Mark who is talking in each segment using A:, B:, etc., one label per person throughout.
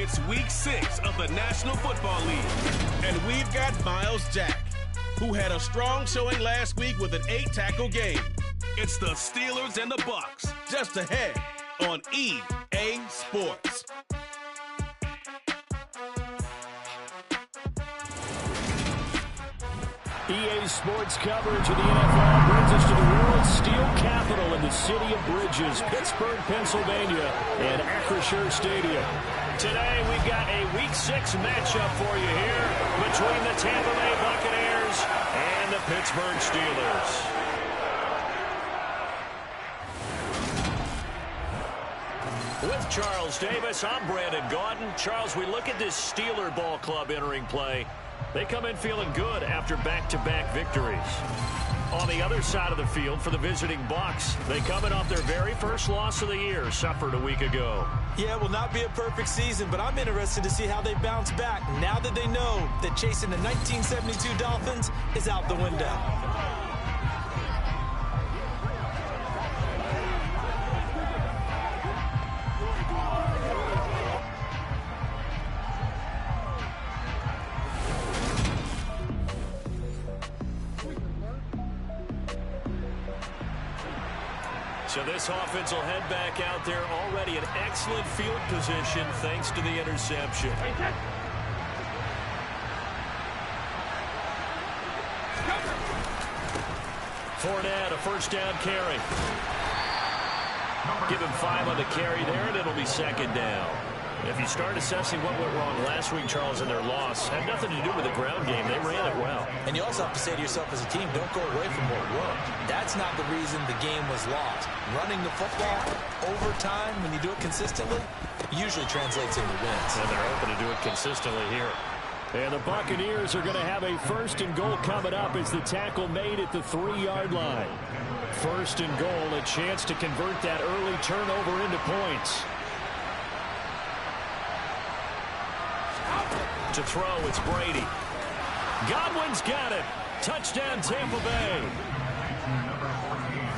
A: It's week 6 of the National Football League. And we've got Miles Jack, who had a strong showing last week with an 8-tackle game. It's the Steelers and the Bucs, just ahead on EA Sports.
B: EA Sports coverage of the NFL brings us to the world's steel capital in the city of Bridges, Pittsburgh, Pennsylvania, and Acrisure Stadium. Today, we've got a Week 6 matchup for you here between the Tampa Bay Buccaneers and the Pittsburgh Steelers. With Charles Davis, I'm Brandon Gaudin. Charles, we look at this Steeler ball club entering play. They come in feeling good after back-to-back victories. On the other side of the field for the visiting Bucs, they come in off their very first loss of the year, suffered a week ago.
C: Yeah, it will not be a perfect season, but I'm interested to see how they bounce back now that they know that chasing the 1972 Dolphins is out the window.
B: So this offense will head back out there, already in excellent field position thanks to the interception. Fournette, a first down carry. Give him 5 on the carry there, and it'll be second down. If you start assessing what went wrong last week, Charles, in their loss, had nothing to do with the ground game. They ran it well.
C: And you also have to say to yourself as a team, don't go away from what worked. That's not the reason the game was lost. Running the football over time, when you do it consistently, usually translates into wins.
B: And they're hoping to do it consistently here. And the Buccaneers are going to have a first and goal coming up as the tackle made at the 3-yard line. First and goal, a chance to convert that early turnover into points. To throw, it's Brady. Godwin's got it. Touchdown, Tampa Bay.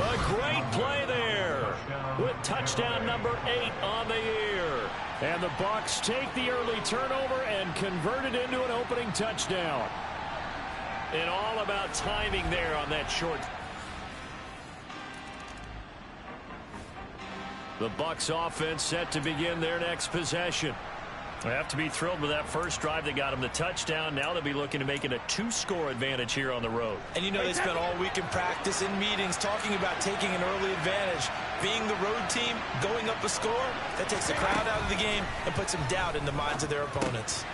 B: A great play there with touchdown number 8 on the year. And the Bucs take the early turnover and convert it into an opening touchdown. And all about timing there on that short. The Bucs offense set to begin their next possession. They have to be thrilled with that first drive that got them the touchdown. Now they'll be looking to make it a 2-score advantage here on the road.
C: And you know they spent all week in practice, in meetings, talking about taking an early advantage. Being the road team, going up a score, that takes the crowd out of the game and puts some doubt in the minds of their opponents.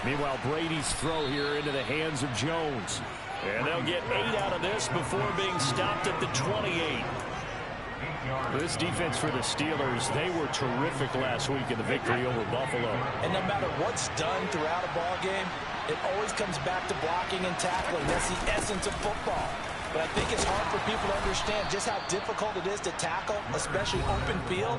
B: Meanwhile, Brady's throw here into the hands of Jones. And they'll get 8 out of this before being stopped at the 28. This defense for the Steelers, they were terrific last week in the victory over Buffalo.
C: And no matter what's done throughout a ball game, it always comes back to blocking and tackling. That's the essence of football. But I think it's hard for people to understand just how difficult it is to tackle, especially open field.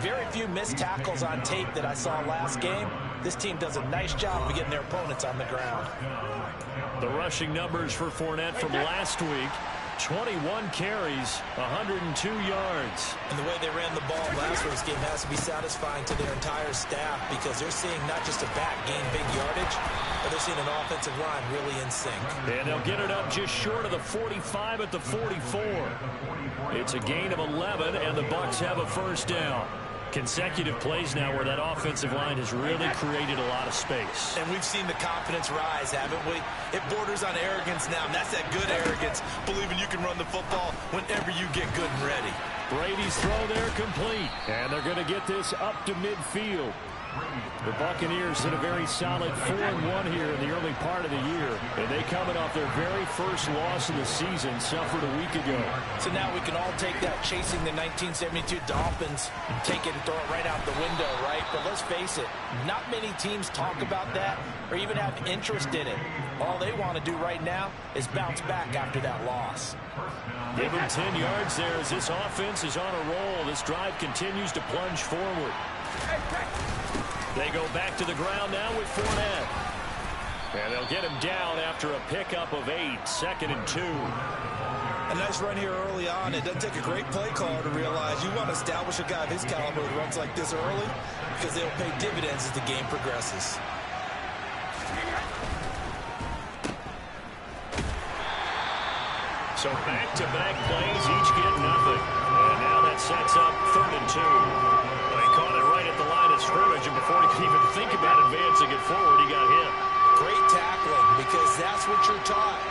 C: Very few missed tackles on tape that I saw last game. This team does a nice job of getting their opponents on the ground.
B: The rushing numbers for Fournette from last week. 21 carries, 102 yards.
C: And the way they ran the ball last week's game has to be satisfying to their entire staff because they're seeing not just a back gain big yardage, but they're seeing an offensive line really in sync.
B: And they'll get it up just short of the 45 at the 44. It's a gain of 11, and the Bucs have a first down. Consecutive plays now where that offensive line has really created a lot of space.
C: And we've seen the confidence rise, haven't we? It borders on arrogance now, and that's that good arrogance, believing you can run the football whenever you get good and ready.
B: Brady's throw there complete, and they're going to get this up to midfield. The Buccaneers hit a very solid 4-1 here in the early part of the year, and they coming off their very first loss of the season, suffered a week ago.
C: So now we can all take that chasing the 1972 Dolphins, take it and throw it right out the window, right? But let's face it, not many teams talk about that or even have interest in it. All they want to do right now is bounce back after that loss.
B: Give them 10 yards there as this offense is on a roll. This drive continues to plunge forward. They go back to the ground now with Fournette. And they'll get him down after a pickup of 8, 2nd and 2.
C: A nice run here early on. It doesn't take a great play caller to realize you want to establish a guy of his caliber who runs like this early because they'll pay dividends as the game progresses.
B: So back-to-back plays, each get nothing. And now that sets up 3rd and 2. Well, he caught it right at the line of scrimmage, and before he could even think about advancing it forward, he got hit.
C: Great tackling, because that's what you're taught.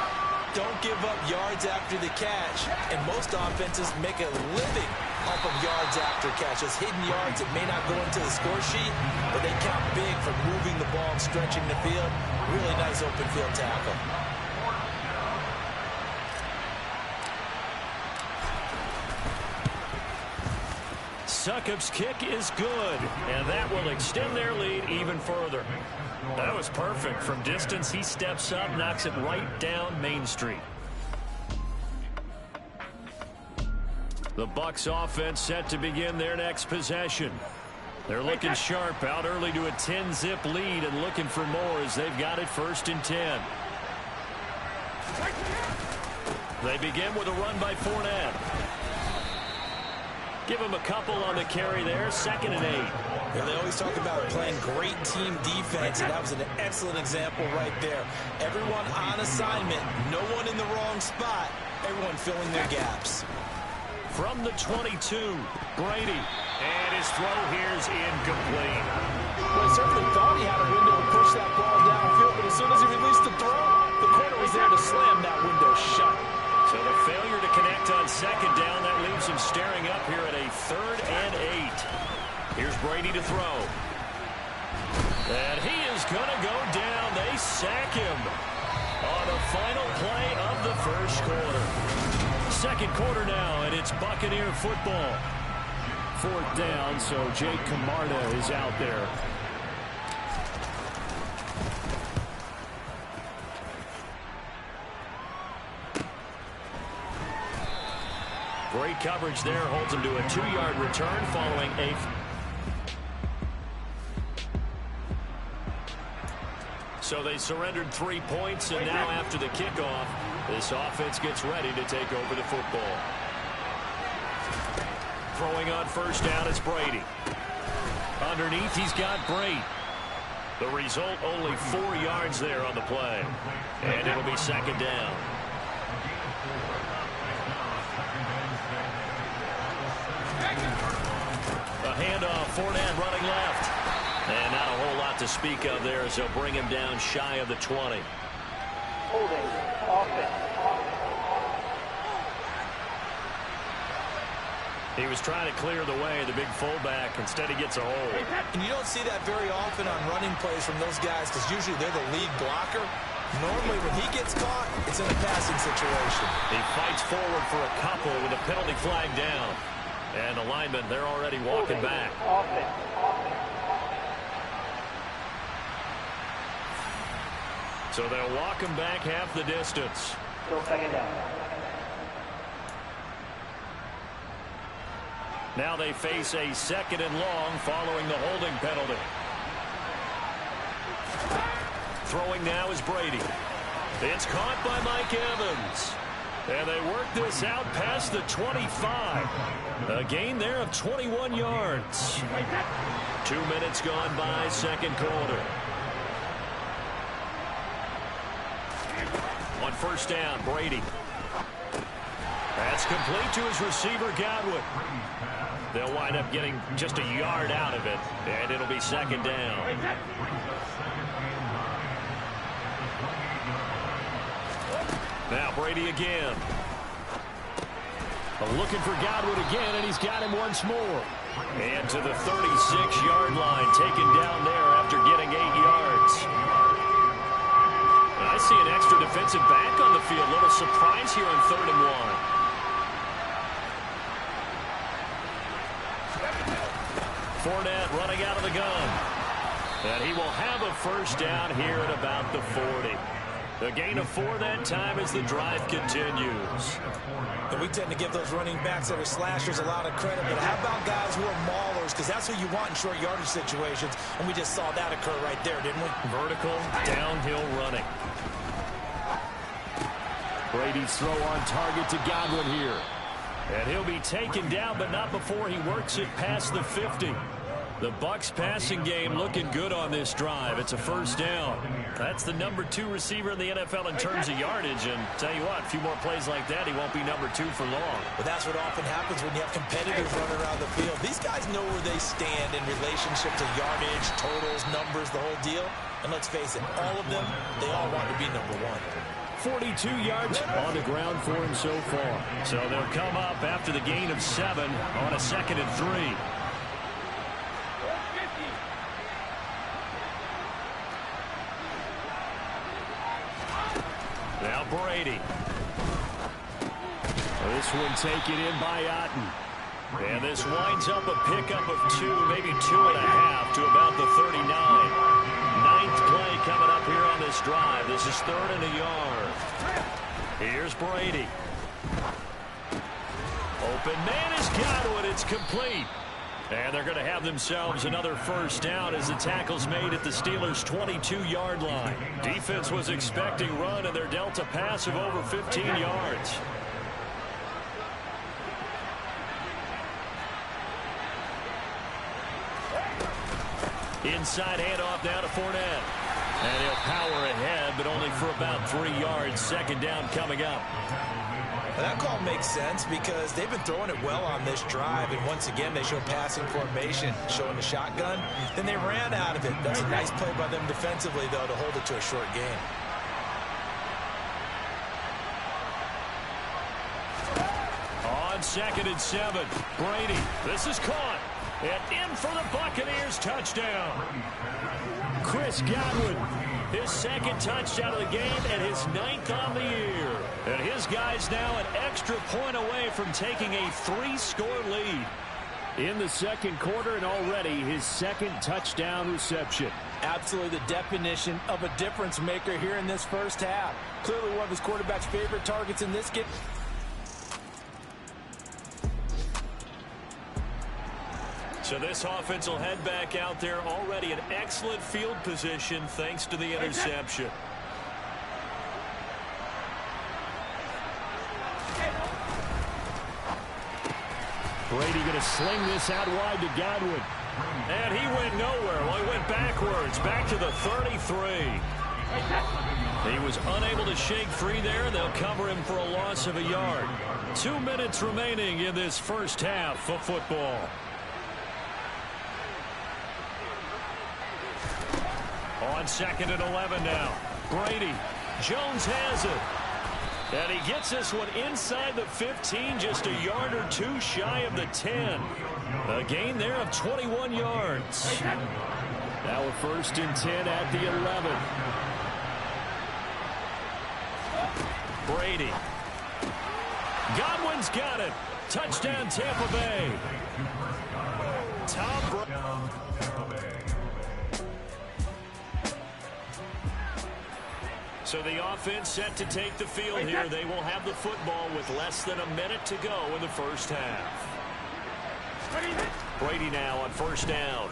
C: Don't give up yards after the catch. And most offenses make a living off of yards after catch. Those hidden yards that may not go into the score sheet, but they count big for moving the ball and stretching the field. Really nice open field tackle.
B: Succop's kick is good, and that will extend their lead even further. That was perfect. From distance, he steps up, knocks it right down Main Street. The Bucs offense set to begin their next possession. They're looking sharp, out early to a 10-zip lead and looking for more as they've got it 1st and 10. They begin with a run by Fournette. Give him a couple on the carry there, 2nd and 8.
C: Yeah, they always talk about playing great team defense, and that was an excellent example right there. Everyone on assignment, no one in the wrong spot, everyone filling their gaps.
B: From the 22, Brady, and his throw here is incomplete.
C: Well, he certainly thought he had a window to push that ball downfield, but as soon as he released the throw, the corner was there to slam that window shut.
B: So the failure to connect on 2nd down, that leaves him staring up here at a 3rd and 8. Here's Brady to throw. And he is going to go down. They sack him on the final play of the 1st quarter. 2nd quarter now, and it's Buccaneer football. 4th down, so Jake Camarda is out there. Great coverage there, holds him to a 2-yard return following a... So they surrendered 3 points, and now after the kickoff, this offense gets ready to take over the football. Throwing on 1st down, it's Brady. Underneath, he's got Brady. The result, only 4 yards there on the play. And it'll be 2nd down. A handoff, Fournette running left. And not a whole lot to speak of there as they'll bring him down shy of the 20.
D: Holding, offense.
B: He was trying to clear the way, the big fullback. Instead, he gets a hold.
C: And you don't see that very often on running plays from those guys because usually they're the lead blocker. Normally, when he gets caught, it's in a passing situation.
B: He fights forward for a couple with a penalty flag down. And the linemen, they're already walking back. So they'll walk him back half the distance.
D: Still 2nd down.
B: Now they face a 2nd and long following the holding penalty. Throwing now is Brady. It's caught by Mike Evans. And they work this out past the 25. A gain there of 21 yards. 2 minutes gone by, 2nd quarter. On 1st down, Brady. That's complete to his receiver, Godwin. They'll wind up getting just a yard out of it, and it'll be 2nd down. Now Brady again. Looking for Godwin again, and he's got him once more. And to the 36-yard line, taken down there after getting 8 yards. I see an extra defensive back on the field. Little surprise here on 3rd and 1. Fournette running out of the gun. And he will have a 1st down here at about the 40. The gain of 4 that time as the drive continues.
C: And we tend to give those running backs that are slashers a lot of credit, but how about guys who are maulers? Because that's who you want in short yardage situations, and we just saw that occur right there, didn't we?
B: Vertical, downhill running. Brady's throw on target to Godwin here. And he'll be taken down, but not before he works it past the 50. The Bucs passing game looking good on this drive. It's a first down. That's the number 2 receiver in the NFL in terms of yardage. And tell you what, a few more plays like that, he won't be number 2 for long.
C: But that's what often happens when you have competitors running around the field. These guys know where they stand in relationship to yardage, totals, numbers, the whole deal. And let's face it, all of them, they all want to be number 1.
B: 42 yards on the ground for him so far. So they'll come up after the gain of 7 on a 2nd and 3. Now Brady. This one taken in by Otten. And this winds up a pickup of 2, maybe 2.5 to about the 39. 9th play coming up here on this drive. This is 3rd and a yard. Here's Brady. Open man is Godwin. It's complete. And they're going to have themselves another first down as the tackle's made at the Steelers' 22-yard line. Defense was expecting run, and they're dealt a pass of over 15 yards. Inside handoff now to Fournette. And he'll power ahead, but only for about 3 yards. 2nd down coming up.
C: That call makes sense because they've been throwing it well on this drive, and once again they show passing formation, showing the shotgun. Then they ran out of it. That's a nice play by them defensively, though, to hold it to a short game.
B: On 2nd and 7, Brady. This is caught. And in for the Buccaneers touchdown. Chris Godwin, his 2nd touchdown of the game and his 9th on the year. And his guy's now an extra point away from taking a 3-score lead. In the 2nd quarter, and already his 2nd touchdown reception.
C: Absolutely the definition of a difference maker here in this first half. Clearly one of his quarterback's favorite targets in this game.
B: So this offense will head back out there, already in excellent field position thanks to the interception. Brady going to sling this out wide to Godwin. And he went nowhere. Well, he went backwards, back to the 33. He was unable to shake free there, and they'll cover him for a loss of a yard. 2 minutes remaining in this first half of football. On 2nd and 11 now. Brady. Jones has it. And he gets this one inside the 15, just a yard or 2 shy of the 10. A gain there of 21 yards. Now a 1st and 10 at the 11. Brady. Godwin's got it. Touchdown Tampa Bay. Tom Brady. So the offense set to take the field here. They will have the football with less than a minute to go in the first half. Brady now on 1st down.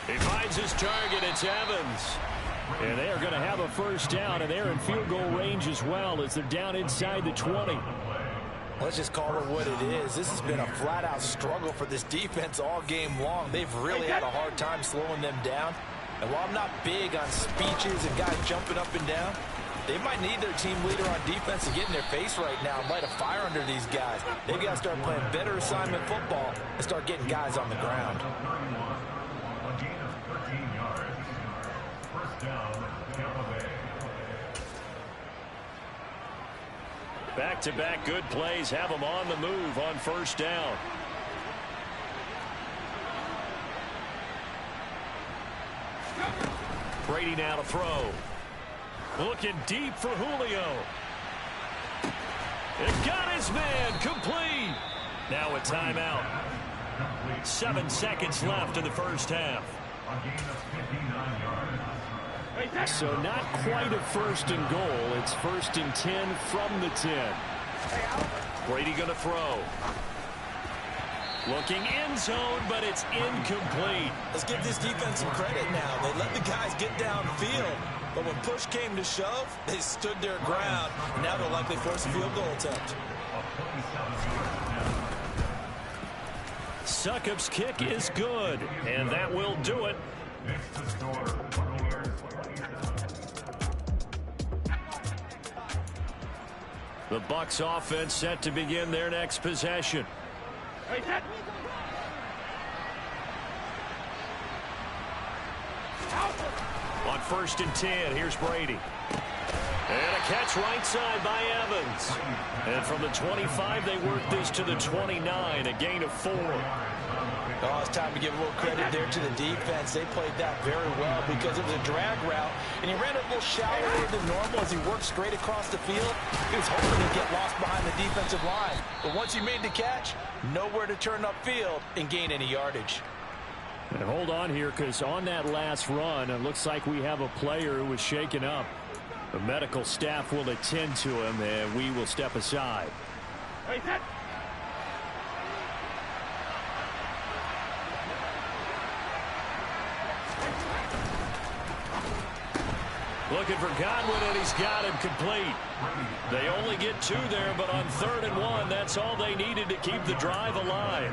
B: He finds his target. It's Evans. And they are going to have a first down, and they're in field goal range as well as they're down inside the 20.
C: Let's just call it what it is. This has been a flat-out struggle for this defense all game long. They've really had a hard time slowing them down. And while I'm not big on speeches and guys jumping up and down, they might need their team leader on defense to get in their face right now and light a fire under these guys. They've got to start playing better assignment football and start getting guys on the ground.
B: Back-to-back good plays have them on the move on 1st down. Brady now to throw. Looking deep for Julio. It got his man complete. Now a timeout. 7 seconds left in the first half. So not quite a 1st and goal. It's 1st and 10 from the 10. Brady going to throw. Looking end zone, but it's incomplete.
C: Let's give this defense some credit now. They let the guys get downfield. But when push came to shove, they stood their ground. And now they'll likely force a field goal attempt.
B: Succop's kick is good, and that will do it. The Bucs offense set to begin their next possession. On 1st and 10, here's Brady. And a catch right side by Evans. And from the 25, they work this to the 29, a gain of 4.
C: Oh, it's time to give a little credit there to the defense. They played that very well because it was a drag route, and he ran a little shallower than normal as he worked straight across the field. He was hoping to get lost behind the defensive line. But once he made the catch, nowhere to turn upfield and gain any yardage.
B: And hold on here, because on that last run, it looks like we have a player who was shaken up. The medical staff will attend to him, and we will step aside. Looking for Godwin, and he's got him complete. They only get 2 there, but on 3rd and 1, that's all they needed to keep the drive alive.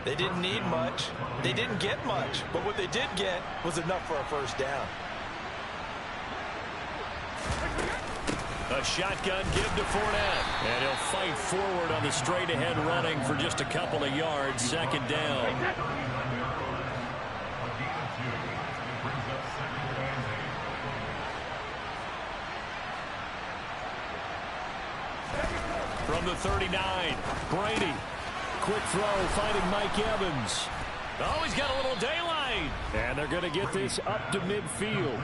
C: They didn't need much. They didn't get much. But what they did get was enough for a first down.
B: A shotgun give to Fournette. And he'll fight forward on the straight-ahead running for just a couple of yards. 2nd down. From the 39, Brady. Quick throw, finding Mike Evans. Oh, he's got a little daylight. And they're going to get this up to midfield.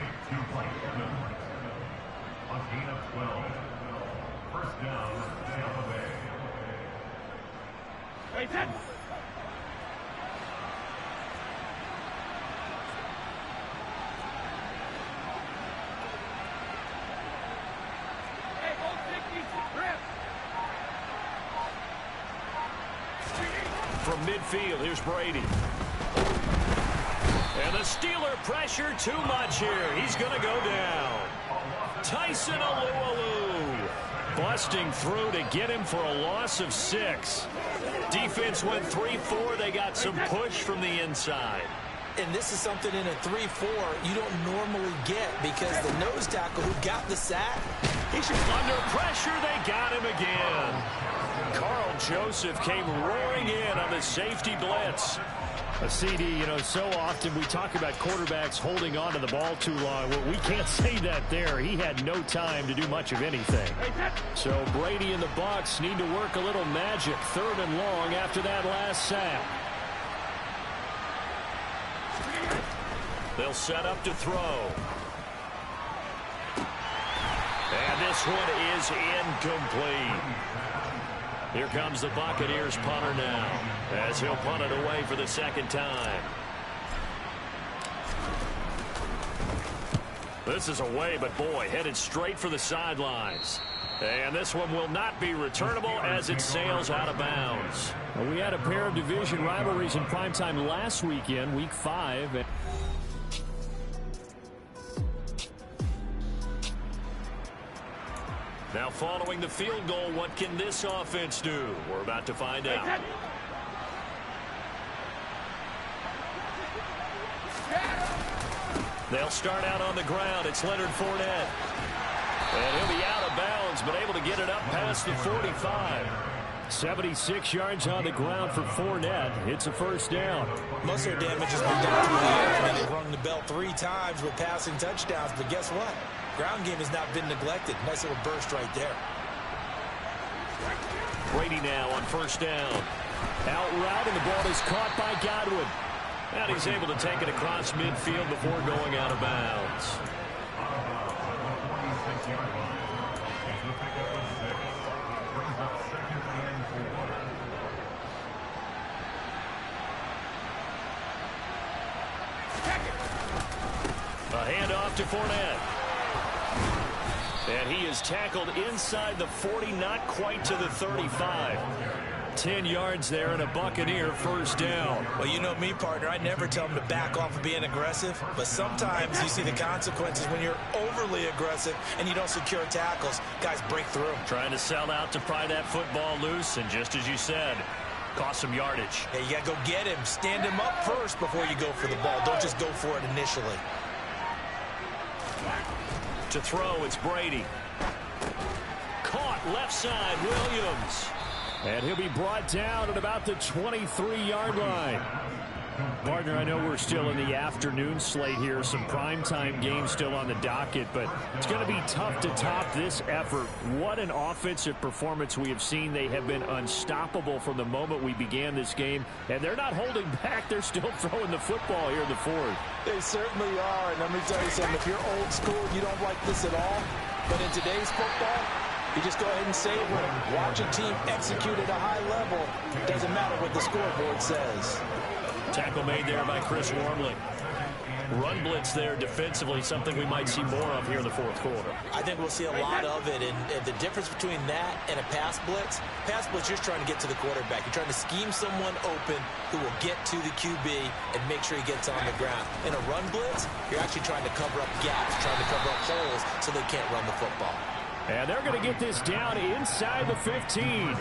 B: From midfield, here's Brady. And the Steeler pressure too much here. He's going to go down. Tyson Alualu busting through to get him for a loss of 6. Defense went 3-4. They got some push from the inside.
C: And this is something in a 3-4 you don't normally get because the nose tackle who got the sack,
B: he should under pressure. They got him again. Carl Joseph came roaring in on the safety blitz. A CD, so often we talk about quarterbacks holding on to the ball too long. Well, we can't say that there. He had no time to do much of anything. So Brady and the Bucs need to work a little magic. 3rd and long after that last sack. They'll set up to throw. And this one is incomplete. Here comes the Buccaneers punter now, as he'll punt it away for the 2nd time. This is away, but boy, headed straight for the sidelines. And this one will not be returnable as it sails out of bounds. Well, we had a pair of division rivalries in primetime last weekend, week 5. Now following the field goal, what can this offense do? We're about to find out. They'll start out on the ground. It's Leonard Fournette. And he'll be out of bounds, but able to get it up past the 45. 76 yards on the ground for Fournette. It's a first down.
C: Most of their damage has been done through the air. They've rung the bell 3 times with passing touchdowns, but guess what? Ground game has not been neglected. Nice little burst right there.
B: Brady now on first down. Out route, and the ball is caught by Godwin. And he's able to take it across midfield before going out of bounds. A handoff to Fournette. And he is tackled inside the 40, not quite to the 35. 10 yards there and a Buccaneer first down.
C: Well, you know me, partner. I never tell them to back off of being aggressive, but sometimes you see the consequences when you're overly aggressive and you don't secure tackles. Guys break through.
B: Trying to sell out to pry that football loose, and just as you said, cost some yardage.
C: Yeah, you got to go get him. Stand him up first before you go for the ball. Don't just go for it initially.
B: To throw, it's Brady. Caught left side, Williams. And he'll be brought down at about the 23-yard line. Partner, I know we're still in the afternoon slate here. Some primetime games still on the docket, but it's going to be tough to top this effort. What an offensive performance we have seen. They have been unstoppable from the moment we began this game, and they're not holding back. They're still throwing the football here in the fourth.
C: They certainly are, and let me tell you something. If you're old school, you don't like this at all, but in today's football, you just go ahead and savor it. Watch a team execute at a high level. Doesn't matter what the scoreboard says.
B: Tackle made there by Chris Wormley. Run blitz there defensively, something we might see more of here in the fourth quarter.
C: I think we'll see a lot of it, and the difference between that and a pass blitz, you're just trying to get to the quarterback. You're trying to scheme someone open who will get to the QB and make sure he gets on the ground. In a run blitz, you're actually trying to cover up gaps, trying to cover up holes so they can't run the football.
B: And they're going to get this down inside the 15.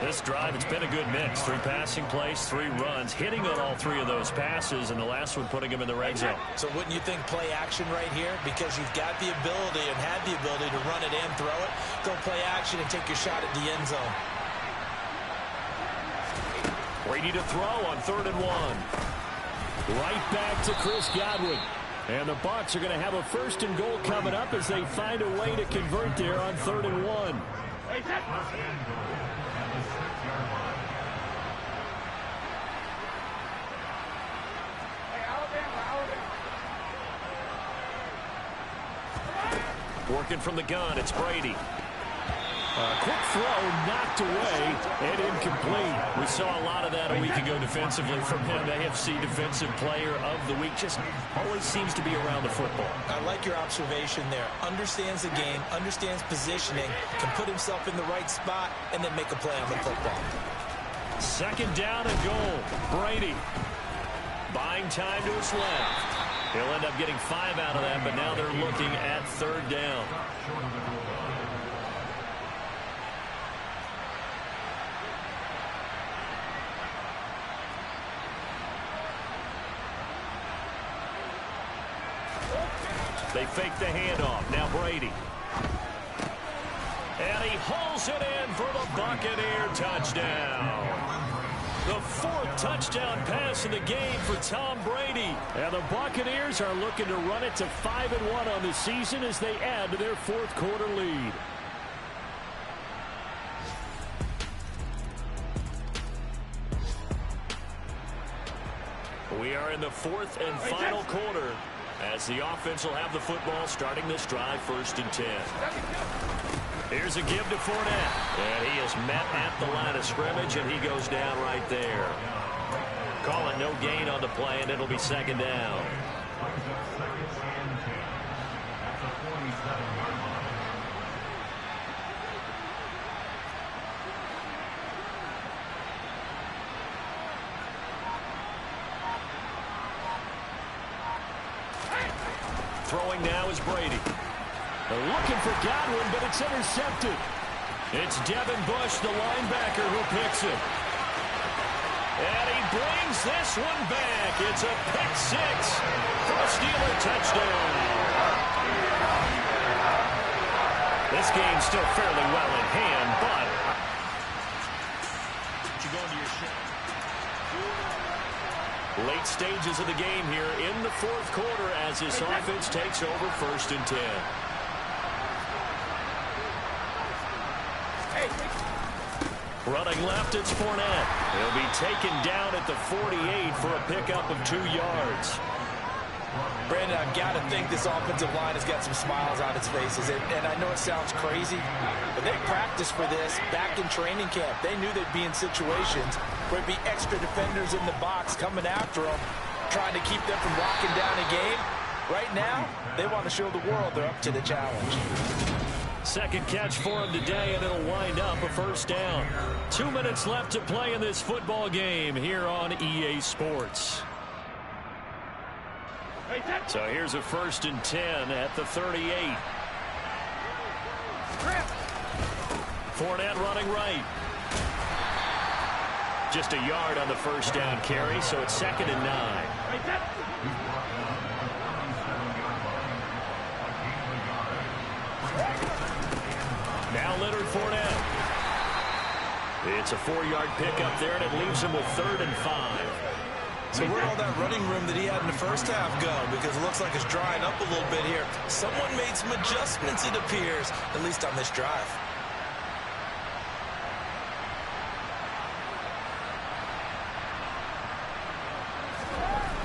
B: This drive, it's been a good mix. 3 passing plays, 3 runs, hitting on all 3 of those passes, and the last one putting him in the red zone.
C: So wouldn't you think play action right here? Because you've got the ability and had the ability to run it and throw it. Go play action and take your shot at the end zone.
B: Brady to throw on 3rd and 1. Right back to Chris Godwin. And the Bucs are going to have a 1st and goal coming up as they find a way to convert there on 3rd and 1. Working from the gun, it's Brady. Quick throw, knocked away, and incomplete. We saw a lot of that a week ago defensively from him. AFC Defensive Player of the Week. Just always seems to be around the football.
C: I like your observation there. Understands the game, understands positioning, can put himself in the right spot, and then make a play on the football.
B: 2nd down and goal. Brady buying time to his left. He'll end up getting 5 out of that, but now they're looking at 3rd down. They fake the handoff. Now Brady. And he hauls it in for the Buccaneer touchdown. The 4th touchdown pass in the game for Tom Brady. And the Buccaneers are looking to run it to 5-1 on the season as they add to their 4th quarter lead. We are in the 4th and final quarter as the offense will have the football starting this drive 1st and 10. Here's a give to Fournette. And he is met at the line of scrimmage, and he goes down right there. Call it no gain on the play, and it'll be 2nd down. Throwing now is Brady. They're looking for Godwin, but it's intercepted. It's Devin Bush, the linebacker, who picks it. And he brings this one back. It's a pick 6 for a Steeler touchdown. This game's still fairly well in hand, but you go into your shot. Late stages of the game here in the 4th quarter as this offense takes over 1st and 10. Running left, it's Fournette. He'll be taken down at the 48 for a pickup of 2 yards.
C: Brandon, I've got to think this offensive line has got some smiles on its faces. And I know it sounds crazy, but they practiced for this back in training camp. They knew they'd be in situations where it'd be extra defenders in the box coming after them, trying to keep them from locking down a game. Right now, they want to show the world they're up to the challenge.
B: Second catch for him today, and it'll wind up a first down. 2 minutes left to play in this football game here on EA Sports. So here's a 1st and 10 at the 38. Fournette running right. Just a yard on the first down carry, so it's 2nd and 9. Now Leonard Fournette. It's a 4-yard pickup there, and it leaves him with 3rd and 5.
C: So where'd all that running room that he had in the first half go? Because it looks like it's drying up a little bit here. Someone made some adjustments, it appears, at least on this drive.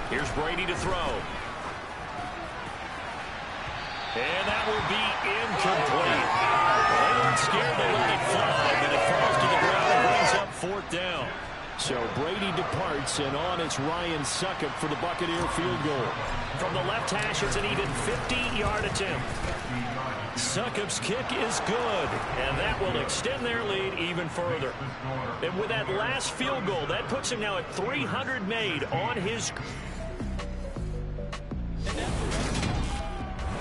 B: Here's Brady to throw. And that will be incomplete. They weren't scared to let it fly, but it falls to the ground and brings up 4th down. So Brady departs, and on it's Ryan Succop for the Buccaneer field goal. From the left hash, it's an even 50-yard attempt. Succop's kick is good, and that will extend their lead even further. And with that last field goal, that puts him now at 300 made on his...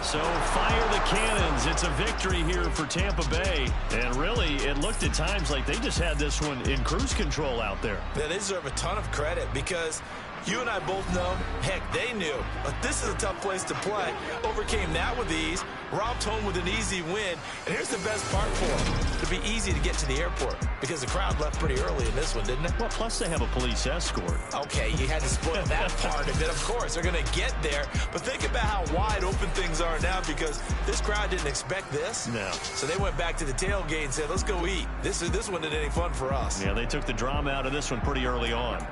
B: So fire the cannons. It's a victory here for Tampa Bay. And really, it looked at times like they just had this one in cruise control out there.
C: Yeah, they deserve a ton of credit because you and I both know, heck, they knew. But this is a tough place to play. Overcame that with ease. Robbed home with an easy win. And here's the best part for them. It'll be easy to get to the airport because the crowd left pretty early in this one, didn't it?
B: Well, plus they have a police escort.
C: Okay, you had to spoil that part of it. Of course, they're going to get there. But think about how wide open things are now because this crowd didn't expect this.
B: No.
C: So they went back to the tailgate and said, let's go eat. This one isn't any fun for us.
B: Yeah, they took the drama out of this one pretty early on.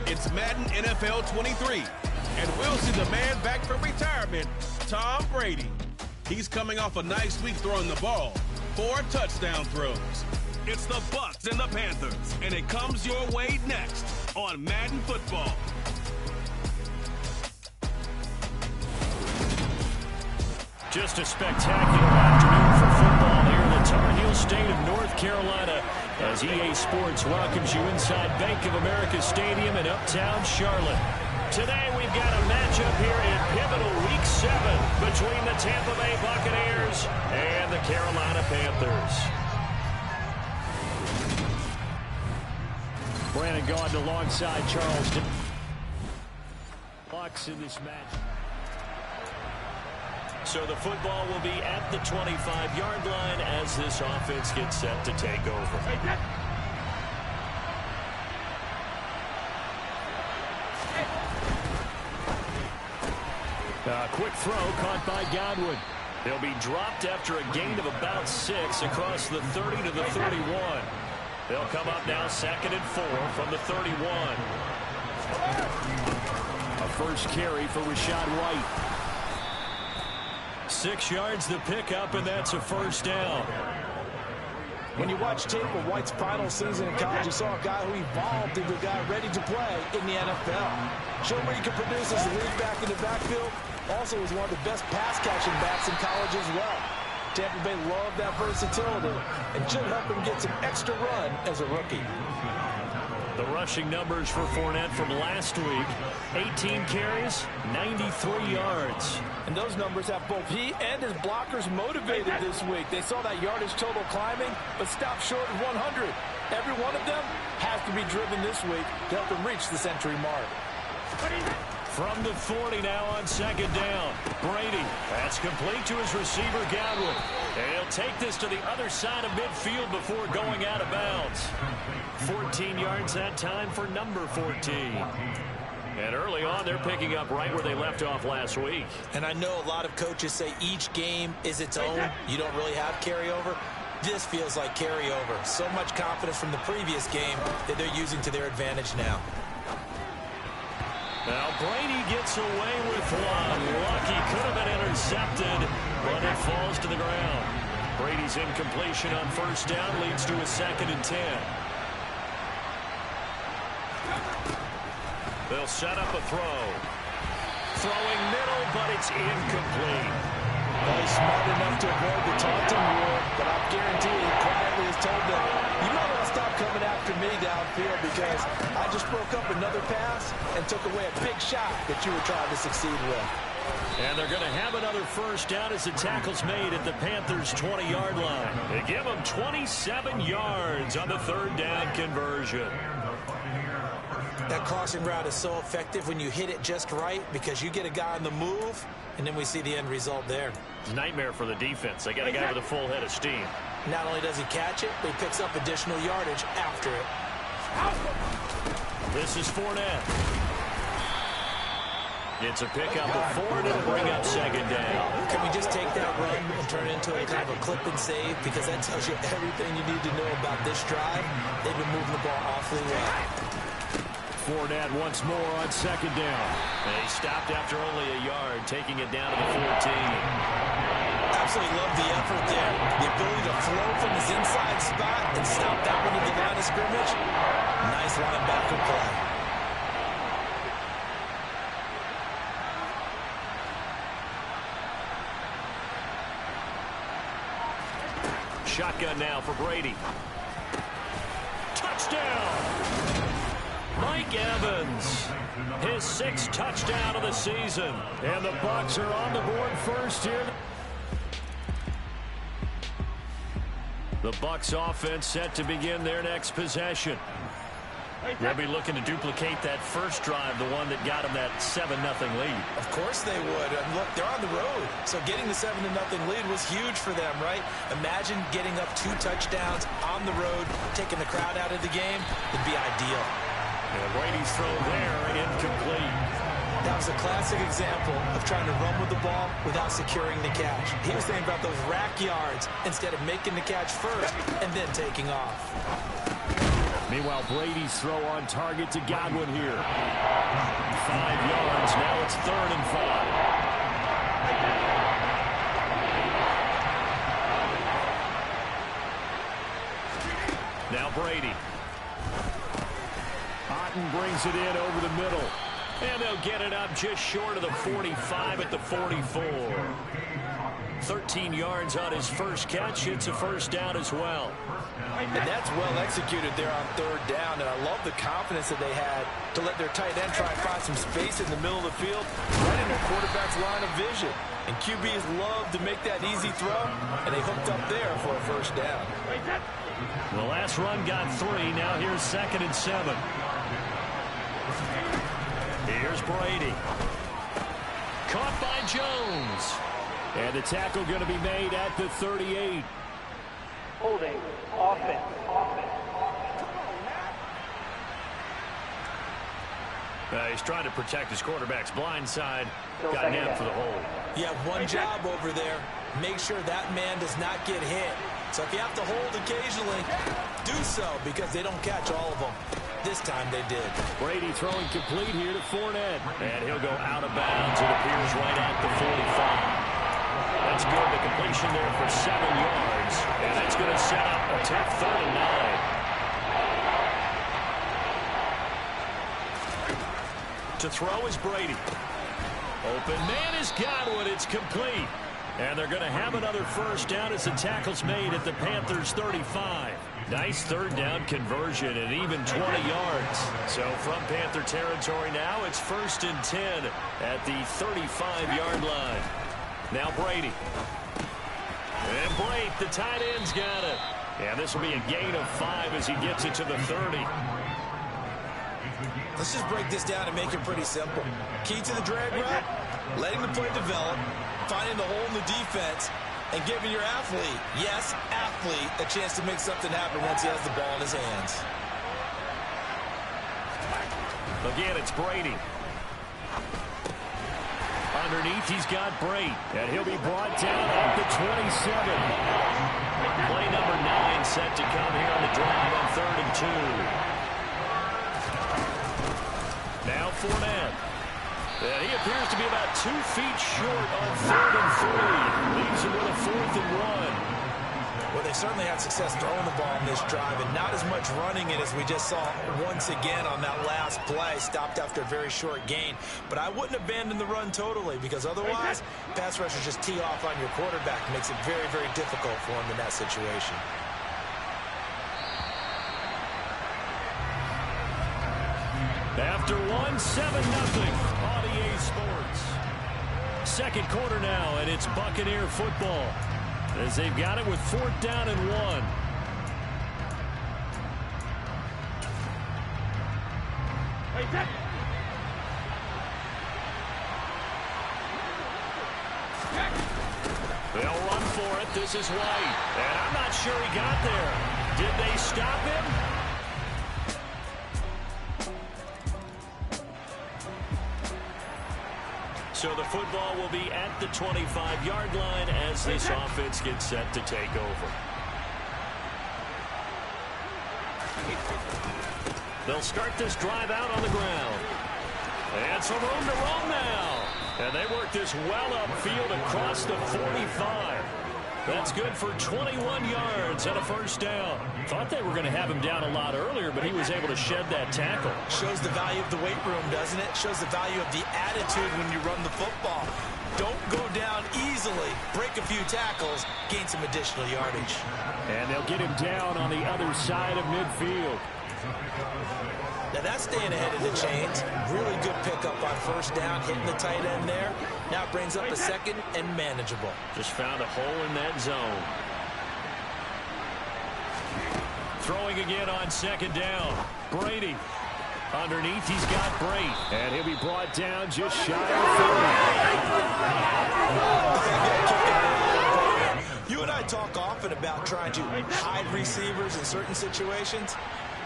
A: It's Madden NFL 23, and we'll see the man back from retirement, Tom Brady. He's coming off a nice week throwing the ball, 4 touchdown throws. It's the Bucs and the Panthers, and it comes your way next on Madden Football.
B: Just a spectacular afternoon for football here in the Tar Heel state of North Carolina as EA Sports welcomes you inside Bank of America Stadium in uptown Charlotte. Today we've got a matchup here in pivotal Week 7 between the Tampa Bay Buccaneers and the Carolina Panthers. Brandon Gaudin alongside Charles Bucs in this match. So the football will be at the 25-yard line as this offense gets set to take over. Quick throw caught by Godwin. They'll be dropped after a gain of about 6 across the 30 to the 31. They'll come up now 2nd and 4 from the 31. A first carry for Rashad White. 6 yards the pickup, and that's a first down.
C: When you watch tape of White's final season in college, you saw a guy who evolved into a guy ready to play in the NFL. Showed what he could produce as a lead back in the backfield. Also was one of the best pass-catching backs in college as well. Tampa Bay loved that versatility and should help him get some extra run as a rookie.
B: The rushing numbers for Fournette from last week: 18 carries, 93 yards.
C: And those numbers have both he and his blockers motivated this week. They saw that yardage total climbing, but stopped short of 100. Every one of them has to be driven this week to help them reach the century mark.
B: From the 40 now on 2nd down. Brady, that's complete to his receiver, Godwin. And he'll take this to the other side of midfield before going out of bounds. 14 yards that time for number 14. And early on, they're picking up right where they left off last week.
C: And I know a lot of coaches say each game is its own. You don't really have carryover. This feels like carryover. So much confidence from the previous game that they're using to their advantage now.
B: Now Brady gets away with one. Lucky, could have been intercepted, but it falls to the ground. Brady's incompletion on first down leads to a 2nd and 10. They'll set up a throw. Throwing middle, but it's incomplete.
C: Well, he's smart enough to avoid the taunting rule, but I guarantee he quietly has told them, you might want to stop coming after me downfield because I just broke up another pass and took away a big shot that you were trying to succeed with.
B: And they're going to have another first down as the tackle's made at the Panthers' 20-yard line. They give them 27 yards on the 3rd down conversion.
C: That crossing route is so effective when you hit it just right because you get a guy on the move, and then we see the end result there.
B: Nightmare for the defense. They got a guy with a full head of steam.
C: Not only does he catch it, but he picks up additional yardage after it.
B: This is Fournette. It's a pickup of 4 to bring up 2nd down.
C: Can we just take that run and turn it into a kind of a clip and save? Because that tells you everything you need to know about this drive. They've been moving the ball awfully well.
B: Fournette once more on 2nd down. And he stopped after only a yard, taking it down to the 14.
C: Absolutely love the effort there. The ability to flow from his inside spot and stop that one at the line of scrimmage. Nice linebacker play.
B: Shotgun now for Brady. Touchdown! Mike Evans, his 6th touchdown of the season. And the Bucs are on the board first here. The Bucs offense set to begin their next possession. They'll be looking to duplicate that first drive, the one that got them that 7-0 lead.
C: Of course they would. And look, they're on the road. So getting the 7-0 lead was huge for them, right? Imagine getting up 2 touchdowns on the road, taking the crowd out of the game. It'd be ideal.
B: And Brady's throw there, incomplete.
C: That was a classic example of trying to run with the ball without securing the catch. He was thinking about those rack yards instead of making the catch first and then taking off.
B: Meanwhile, Brady's throw on target to Godwin here. 5 yards. Now it's 3rd and 5. Now Brady. Otten brings it in over the middle. And they'll get it up just short of the 45 at the 44. 13 yards on his first catch. It's a first down as well.
C: And that's well executed there on 3rd down. And I love the confidence that they had to let their tight end try and find some space in the middle of the field, right in their quarterback's line of vision. And QBs love to make that easy throw, and they hooked up there for a first down.
B: The last run got 3. Now here's 2nd and 7. Here's Brady. Caught by Jones. And the tackle going to be made at the 38. He's trying to protect his quarterback's blind side. Got him for the hold.
C: You have one job over there. Make sure that man does not get hit. So if you have to hold occasionally, do so, because they don't catch all of them. This time they did.
B: Brady throwing complete here to Fournette. And he'll go out of bounds. It appears right at the 45. That's good. The completion there for 7 yards. And that's going to set up a tough 3rd and 9. To throw is Brady. Open man is Godwin. It's complete. And they're going to have another first down as the tackle's made at the Panthers' 35. Nice 3rd down conversion and even 20 yards. So from Panther territory now, it's 1st and 10 at the 35-yard line. Now Brady. And Brake, the tight end's got it. And this will be a gain of 5 as he gets it to the 30.
C: Let's just break this down and make it pretty simple. Key to the drag route, letting the play develop, finding the hole in the defense, and giving your athlete, yes, athlete, a chance to make something happen once he has the ball in his hands.
B: Again, it's Brady. Underneath, he's got Brate, and he'll be brought down at the 27. Play number 9 set to come here on the drive on 3rd and 2. Now Fournette. And he appears to be about 2 feet short on 3rd and 3. Leaves him with a 4th and 1.
C: Well, they certainly had success throwing the ball in this drive, and not as much running it as we just saw once again on that last play. Stopped after a very short gain. But I wouldn't abandon the run totally, because otherwise, pass rushers just tee off on your quarterback. Makes it very, very difficult for him in that situation.
B: After 1, 7-0 on EA Sports. Second quarter now, and it's Buccaneer football as they've got it with 4th down and 1. They'll run for it. This is White, and I'm not sure he got there. Did they stop him? So the football will be at the 25-yard line as this offense gets set to take over. They'll start this drive out on the ground. And some room to roam now. And they work this well upfield across the 45. That's good for 21 yards and a first down. Thought they were going to have him down a lot earlier, but he was able to shed that tackle.
C: Shows the value of the weight room, doesn't it? Shows the value of the attitude when you run the football. Don't go down easily. Break a few tackles. Gain some additional yardage.
B: And they'll get him down on the other side of midfield.
C: Now that's staying ahead of the chains. Really good pickup on first down, hitting the tight end there. Now it brings up a 2nd and manageable.
B: Just found a hole in that zone. Throwing again on 2nd down. Brady. Underneath, he's got Brate. And he'll be brought down just shy of 30.
C: You and I talk often about trying to hide receivers in certain situations.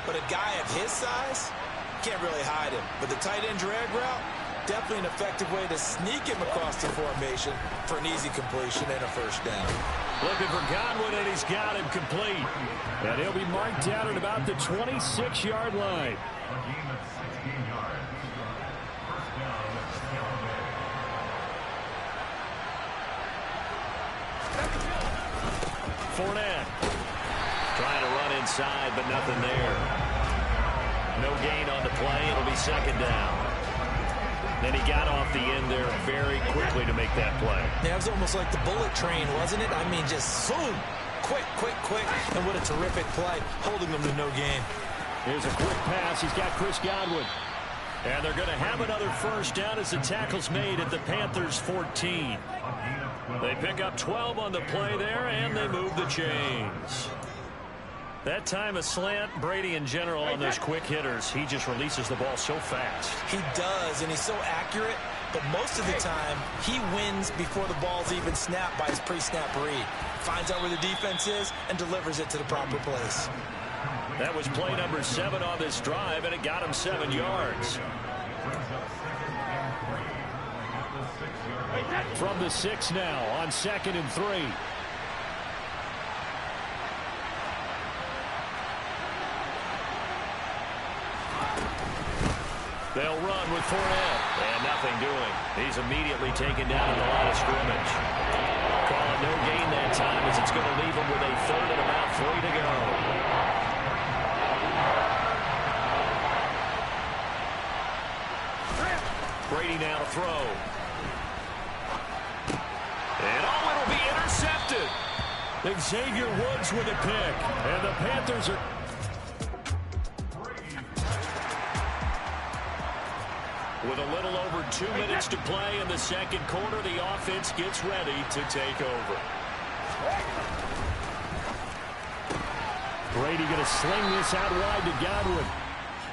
C: But a guy of his size, can't really hide him. But the tight end drag route, definitely an effective way to sneak him across the formation for an easy completion and a first down.
B: Looking for Godwin, and he's got him complete. And he'll be marked down at about the 26-yard line. Fournette. Trying to run inside, but nothing there. No gain on the play. It'll be 2nd down. Then he got off the end there very quickly to make that play.
C: Yeah, it was almost like the bullet train, wasn't it? I mean, just zoom. Quick, quick, quick. And what a terrific play, holding them to no gain.
B: Here's a quick pass. He's got Chris Godwin. And they're going to have another first down as the tackle's made at the Panthers' 14. They pick up 12 on the play there, and they move the chains. That time a slant. Brady in general on those quick hitters, he just releases the ball so fast.
C: He does, and he's so accurate, but most of the time he wins before the ball's even snapped by his pre-snap read. Finds out where the defense is and delivers it to the proper place.
B: That was play number 7 on this drive, and it got him 7 yards. from the 6 now on 2nd and 3. They'll run with Fournette. And nothing doing. He's immediately taken down at the line of scrimmage. Call it no gain that time as it's going to leave him with a 3rd and about 3 to go. Brady now to throw. And it'll be intercepted. Xavier Woods with a pick. And the Panthers are... With a little over 2 minutes to play in the second quarter, the offense gets ready to take over. Brady going to sling this out wide to Godwin.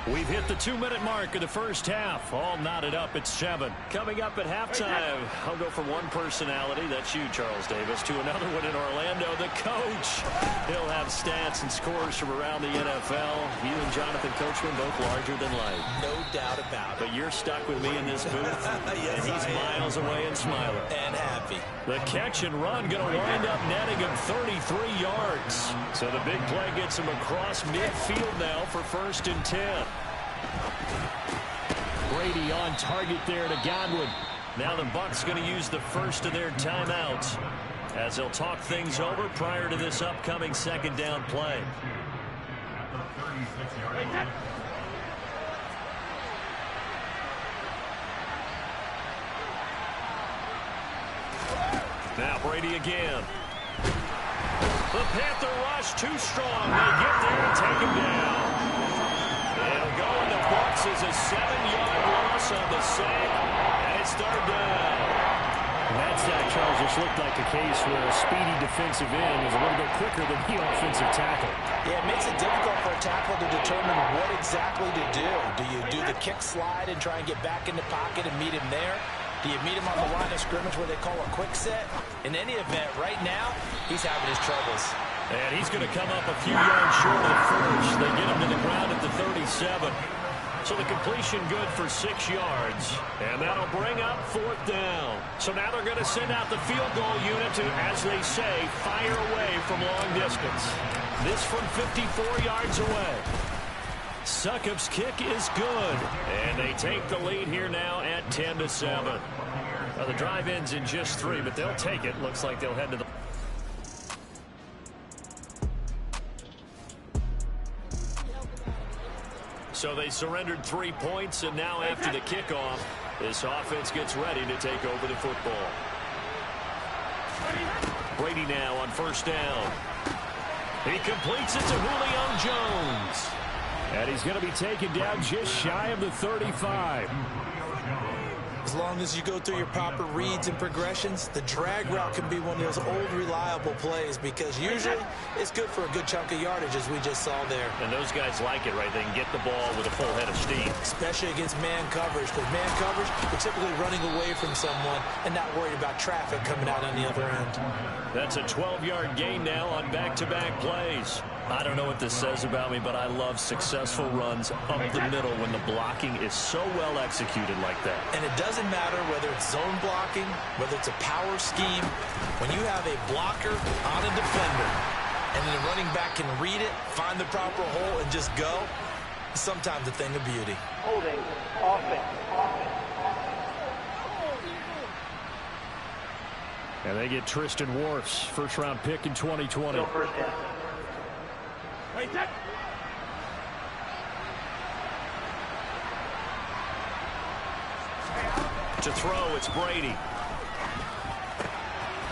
B: We've hit the 2-minute mark of the first half. All knotted up at 7. Coming up at halftime, I'll go from one personality, that's you, Charles Davis, to another one in Orlando, the coach. He'll have stats and scores from around the NFL. You and Jonathan Coachman both larger than life.
C: No doubt about it.
B: But you're stuck with me in this booth,
C: yes,
B: and he's miles away and smiling.
C: And happy.
B: The catch and run going to wind up netting him 33 yards. So the big play gets him across midfield now for 1st and 10. Brady on target there to Godwin. Now the Bucs going to use the first of their timeouts as they'll talk things over prior to this upcoming 2nd down play. Now Brady again. The Panther rush too strong. They get there and take him down. It'll go in the Bucs as a 7-yard loss on the sack, and it's 3rd down.
E: And that sack, Charles, just looked like a case where a speedy defensive end is a little bit quicker than the offensive tackle.
C: Yeah, it makes it difficult for a tackle to determine what exactly to do. Do you do the kick slide and try and get back in the pocket and meet him there? Do you meet him on the line of scrimmage where they call a quick set? In any event, right now, he's having his troubles.
B: And he's going to come up a few yards short of the first. They get him to the ground at the 37. So the completion good for 6 yards. And that'll bring up 4th down. So now they're going to send out the field goal unit to, as they say, fire away from long distance. This from 54 yards away. Succop's kick is good. And they take the lead here now at 10-7. Now the drive ends in just 3, but they'll take it. Looks like they'll head to the... So they surrendered 3 points, and now after the kickoff, this offense gets ready to take over the football. Brady now on 1st down. He completes it to Julio Jones. And he's going to be taken down just shy of the 35.
C: As long as you go through your proper reads and progressions, the drag route can be one of those old reliable plays because usually it's good for a good chunk of yardage as we just saw there.
B: And those guys like it, right? They can get the ball with a full head of steam.
C: Especially against man coverage, because man coverage, we're typically running away from someone and not worried about traffic coming out on the other end.
B: That's a 12-yard gain now on back-to-back plays. I don't know what this says about me, but I love successful runs up the middle when the blocking is so well executed like that.
C: And it doesn't matter whether it's zone blocking, whether it's a power scheme. When you have a blocker on a defender and then the running back can read it, find the proper hole, and just go, it's sometimes a thing of beauty.
D: Holding, offense.
B: And they get Tristan Wirfs, first-round pick in 2020.
D: No first down.
B: To throw, it's Brady.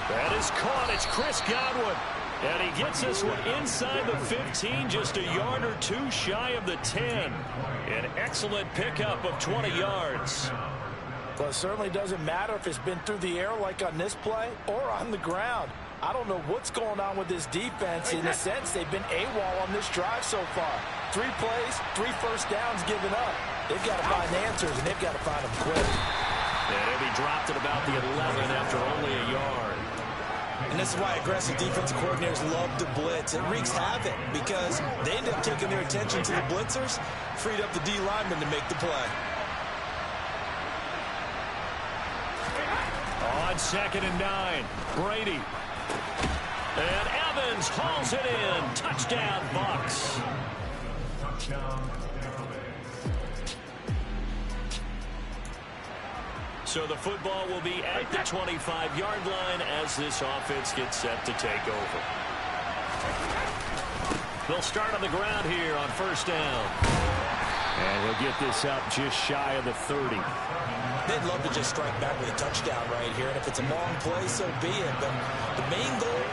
B: That is caught. It's Chris Godwin. And he gets this one inside the 15, just a yard or two shy of the 10. An excellent pickup of 20 yards.
C: Well, it certainly doesn't matter if it's been through the air like on this play or on the ground. I don't know what's going on with this defense. In a sense, they've been AWOL on this drive so far. 3 plays, 3 first downs given up. They've got to find answers, and they've got to find them quick.
B: And he'll be dropped at about the 11 after only a yard.
C: And this is why aggressive defensive coordinators love to blitz. It wreaks havoc because they end up taking their attention to the blitzers, freed up the D lineman to make the play.
B: On on 2nd and 9. Brady. And Evans hauls it in. Touchdown, Bucs. So the football will be at the 25-yard line as this offense gets set to take over. They'll start on the ground here on 1st down. And he'll get this up just shy of the 30.
C: They'd love to just strike back with a touchdown right here, and if it's a long play, so be it. But the main goal,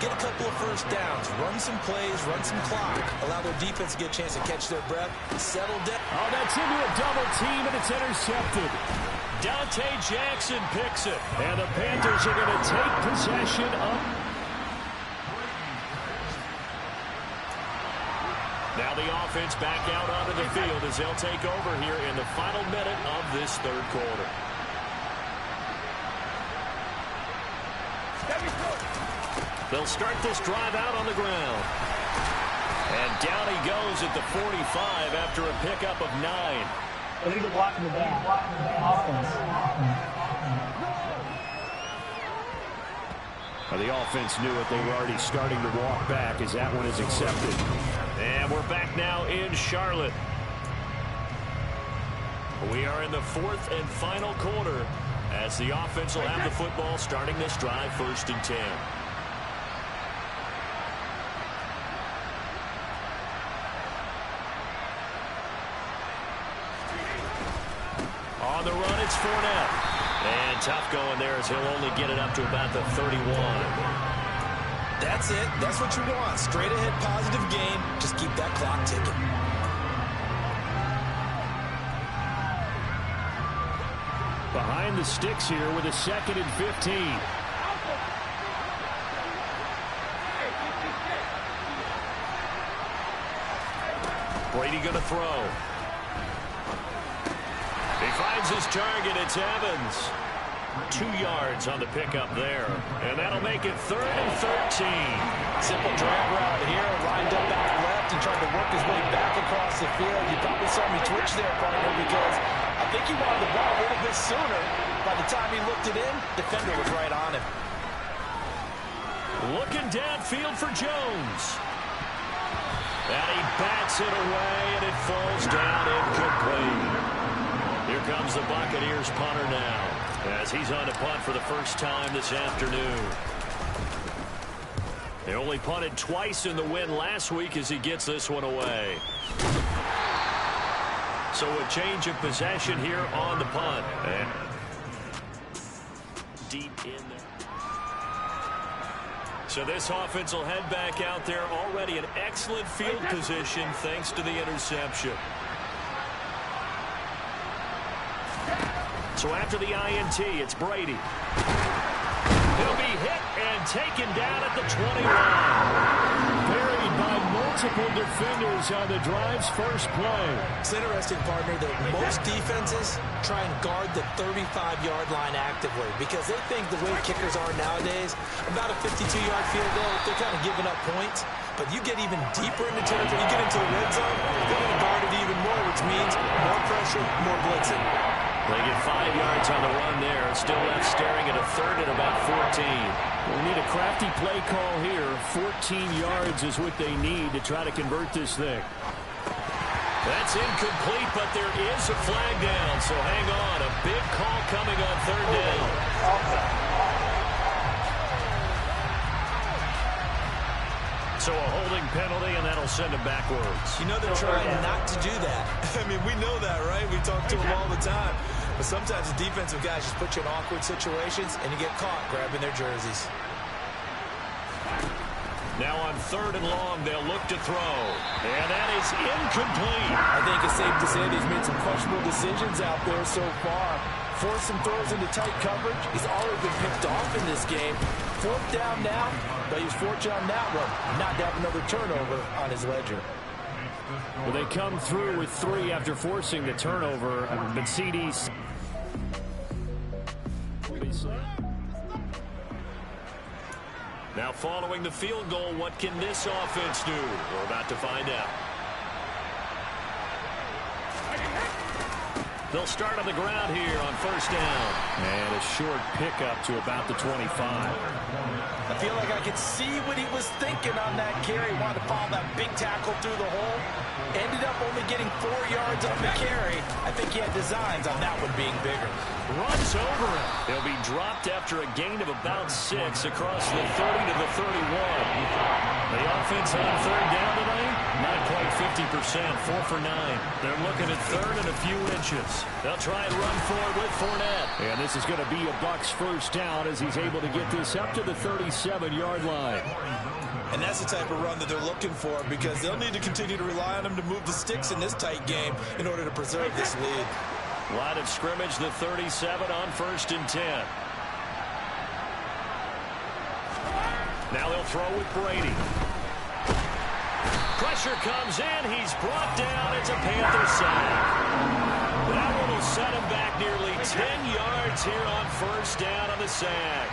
C: get a couple of 1st downs, run some plays, run some clock, allow their defense to get a chance to catch their breath, settle down.
B: Oh, that's into a double team, and it's intercepted. Dante Jackson picks it, and the Panthers are going to take possession of. Now the offense back out onto the field as they'll take over here in the final minute of this 3rd quarter. They'll start this drive out on the ground. And down he goes at the 45 after a pickup of 9.
D: Illegal blocking the back. Offense.
B: Well, the offense knew it. They were already starting to walk back as that one is accepted. And we're back now in Charlotte. We are in the 4th and final quarter as the offense will have the football starting this drive 1st and 10. On the run, it's Fournette. And tough going there as he'll only get it up to about the 31.
C: That's it. That's what you want. Straight ahead positive game. Just keep that clock ticking.
B: Behind the sticks here with a 2nd and 15. Brady going to throw. He finds his target. It's Evans. 2 yards on the pickup there. And that'll make it 3rd and 13.
C: Simple drag route here. Lined up out left and tried to work his way back across the field. You probably saw me twitch there, partner, because I think he wanted the ball a little bit sooner. By the time he looked it in, defender was right on him.
B: Looking downfield for Jones. And he bats it away, and it falls down incomplete. Here comes the Buccaneers punter now as he's on to punt for the first time this afternoon. They only punted twice in the win last week as he gets this one away. So a change of possession here on the punt. And deep in there. So this offense will head back out there, already in excellent field position thanks to the interception. So after the INT, it's Brady. He'll be hit and taken down at the 21. Buried by multiple defenders on the drive's first play.
C: It's interesting, partner, that most defenses try and guard the 35-yard line actively because they think the way kickers are nowadays, about a 52-yard field goal, they're kind of giving up points. But you get even deeper into territory, you get into the red zone, they're going to guard it even more, which means more pressure, more blitzing.
B: They get 5 yards on the run there. Still left staring at a 3rd and about 14. We need a crafty play call here. 14 yards is what they need to try to convert this thing. That's incomplete, but there is a flag down. So hang on. A big call coming on 3rd down. So a holding penalty, and that'll send them backwards.
C: You know they're trying not to do that. I mean, we know that, right? We talk to them all the time. But sometimes the defensive guys just put you in awkward situations, and you get caught grabbing their jerseys.
B: Now on 3rd and long, they'll look to throw. And that is incomplete.
C: I think it's safe to say that he's made some questionable decisions out there so far. Forced some throws into tight coverage. He's already been picked off in this game. 4th down now, but he's fortunate on that one. Not to have another turnover on his ledger.
B: Well, they come through with 3 after forcing the turnover. But CD's. Now following the field goal, what can this offense do? We're about to find out.
E: They'll start on the ground here on first down. And a short pickup to about the 25.
C: I feel like I could see what he was thinking on that carry. Wanted to follow that big tackle through the hole. Ended up only getting 4 yards on the carry. I think he had designs on that one being bigger.
E: Runs over it. He'll be dropped after a gain of about 6 across the 30 to the 31. The offense on third down tonight, not quite 50%, 4 for 9. They're looking at third and a few inches. They'll try and run forward with Fournette. And this is going to be a Bucs first down as he's able to get this up to the 37-yard line.
C: And that's the type of run that they're looking for, because they'll need to continue to rely on him to move the sticks in this tight game in order to preserve this lead.
E: Line of scrimmage, the 37 on first and 10. Now they'll throw with Brady. Pressure comes in. He's brought down. It's a Panther sack. That one will set him back nearly 10 yards here on first down on the sack.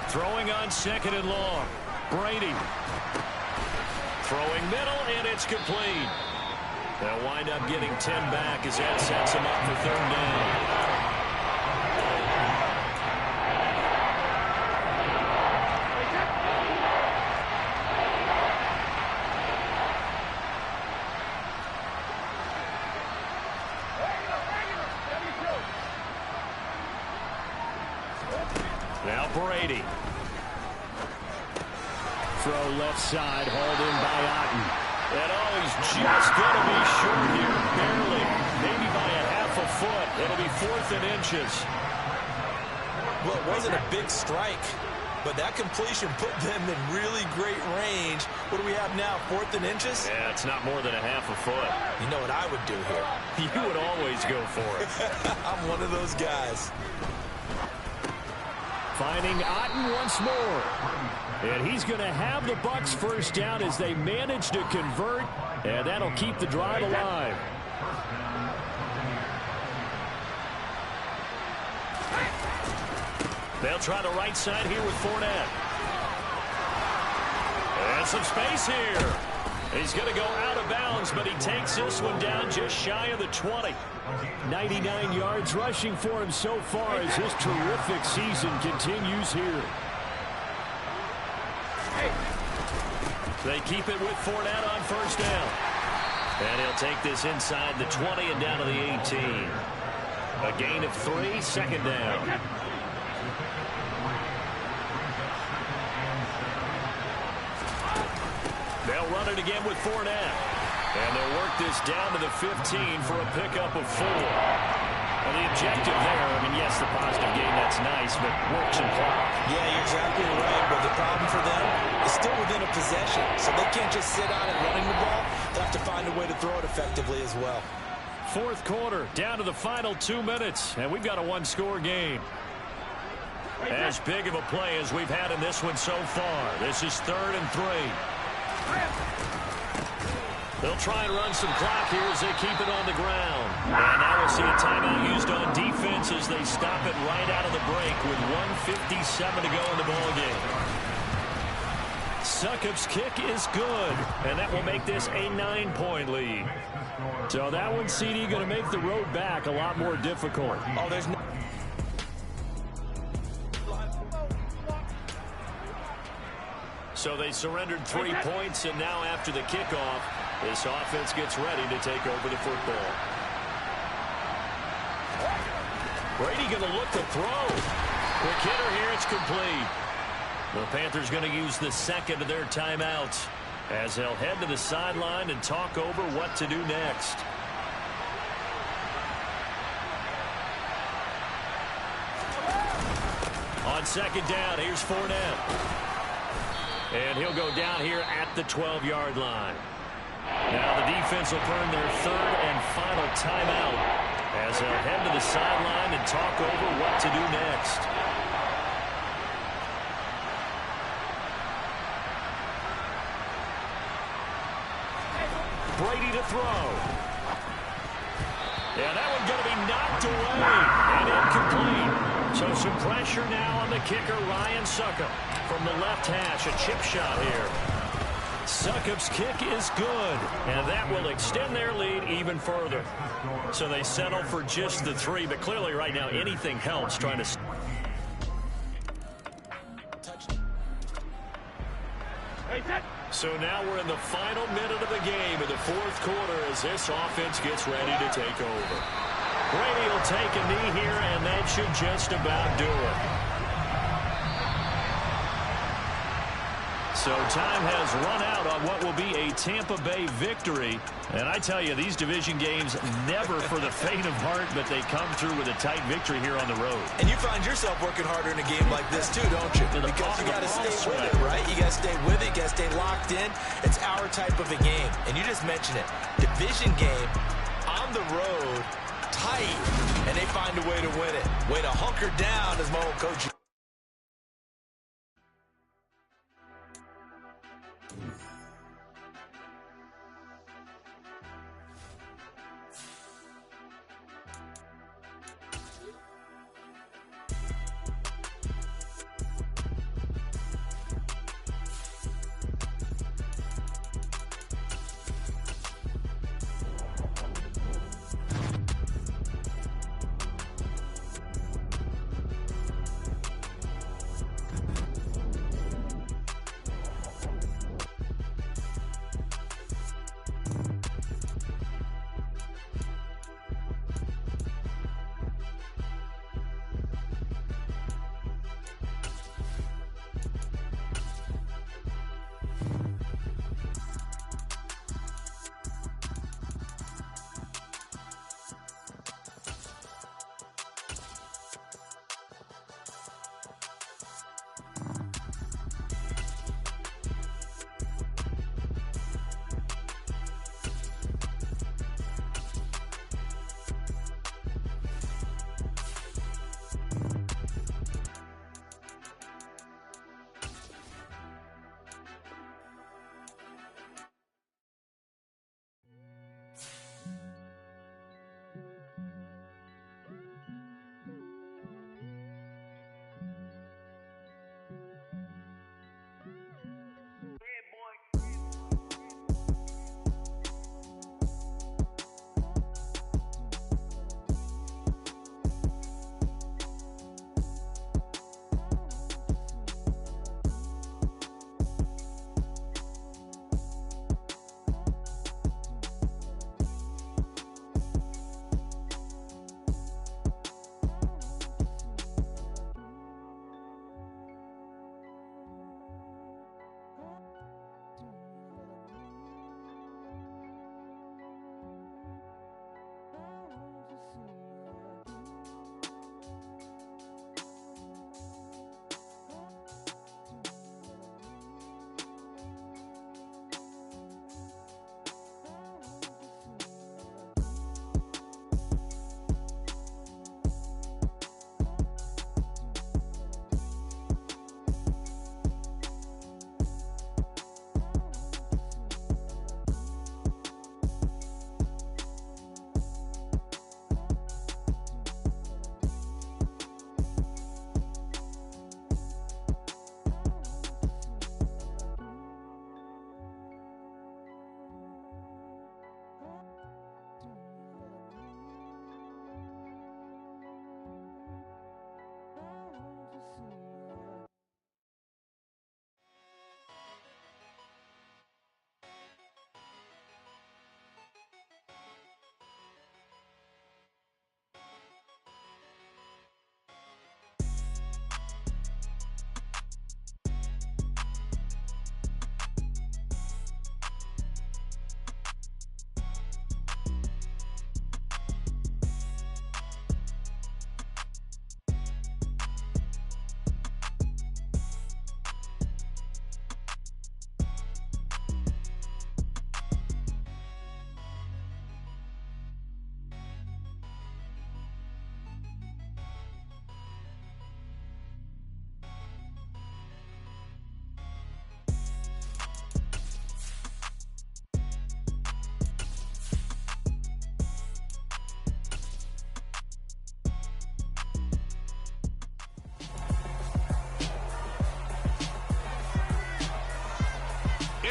E: Throwing on second and long. Brady. Throwing middle, and it's complete. They'll wind up getting 10 back as that sets him up for third down. Now Brady. Throw left side, hauled in by Otten. And he's just going to be short here, barely. Maybe by a half a foot. It'll be 4th and inches.
C: Well, it wasn't a big strike, but that completion put them in really great range. What do we have now, 4th and inches?
E: Yeah, it's not more than a half a foot.
C: You know what I would do here?
E: You would always go for it.
C: I'm one of those guys.
E: Finding Otten once more. And he's going to have the Bucs first down as they manage to convert. And that'll keep the drive alive. They'll try the right side here with Fournette. And some space here. He's going to go out of bounds, but he takes this one down just shy of the 20. 99 yards rushing for him so far as his terrific season continues here. They keep it with Fournette on first down. And he'll take this inside the 20 and down to the 18. A gain of 3, second down. They'll run it again with Fournette. And they'll work this down to the 15 for a pickup of 4. Well, the objective there, I mean, yes, the positive gain, that's nice, but works and clock.
C: Yeah, you're exactly right, but the problem for them is still within a possession, so they can't just sit on it running the ball. They'll have to find a way to throw it effectively as well.
E: Fourth quarter, down to the final 2 minutes, and we've got a one-score game. As big of a play as we've had in this one so far. This is 3rd and 3. They'll try and run some clock here as they keep it on the ground. And now we'll see a timeout used on defense as they stop it right out of the break with 1:57 to go in the ballgame. Succop's kick is good, and that will make this a 9-point lead. So that one, CD, going to make the road back a lot more difficult.
C: Oh, there's no...
E: So they surrendered 3 points, and now after the kickoff, this offense gets ready to take over the football. Brady going to look to throw. Quick hitter here, it's complete. The Panthers going to use the second of their timeouts as they'll head to the sideline and talk over what to do next. On second down, here's Fournette. And he'll go down here at the 12-yard line. Now the defense will burn their 3rd and final timeout as they'll head to the sideline and talk over what to do next. Brady to throw. Yeah, that one's going to be knocked away and incomplete. So some pressure now on the kicker, Ryan Succop. From the left hash, a chip shot here. Succop's kick is good, and that will extend their lead even further. So they settle for just the 3, but clearly right now anything helps trying to... So now we're in the final minute of the game in the 4th quarter as this offense gets ready to take over. Brady will take a knee here, and that should just about do it. So time has run out on what will be a Tampa Bay victory. And I tell you, these division games never for the faint of heart, but they come through with a tight victory here on the road.
C: And you find yourself working harder in a game like this too, don't you? Because you got to stay with it, right? You got to stay with it. You got to stay locked in. It's our type of a game. And you just mentioned it. Division game on the road, tight, and they find a way to win it. Way to hunker down, as my old coach.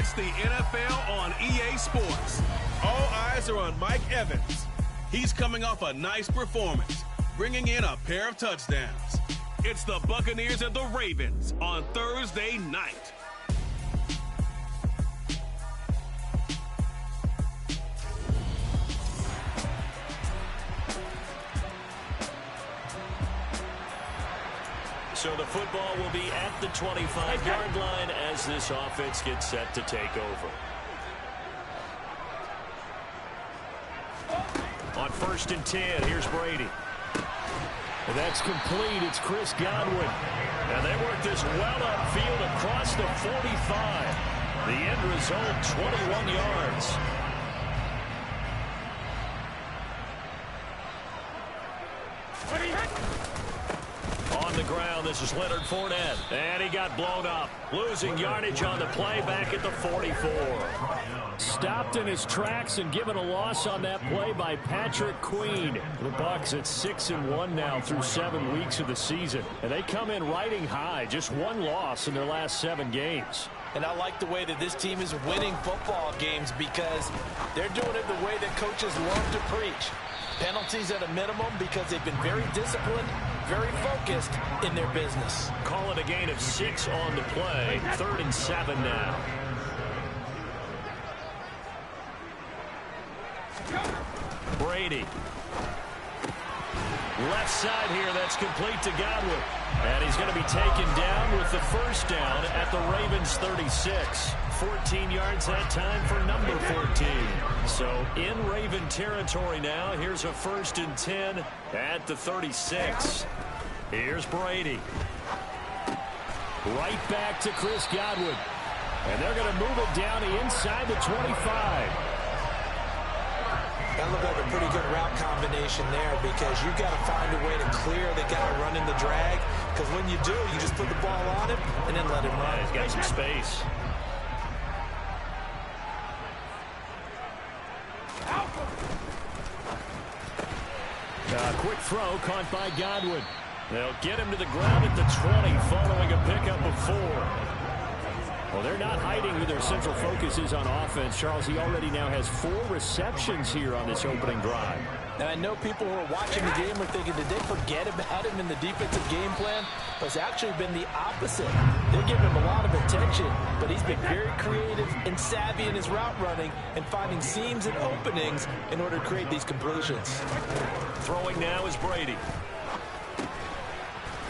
A: It's the NFL on EA Sports. All eyes are on Mike Evans. He's coming off a nice performance, bringing in a pair of touchdowns. It's the Buccaneers and the Ravens on Thursday night.
E: So the football will be at the 25-yard line as this offense gets set to take over. On 1st and 10, here's Brady.
B: And that's complete. It's Chris Godwin.
E: And they work this well upfield across the 45. The end result, 21 yards. On the ground, this is Leonard Fournette. And he got blown up. Losing yardage on the play back at the 44.
B: Stopped in his tracks and given a loss on that play by Patrick Queen. The Bucs at 6-1 now through 7 weeks of the season. And they come in riding high. Just one loss in their last 7 games.
C: And I like the way that this team is winning football games because they're doing it the way that coaches love to preach. Penalties at a minimum because they've been very disciplined, very focused in their business.
E: Call it a gain of 6 on the play. 3rd and 7 now. Brady. Left side here, that's complete to Godwin. And he's going to be taken down with the first down at the Ravens 36. 14 yards that time for number 14. So in Raven territory now. Here's a 1st and 10 at the 36. Here's Brady.
B: Right back to Chris Godwin. And they're going to move it down inside the 25.
C: That looked like a pretty good route combination there because you've got to find a way to clear the guy running the drag. Because when you do, you just put the ball on him and then let him run.
E: He's got some space.
B: Quick throw caught by Godwin.
E: They'll get him to the ground at the 20 following a pickup of 4.
B: Well, they're not hiding who their central focus is on offense. Charles, he already now has 4 receptions here on this opening drive.
C: And I know people who are watching the game are thinking, did they forget about him in the defensive game plan? But it's actually been the opposite. They're giving him a lot of attention, but he's been very creative and savvy in his route running and finding seams and openings in order to create these completions.
E: Throwing now is Brady.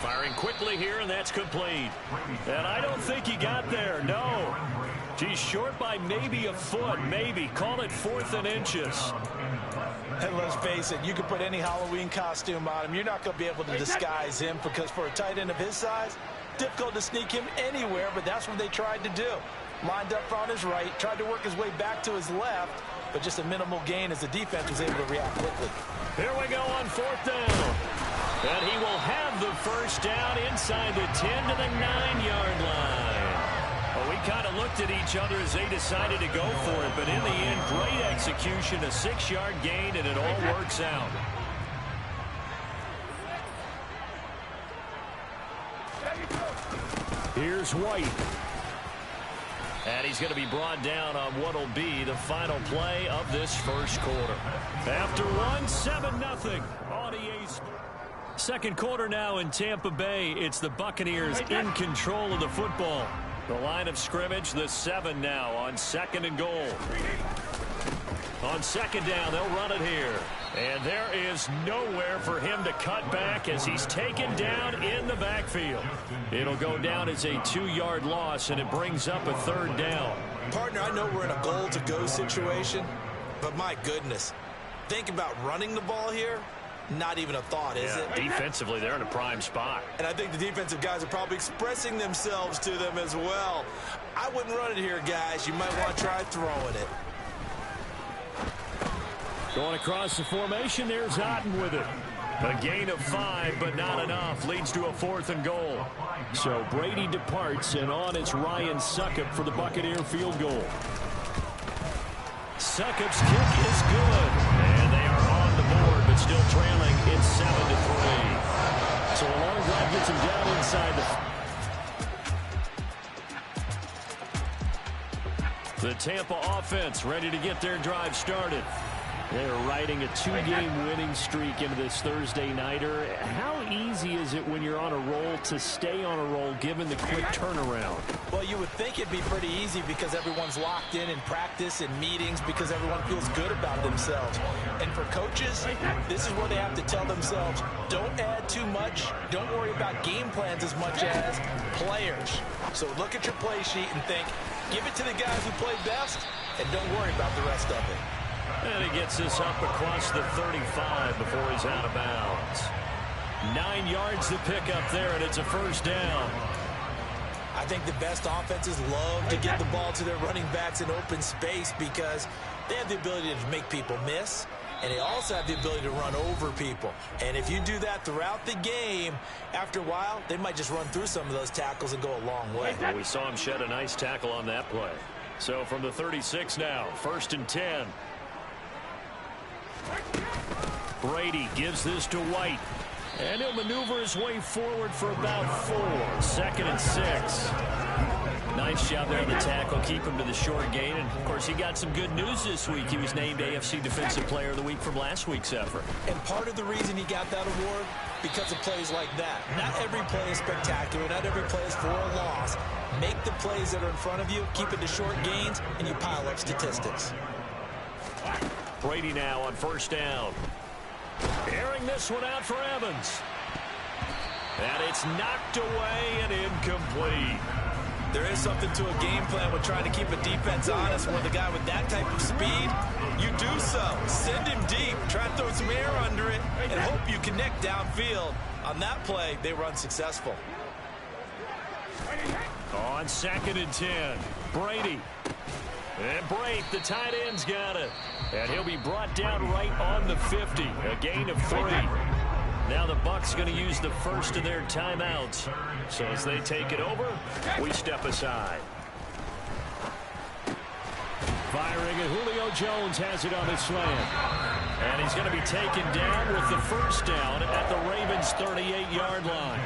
E: Firing quickly here, and that's complete. And I don't think he got there, no. He's short by maybe a foot, maybe. Call it 4th and inches.
C: And let's face it, you can put any Halloween costume on him. You're not going to be able to disguise him because for a tight end of his size, difficult to sneak him anywhere, but that's what they tried to do. Lined up on his right, tried to work his way back to his left, but just a minimal gain as the defense was able to react quickly.
E: Here we go on 4th down. And he will have the first down inside the 10 to the 9-yard line. Well, we kind of looked at each other as they decided to go for it, but in the end, great execution, a 6-yard gain, and it all works out.
B: Here's White.
E: And he's going to be brought down on what will be the final play of this first quarter. After one, 7-0 on EA Sports. Second quarter now in Tampa Bay. It's the Buccaneers in control of the football. The line of scrimmage, the 7 now on 2nd and goal. On 2nd down, they'll run it here. And there is nowhere for him to cut back as he's taken down in the backfield. It'll go down as a 2-yard loss, and it brings up a 3rd down.
C: Partner, I know we're in a goal-to-go situation, but my goodness, think about running the ball here. Not even a thought, is it?
E: Defensively, they're in a prime spot.
C: And I think the defensive guys are probably expressing themselves to them as well. I wouldn't run it here, guys. You might want to try throwing it.
B: Going across the formation, there's Otten with it.
E: A gain of 5, but not enough. Leads to a 4th and goal.
B: So Brady departs, and on is Ryan Succop for the Buccaneer field goal.
E: Succop's kick is good. And they are on the board, but still trailing. It's 7-3.
B: So a long drive gets him down inside the...
E: The Tampa offense ready to get their drive started. They're riding a 2-game winning streak into this Thursday nighter. How easy is it when you're on a roll to stay on a roll given the quick turnaround?
C: Well, you would think it'd be pretty easy because everyone's locked in practice and meetings because everyone feels good about themselves. And for coaches, this is where they have to tell themselves, don't add too much. Don't worry about game plans as much as players. So look at your play sheet and think, give it to the guys who play best and don't worry about the rest of it.
E: And he gets this up across the 35 before he's out of bounds. 9 yards to pick up there, and it's a first down.
C: I think the best offenses love to get the ball to their running backs in open space because they have the ability to make people miss, and they also have the ability to run over people. And if you do that throughout the game, after a while, they might just run through some of those tackles and go a long way.
E: Well, we saw him shed a nice tackle on that play. So from the 36 now, 1st and 10. Brady gives this to White. And he'll maneuver his way forward for about 4. 2nd and 6. Nice job there on the tackle. Keep him to the short gain. And, of course, he got some good news this week. He was named AFC Defensive Player of the Week from last week's effort.
C: And part of the reason he got that award, because of plays like that. Not every play is spectacular. Not every play is for a loss. Make the plays that are in front of you, keep it to short gains, and you pile up statistics.
E: Brady now on 1st down. Airing this one out for Evans. And it's knocked away and incomplete.
C: There is something to a game plan with trying to keep a defense honest. With a guy with that type of speed, you do so. Send him deep. Try to throw some air under it and hope you connect downfield. On that play, they were unsuccessful.
E: On 2nd and 10, Brady. And Brate, the tight end's got it. And he'll be brought down right on the 50. A gain of 3. Now the Bucs going to use the first of their timeouts. So as they take it over, we step aside.
B: Firing, and Julio Jones has it on his slant.
E: And he's going to be taken down with the first down at the Ravens' 38-yard line.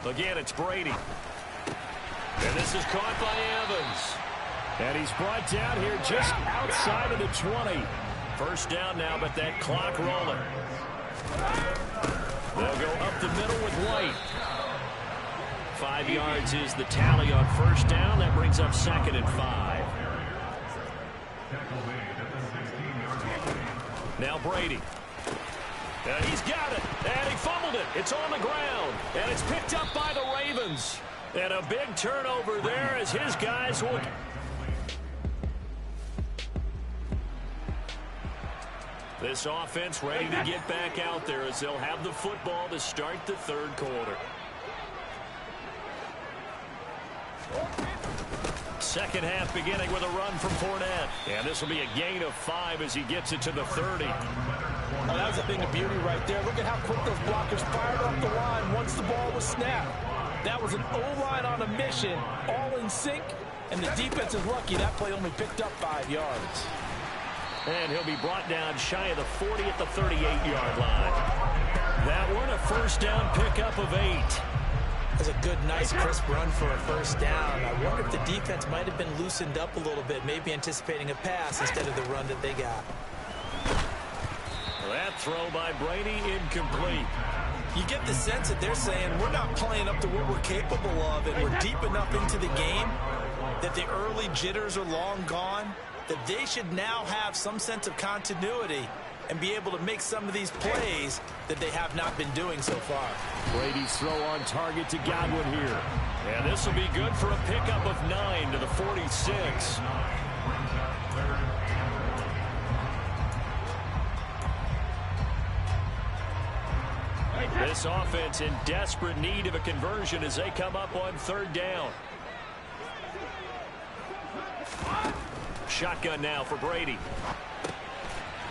E: Again, it's Brady. And this is caught by Evans.
B: And he's brought down here just outside of the 20.
E: First down now, but that clock rolling. They'll go up the middle with White. 5 yards is the tally on first down. That brings up 2nd and 5. Now Brady. And he's got it. And he fumbled it. It's on the ground. And it's picked up by the Ravens. And a big turnover there as his guys will... This offense ready to get back out there as they'll have the football to start the 3rd quarter. Second half beginning with a run from Fournette. And this will be a gain of 5 as he gets it to the 30.
C: Oh, that was a thing of beauty right there. Look at how quick those blockers fired off the line once the ball was snapped. That was an O-line on a mission, all in sync, and the defense is lucky that play only picked up 5 yards.
E: And he'll be brought down shy of the 40 at the 38-yard line. That one a first down pickup of 8.
C: That's a good, nice, crisp run for a first down. I wonder if the defense might have been loosened up a little bit, maybe anticipating a pass instead of the run that they got.
E: That throw by Brady incomplete.
C: You get the sense that they're saying we're not playing up to what we're capable of, and we're deep enough into the game that the early jitters are long gone, that they should now have some sense of continuity and be able to make some of these plays that they have not been doing so far.
B: Brady's throw on target to Godwin here.
E: And this will be good for a pickup of 9 to the 46. This offense in desperate need of a conversion as they come up on 3rd down. Shotgun now for Brady.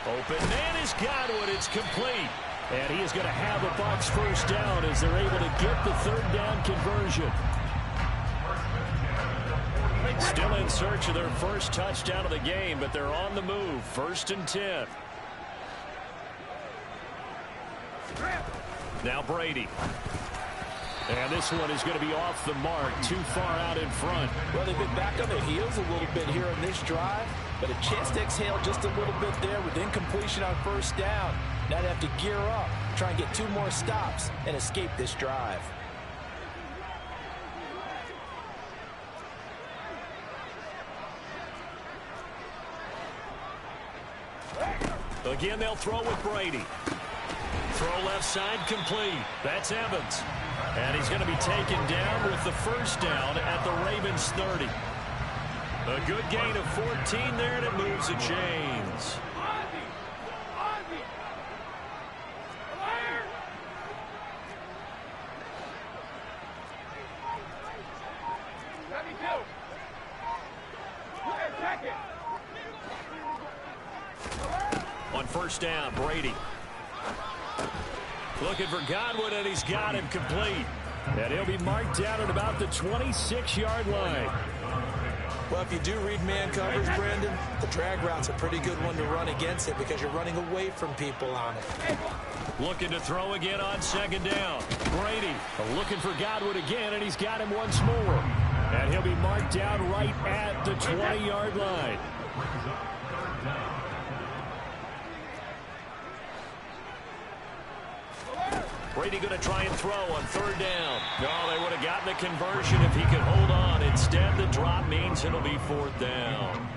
E: Open man is Godwin. It's complete.
B: And he is going to have a Bucs first down as they're able to get the 3rd down conversion.
E: Still in search of their first touchdown of the game, but they're on the move. 1st and 10.
B: Now Brady. And this one is going to be off the mark, too far out in front.
C: Well, they've been back on their heels a little bit here on this drive, but a chance to exhale just a little bit there with incompletion on first down. Now they have to gear up, try and get 2 more stops, and escape this drive.
B: Again, they'll throw with Brady. Throw left side complete. That's Evans. And he's going to be taken down with the first down at the Ravens 30. A good gain of 14 there, and it moves the chains. On first down, Brady. Looking for Godwin, and he's got him complete. And he'll be marked down at about the 26-yard line.
C: Well, if you do read man coverage, Brandon, the drag route's a pretty good one to run against it because you're running away from people on it.
B: Looking to throw again on second down. Brady looking for Godwin again, and he's got him once more. And he'll be marked down right at the 20-yard line. Brady going to try and throw on third down. No, they would have gotten the conversion if he could hold on. Instead, the drop means it'll be fourth down.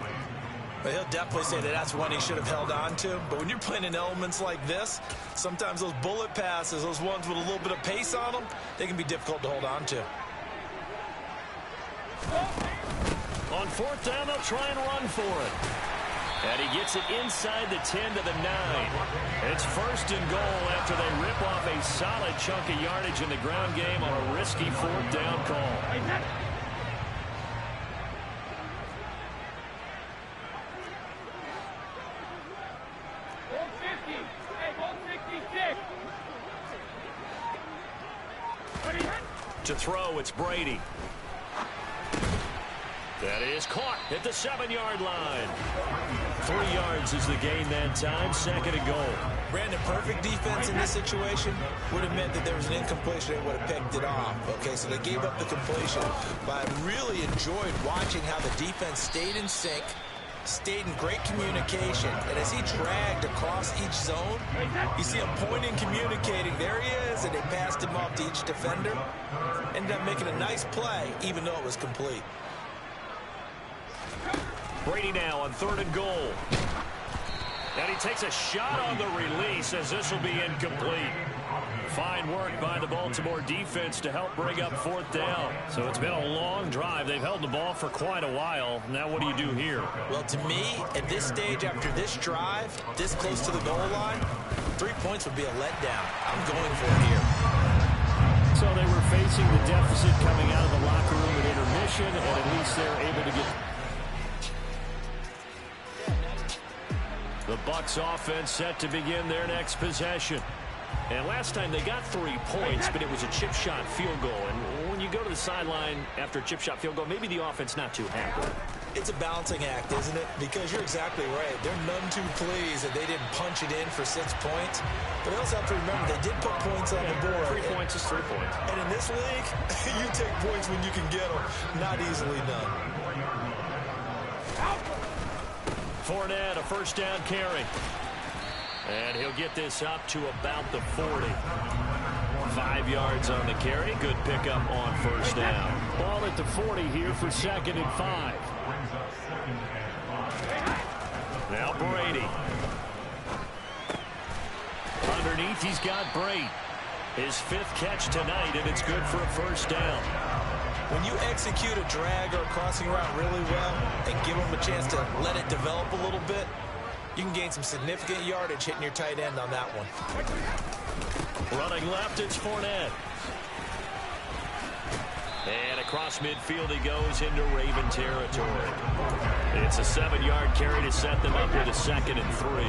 C: Well, he'll definitely say that that's one he should have held on to. But when you're playing in elements like this, sometimes those bullet passes, those ones with a little bit of pace on them, they can be difficult to hold on to.
B: On fourth down, they'll try and run for it. And he gets it inside the 10 to the 9. It's first and goal after they rip off a solid chunk of yardage in the ground game on a risky fourth down call. To throw, it's Brady. That is caught at the 7-yard line. 3 yards is the gain that time, second and goal.
C: Brandon, perfect defense in this situation would have meant that there was an incompletion and would have picked it off. Okay, so they gave up the completion, but I really enjoyed watching how the defense stayed in sync, stayed in great communication, and as he dragged across each zone, you see him pointing, communicating. There he is, and they passed him off to each defender. Ended up making a nice play, even though it was complete.
B: Brady now on third and goal. And he takes a shot on the release as this will be incomplete. Fine work by the Baltimore defense to help bring up fourth down. So it's been a long drive. They've held the ball for quite a while. Now what do you do here?
C: Well, to me, at this stage after this drive, this close to the goal line, 3 points would be a letdown. I'm going for it here.
B: So they were facing the deficit coming out of the locker room at intermission, and at least they're able to get... The Bucs offense set to begin their next possession. And last time they got 3 points, but it was a chip shot field goal. And when you go to the sideline after a chip shot field goal, maybe the offense not too happy.
C: It's a balancing act, isn't it? Because you're exactly right. They're none too pleased that they didn't punch it in for 6 points. But they also have to remember they did put points on the board.
B: 3 points is 3 points.
C: And in this league, you take points when you can get them. Not easily done.
B: Fournette, a first down carry. And he'll get this up to about the 40. 5 yards on the carry. Good pickup on first down. Ball at the 40 here for 2nd and 5. Now Brady. Underneath, he's got Brady. His 5th catch tonight, and it's good for a first down.
C: When you execute a drag or a crossing route really well and give them a chance to let it develop a little bit, you can gain some significant yardage hitting your tight end on that one.
B: Running left, it's Fournette. And across midfield he goes into Raven territory. It's a 7-yard carry to set them up with a 2nd and 3.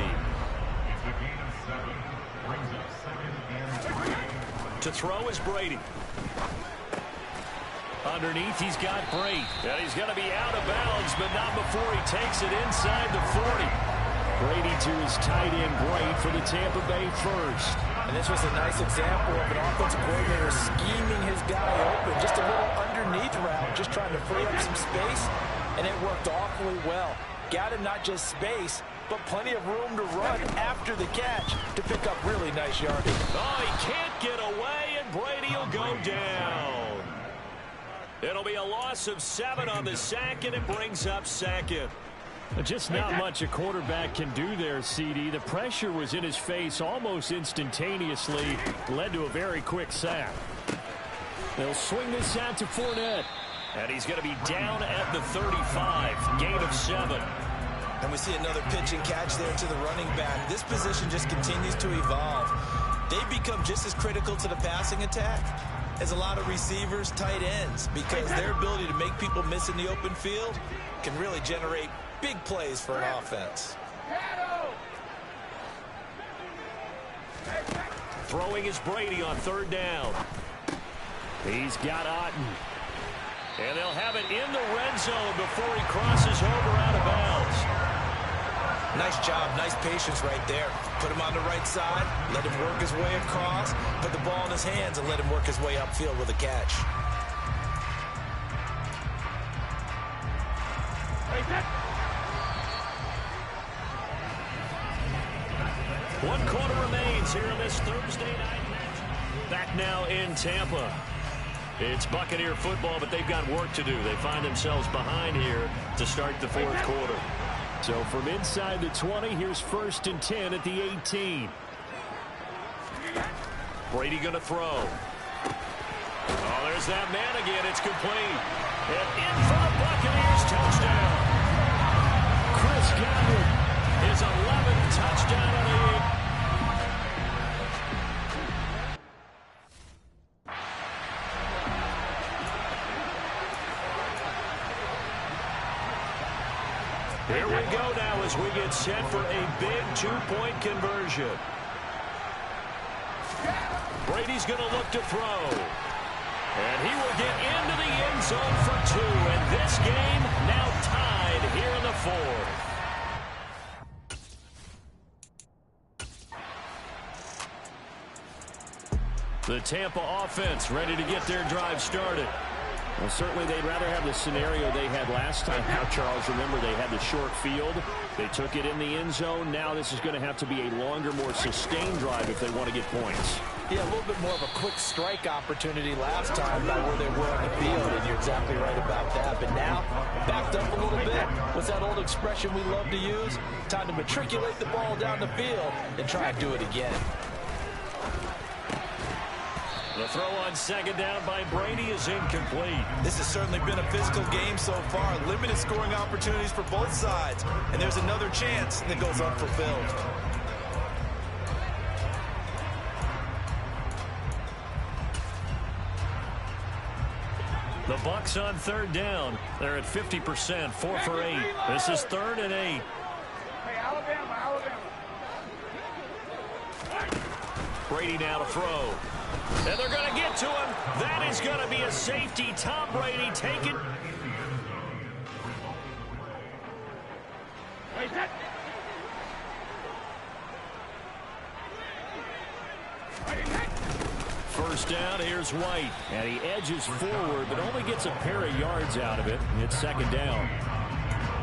B: To throw is Brady. Underneath, he's got Brady. And he's going to be out of bounds, but not before he takes it inside the 40. Brady to his tight end, Brady, for the Tampa Bay first.
C: And this was a nice example of an offensive coordinator scheming his guy open. Just a little underneath route, just trying to free up some space, and it worked awfully well. Got him not just space, but plenty of room to run after the catch to pick up really nice yardage.
E: Oh, he can't get away, and Brady will go down. It'll be a loss of 7 on the sack, and it brings up second.
B: Just not much a quarterback can do there, CD. The pressure was in his face almost instantaneously. Led to a very quick sack. They'll swing this out to Fournette.
E: And he's going to be down at the 35. Gain of 7.
C: And we see another pitch and catch there to the running back. This position just continues to evolve. They become just as critical to the passing attack as a lot of receivers, tight ends, because their ability to make people miss in the open field can really generate big plays for an offense.
E: Throwing is Brady on 3rd down.
B: He's got Otten.
E: And they'll have it in the red zone before he crosses over out of bounds.
C: Nice job, nice patience right there. Put him on the right side, let him work his way across, put the ball in his hands, and let him work his way upfield with a catch.
E: One quarter remains here in this Thursday night match. Back now in Tampa. It's Buccaneer football, but they've got work to do. They find themselves behind here to start the 4th quarter.
B: So from inside the 20, here's 1st and 10 at the 18.
E: Brady going to throw. Oh, there's that man again. It's complete. And in for the Buccaneers, touchdown.
B: Chris Godwin.
E: His 11th touchdown of the year. Here we go now as we get set for a big 2-point conversion. Brady's going to look to throw. And he will get into the end zone for 2. And this game now tied here in the 4th. The Tampa offense ready to get their drive started.
B: Well, certainly they'd rather have the scenario they had last time. Now, Charles, remember they had the short field. They took it in the end zone. Now this is going to have to be a longer, more sustained drive if they want to get points.
C: Yeah, a little bit more of a quick strike opportunity last time about where they were on the field, and you're exactly right about that. But now, backed up a little bit. What's that old expression we love to use? Time to matriculate the ball down the field and try and do it again.
E: The throw on 2nd down by Brady is incomplete.
C: This has certainly been a physical game so far. Limited scoring opportunities for both sides. And there's another chance that goes unfulfilled.
E: The Bucs on 3rd down. They're at 50%, 4 for 8. This is 3rd and 8. Brady now to throw. And they're going to get to him. That is going to be a safety. Tom Brady taken. First down, here's White.
B: And he edges forward, but only gets a pair of yards out of it. It's 2nd down.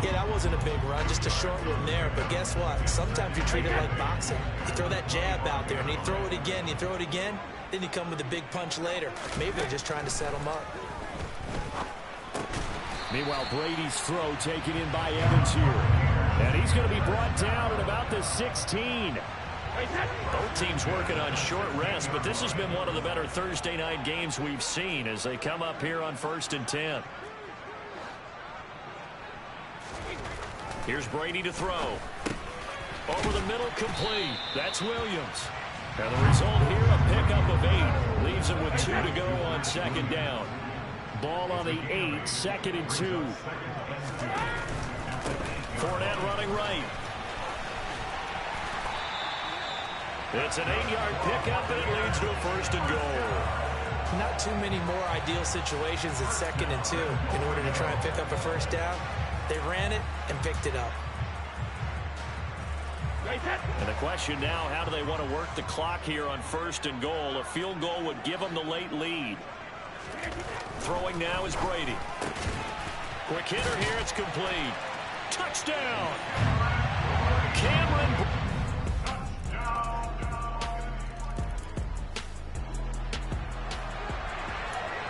C: Yeah, that wasn't a big run, just a short one there. But guess what? Sometimes you treat it like boxing. You throw that jab out there, and you throw it again, you throw it again, then you come with a big punch later. Maybe they're just trying to set them up.
B: Meanwhile, Brady's throw taken in by Evans here. And he's going to be brought down at about the 16.
E: Both teams working on short rest, but this has been one of the better Thursday night games we've seen as they come up here on 1st and 10. Here's Brady to throw. Over the middle, complete. That's Williams. And the result here, a pickup of 8. Leaves him with 2 to go on 2nd down.
B: Ball on the 8, 2nd and 2.
E: Fournette running right. It's an 8-yard pickup, and it leads to a 1st and goal.
C: Not too many more ideal situations at 2nd and 2 in order to try and pick up a 1st down. They ran it and picked it up.
E: And the question now, how do they want to work the clock here on 1st and goal? A field goal would give them the late lead. Throwing now is Brady. Quick hitter here, it's complete. Touchdown! Cameron.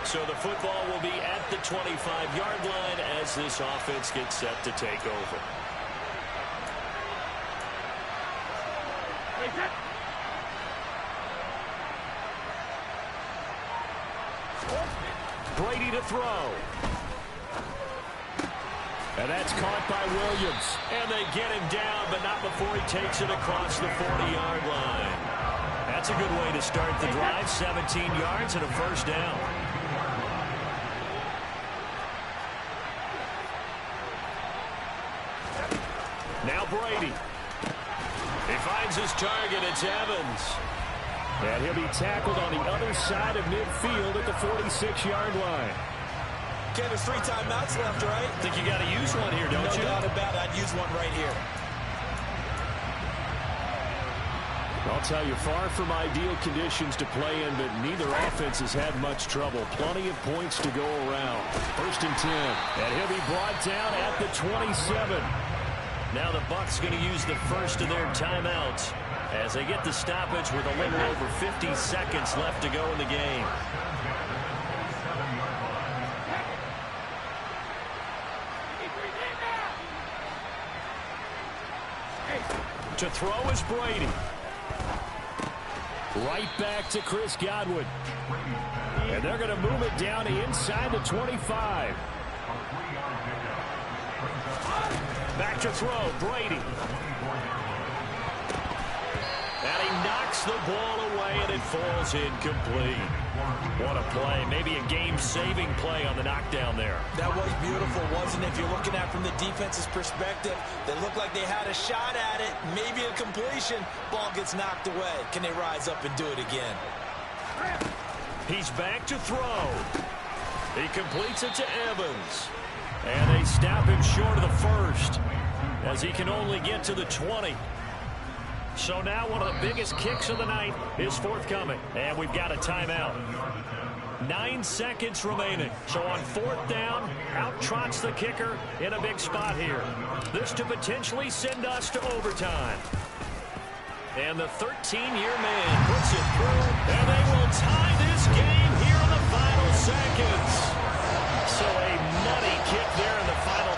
E: So the football will be at the 25-yard line as this offense gets set to take over. Brady to throw. And that's caught by Williams. And they get him down, but not before he takes it across the 40-yard line. That's a good way to start the drive. 17 yards and a first down. Now Brady. He finds his target. It's Evans. And he'll be tackled on the other side of midfield at the 46-yard line.
C: Okay, there's 3 timeouts left, right?
E: I think you got to use one here, don't you?
C: No doubt about it. I'd use one right here.
B: I'll tell you, far from ideal conditions to play in, but neither offense has had much trouble. Plenty of points to go around. 1st and 10. And he'll be brought down at the 27.
E: Now the Bucs going to use the first of their timeouts as they get the stoppage with a little over 50 seconds left to go in the game. To throw is Brady.
B: Right back to Chris Godwin. And they're going to move it down to inside the 25.
E: Back to throw, Brady. And he knocks the ball away, and it falls incomplete. What a play. Maybe a game-saving play on the knockdown there.
C: That was beautiful, wasn't it? If you're looking at it from the defense's perspective, they looked like they had a shot at it. Maybe a completion. Ball gets knocked away. Can they rise up and do it again?
E: He's back to throw. He completes it to Evans. And they stop him short of the first as he can only get to the 20. So now one of the biggest kicks of the night is forthcoming. And we've got a timeout. 9 seconds remaining. So on 4th down, out trots the kicker in a big spot here. This to potentially send us to overtime. And the 13-year man puts it through. And they will tie this game here in the final seconds. So a money kick there in the final.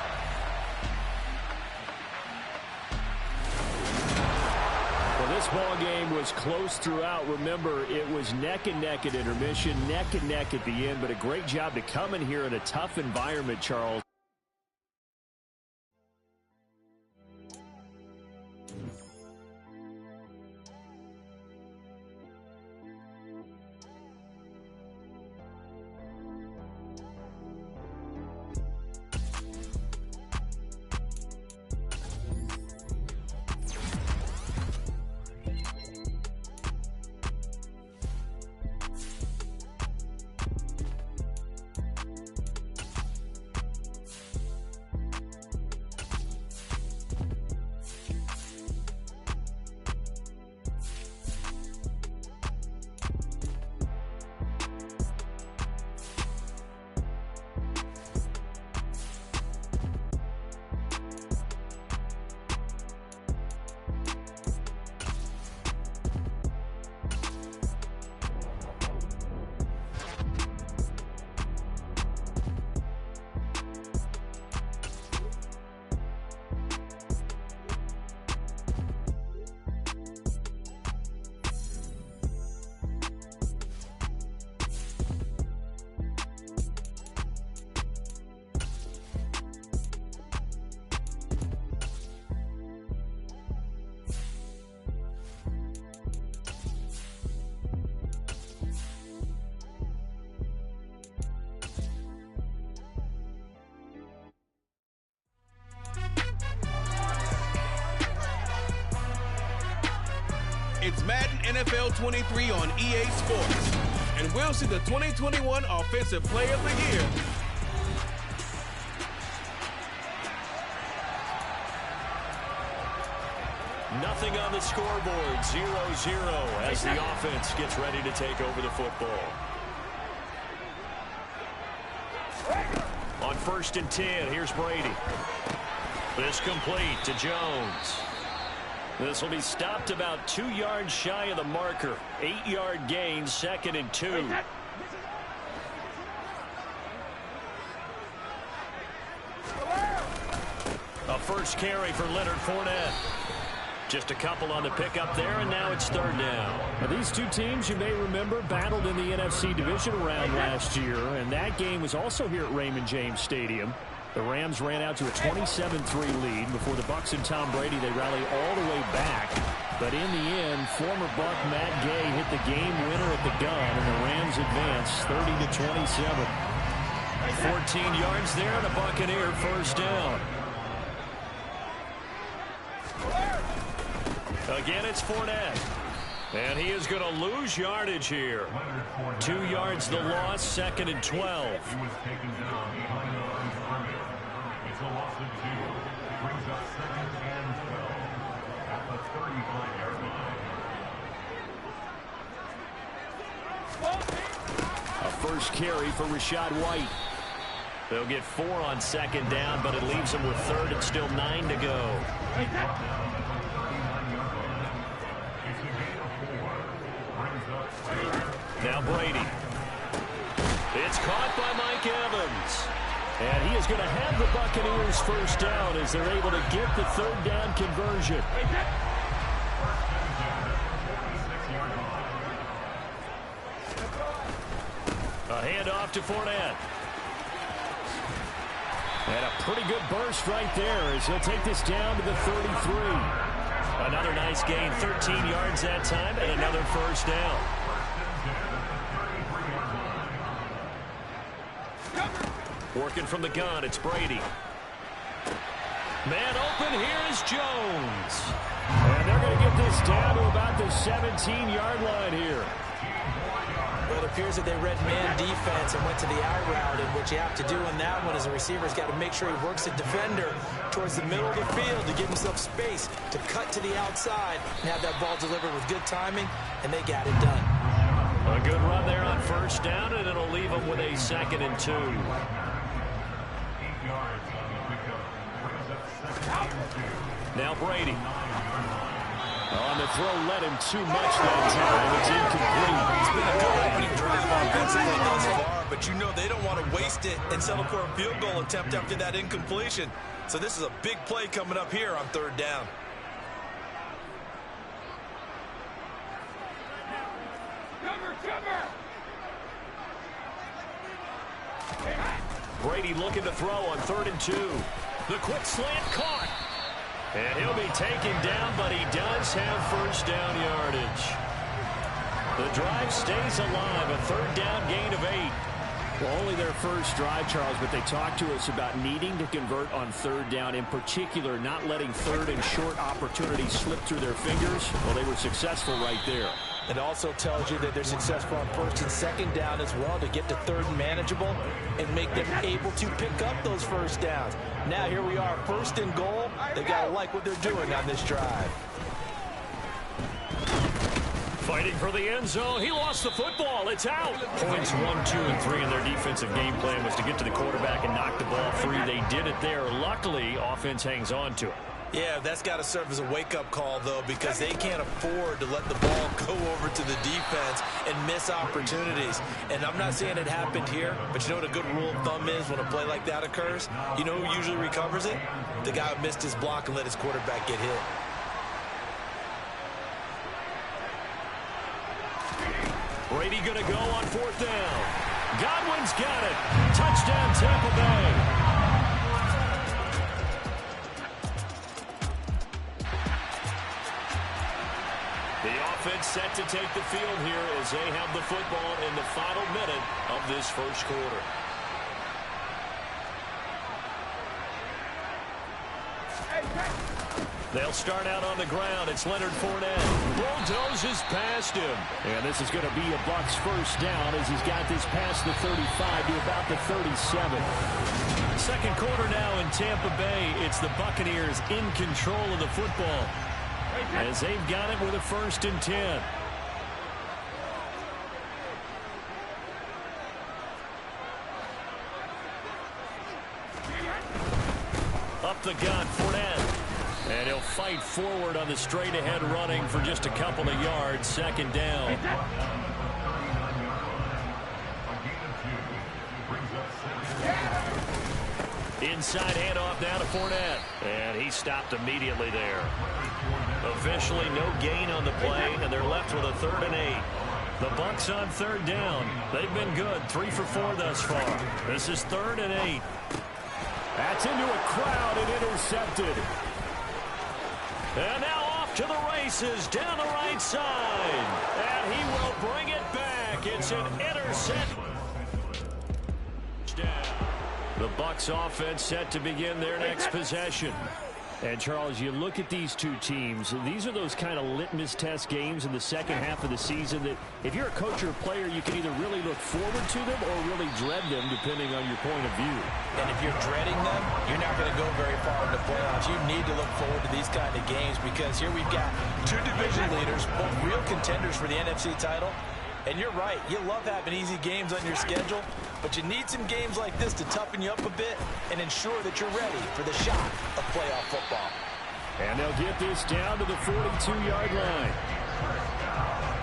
B: Well, this ball game was close throughout. Remember, it was neck and neck at intermission, neck and neck at the end, but a great job to come in here in a tough environment, Charles.
A: It's Madden NFL 23 on EA Sports. And we'll see the 2021 Offensive Player of the Year.
E: Nothing on the scoreboard. 0-0 as the offense gets ready to take over the football. On 1st and 10, here's Brady. This complete to Jones. This will be stopped about 2 yards shy of the marker. 8-yard gain, 2nd and 2. A first carry for Leonard Fournette. Just a couple on the pickup there, and now it's 3rd down.
B: Now, these two teams, you may remember, battled in the NFC Division round last year, and that game was also here at Raymond James Stadium. The Rams ran out to a 27-3 lead. Before the Bucs and Tom Brady, they rally all the way back. But in the end, former Buck Matt Gay hit the game winner at the gun, and the Rams advance 30-27.
E: 14 yards there, and a Buccaneer first down. Again, it's Fournette. And he is going to lose yardage here. 2 yards the loss, 2nd and 12.
F: He was taken down behind the line of scrimmage. It's a loss of 2. Brings up 2nd and 12 at the 35-yard line.
B: A first carry for Rachaad White.
E: They'll get 4 on 2nd down, but it leaves them with 3rd and still 9 to go. Now Brady. It's caught by Mike Evans.
B: And he is going to have the Buccaneers first down as they're able to get the 3rd down conversion.
E: A handoff to Fournette.
B: And a pretty good burst right there as he'll take this down to the 33.
E: Another nice gain, 13 yards that time, and another first down. Working from the gun, it's Brady. Man open, here is Jones.
B: And they're going to get this down to about the 17-yard line here.
C: Well, it appears that they read man defense and went to the out route, and what you have to do in that one is the receiver's got to make sure he works the defender towards the middle of the field to give himself space to cut to the outside and have that ball delivered with good timing, and they got it done.
E: A good run there on first down, and it'll leave them with a 2nd and 2. Now Brady.
B: On the throw, led him too much that time. It's incomplete.
C: It's been a good opening drive offensively thus far, but you know they don't want to waste it and settle for a field goal attempt after that incompletion. So this is a big play coming up here on 3rd down.
E: Brady looking to throw on 3rd and 2. The quick slant caught. And he'll be taken down, but he does have first down yardage. The drive stays alive, a 3rd down gain of 8.
B: Well, only their first drive, Charles, but they talked to us about needing to convert on 3rd down, in particular not letting 3rd and short opportunities slip through their fingers. Well, they were successful right there.
C: It also tells you that they're successful on 1st and 2nd down as well to get to 3rd and manageable and make them able to pick up those first downs. Now here we are, 1st and goal. They've got to like what they're doing on this drive.
E: Fighting for the end zone. He lost the football. It's out. Points 1, 2, and 3 in their defensive game plan was to get to the quarterback and knock the ball free. They did it there. Luckily, offense hangs on to it.
C: Yeah, that's got to serve as a wake-up call, though, because they can't afford to let the ball go over to the defense and miss opportunities. And I'm not saying it happened here, but you know what a good rule of thumb is when a play like that occurs? You know who usually recovers it? The guy who missed his block and let his quarterback get hit.
E: Brady going to go on 4th down. Godwin's got it. Touchdown, Tampa Bay. The offense set to take the field here as they have the football in the final minute of this first quarter. They'll start out on the ground. It's Leonard Fournette. Bulldozes past him.
B: And this is going to be a Bucs first down as he's got this past the 35 to about the 37.
E: Second quarter now in Tampa Bay. It's the Buccaneers in control of the football.
B: as they've got it with a 1st and 10. Up the gut, Fournette. And he'll fight forward on the straight-ahead running for just a couple of yards. 2nd down. Inside handoff down to Fournette. And he stopped immediately there. Officially no gain on the play, and they're left with a 3rd and 8. The Bucs on 3rd down. They've been good, 3 for 4 thus far. This is 3rd and 8. That's into a crowd and intercepted. And now off to the races down the right side. And he will bring it back. It's an interception. The Bucs offense set to begin their next possession. And, Charles, you look at these two teams, these are those kind of litmus test games in the second half of the season that if you're a coach or a player, you can either really look forward to them or really dread them, depending on your point of view.
C: And if you're dreading them, you're not going to go very far in the playoffs. You need to look forward to these kind of games because here we've got 2 division leaders, both real contenders for the NFC title. And you're right, you love having easy games on your schedule, but you need some games like this to toughen you up a bit and ensure that you're ready for the shot of playoff football.
B: And they'll get this down to the 42-yard line.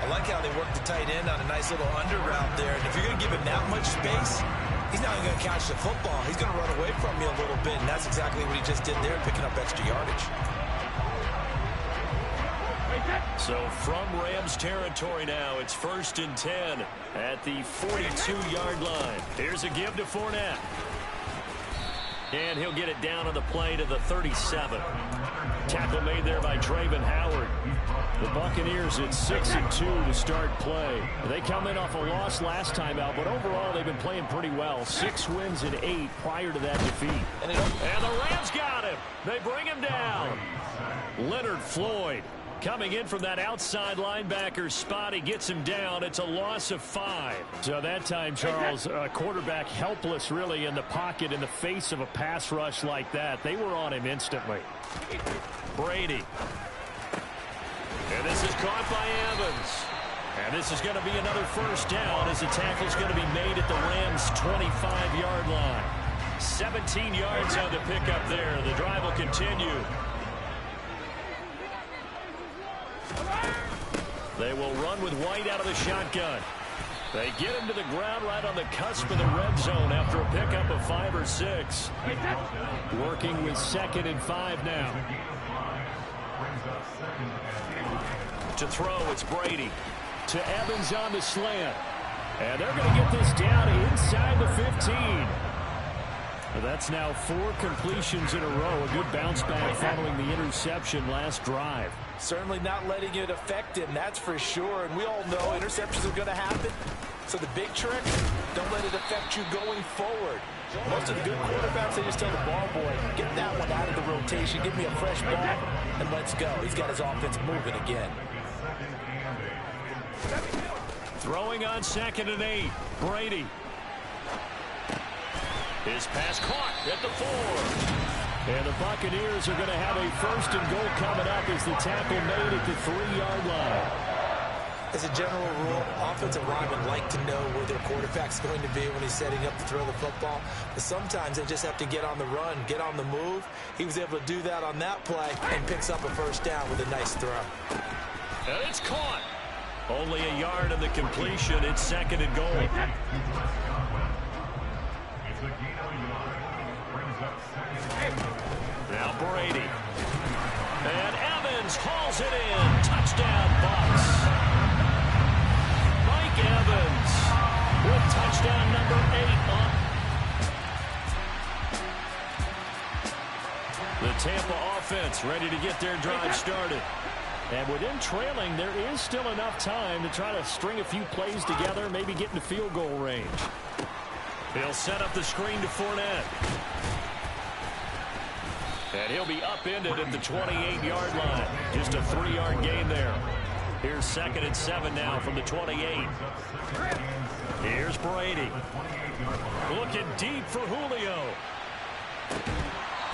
C: I like how they work the tight end on a nice little under route there. And if you're going to give him that much space, he's not even going to catch the football. He's going to run away from you a little bit, and that's exactly what he just did there, picking up extra yardage.
B: So from Rams territory now, it's 1st and 10 at the 42-yard line. Here's a give to Fournette. And he'll get it down on the play to the 37. Tackle made there by Travon Howard. The Buccaneers at 6-2 to start play. They come in off a loss last time out, but overall they've been playing pretty well. 6 wins and 8 prior to that defeat. And the Rams got him. They bring him down. Leonard Floyd coming in from that outside linebacker spot. He gets him down. It's a loss of 5. So that time, Charles, quarterback helpless really in the pocket in the face of a pass rush like that. They were on him instantly. Brady. And this is caught by Evans. And this is going to be another 1st down as the tackle's going to be made at the Rams' 25-yard line. 17 yards on the pickup there. The drive will continue. They will run with White out of the shotgun. They get him to the ground right on the cusp of the red zone after a pickup of 5 or 6. Working with 2nd and 5 now. To throw, it's Brady. To Evans on the slant. And they're going to get this down inside the 15. That's now 4 completions in a row. A good bounce back following the interception last drive.
C: Certainly not letting it affect him, that's for sure. And we all know interceptions are going to happen. So the big trick, don't let it affect you going forward. Most of the good quarterbacks, they just tell the ball boy, get that one out of the rotation, give me a fresh ball, and let's go. He's got his offense moving again.
B: Throwing on 2nd and 8, Brady. His pass caught at the 4. And the Buccaneers are going to have a 1st and goal coming up as the tackle made at the 3-yard line.
C: As a general rule, offensive linemen like to know where their quarterback's going to be when he's setting up to throw the football. But sometimes they just have to get on the run, get on the move. He was able to do that on that play and picks up a 1st down with a nice throw.
B: And it's caught. Only a yard on the completion. It's 2nd and goal. Now Brady. And Evans hauls it in. Touchdown, Bucs. Mike Evans with touchdown number 8 on. The Tampa offense ready to get their drive started. And with them trailing, there is still enough time to try to string a few plays together, maybe get into field goal range. He'll set up the screen to Fournette. And he'll be upended at the 28-yard line. Just a 3-yard gain there. Here's 2nd and 7 now from the 28. Here's Brady. Looking deep for Julio.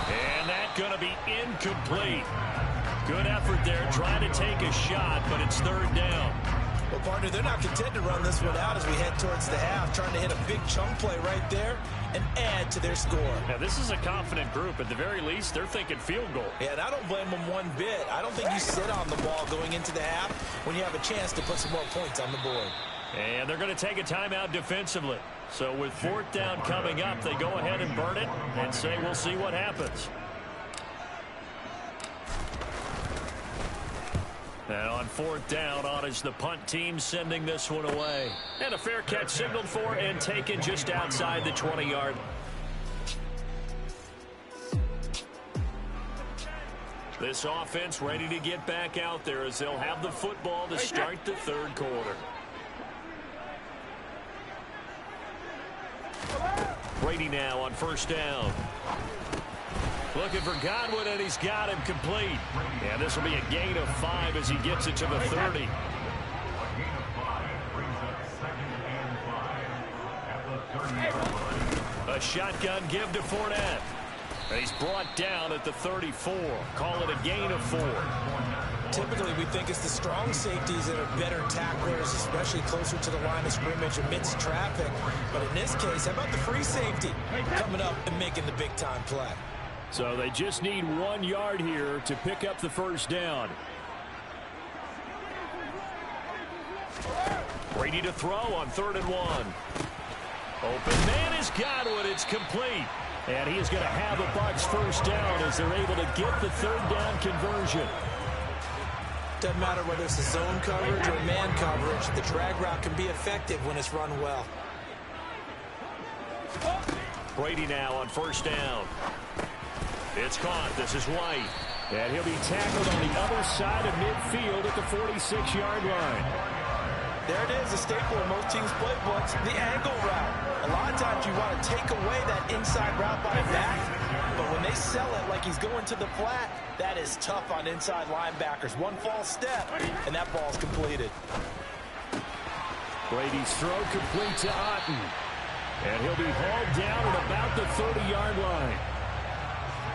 B: And that's going to be incomplete.
E: Good effort there, trying to take a shot, but it's third down.
C: Well, partner, they're not content to run this one out as we head towards the half, trying to hit a big chunk play right there and add to their score.
E: Now, this is a confident group. At the very least, they're thinking field goal.
C: Yeah, and I don't blame them one bit. I don't think you sit on the ball going into the half when you have a chance to put some more points on the board.
E: And they're going to take a timeout defensively. So with fourth down coming up, they go ahead and burn it and say we'll see what happens. And on fourth down, on is the punt team sending this one away. And a fair catch signaled for and taken just outside the 20-yard. This offense ready to get back out there as they'll have the football to start the third quarter. Brady now on first down. Looking for Godwin, and he's got him complete. And this will be a gain of 5 as he gets it to the 30.
F: A gain of 5 brings up 2nd and 5 at the 30-yard line.
E: A shotgun give to Fournette. And he's brought down at the 34. Call it a gain of 4.
C: Typically, we think it's the strong safeties that are better tacklers, especially closer to the line of scrimmage amidst traffic. But in this case, how about the free safety coming up and making the big-time play?
B: So they just need 1 yard here to pick up the first down.
E: Brady to throw on 3rd and 1. Open man is Godwin. It's complete. And he is going to have a Bucs first down as they're able to get the third down conversion.
C: Doesn't matter whether it's a zone coverage or man coverage, the drag route can be effective when it's run well.
E: Brady now on first down. It's caught. This is White.
B: And he'll be tackled on the other side of midfield at the 46-yard line.
C: There it is, a staple in most teams' playbooks, the angle route. A lot of times you want to take away that inside route by a back, but when they sell it like he's going to the flat, that is tough on inside linebackers. One false step, and that ball's completed.
B: Brady's throw complete to Otten. And he'll be hauled down at about the 30-yard line.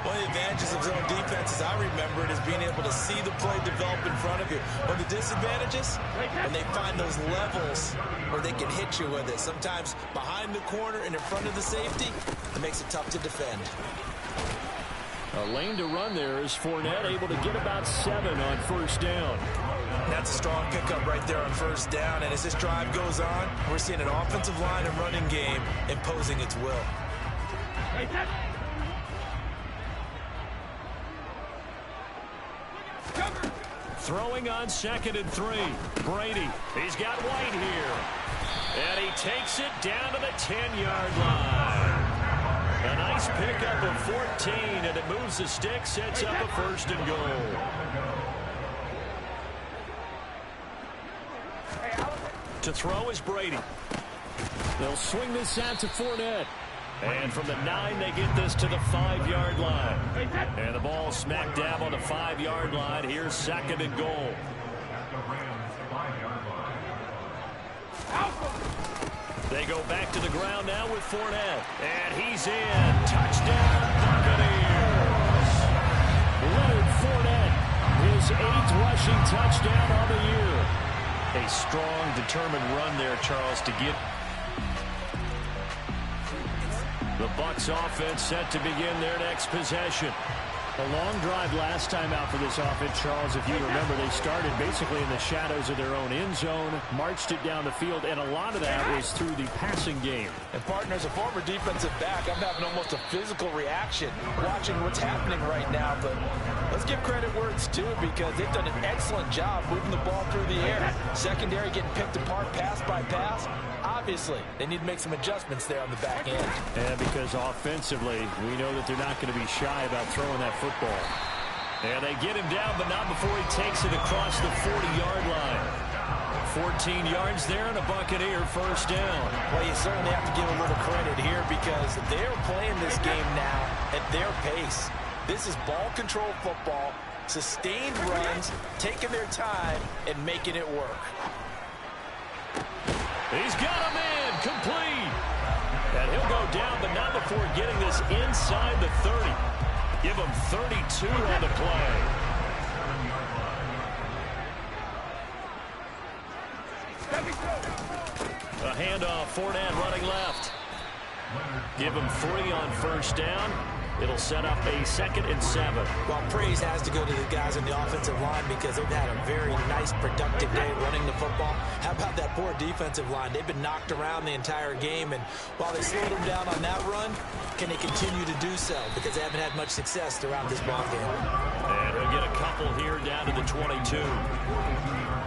C: One of the advantages of zone defense, as I remember it, is being able to see the play develop in front of you. One of the disadvantages, when they find those levels where they can hit you with it. Sometimes behind the corner and in front of the safety, it makes it tough to defend.
B: A lane to run there is Fournette, able to get about 7 on first down.
C: That's a strong pickup right there on first down. And as this drive goes on, we're seeing an offensive line and running game imposing its will.
E: Throwing on 2nd and 3. Brady. He's got White here. And he takes it down to the 10-yard line. A nice pickup of 14, and it moves the stick, sets up a 1st and goal. To throw is Brady.
B: They'll swing this out to Fournette.
E: And from the 9, they get this to the 5-yard line. And the ball smack dab on the 5-yard line. Here's 2nd and goal. They go back to the ground now with Fournette. And he's in. Touchdown, Buccaneers.
B: Leonard Fournette, his 8th rushing touchdown on the year.
E: A strong, determined run there, Charles, to get. The Bucs offense set to begin their next possession.
B: A long drive last time out for this offense, Charles. If you remember, they started basically in the shadows of their own end zone, marched it down the field, and a lot of that was through the passing game.
C: And partner, as a former defensive back, I'm having almost a physical reaction watching what's happening right now. But let's give credit where it's due, because they've done an excellent job moving the ball through the air. Secondary getting picked apart pass by pass. Obviously, they need to make some adjustments there on the back end.
B: And because offensively, we know that they're not going to be shy about throwing that football.
E: And they get him down, but not before he takes it across the 40-yard line. 14 yards there and a Buccaneer first down.
C: Well, you certainly have to give a little credit here, because they're playing this game now at their pace. This is ball control football, sustained runs, taking their time, and making it work.
E: He's got a man complete. And he'll go down, but not before getting this inside the 30. Give him 32 on the play. A handoff, Fournette running left. Give him 3 on first down. It'll set up a 2nd and 7.
C: Well, praise has to go to the guys on the offensive line because they've had a very nice, productive day running the football. How about that poor defensive line? They've been knocked around the entire game, and while they slowed them down on that run, can they continue to do so? Because they haven't had much success throughout this ball game.
E: And he'll get a couple here down to the 22.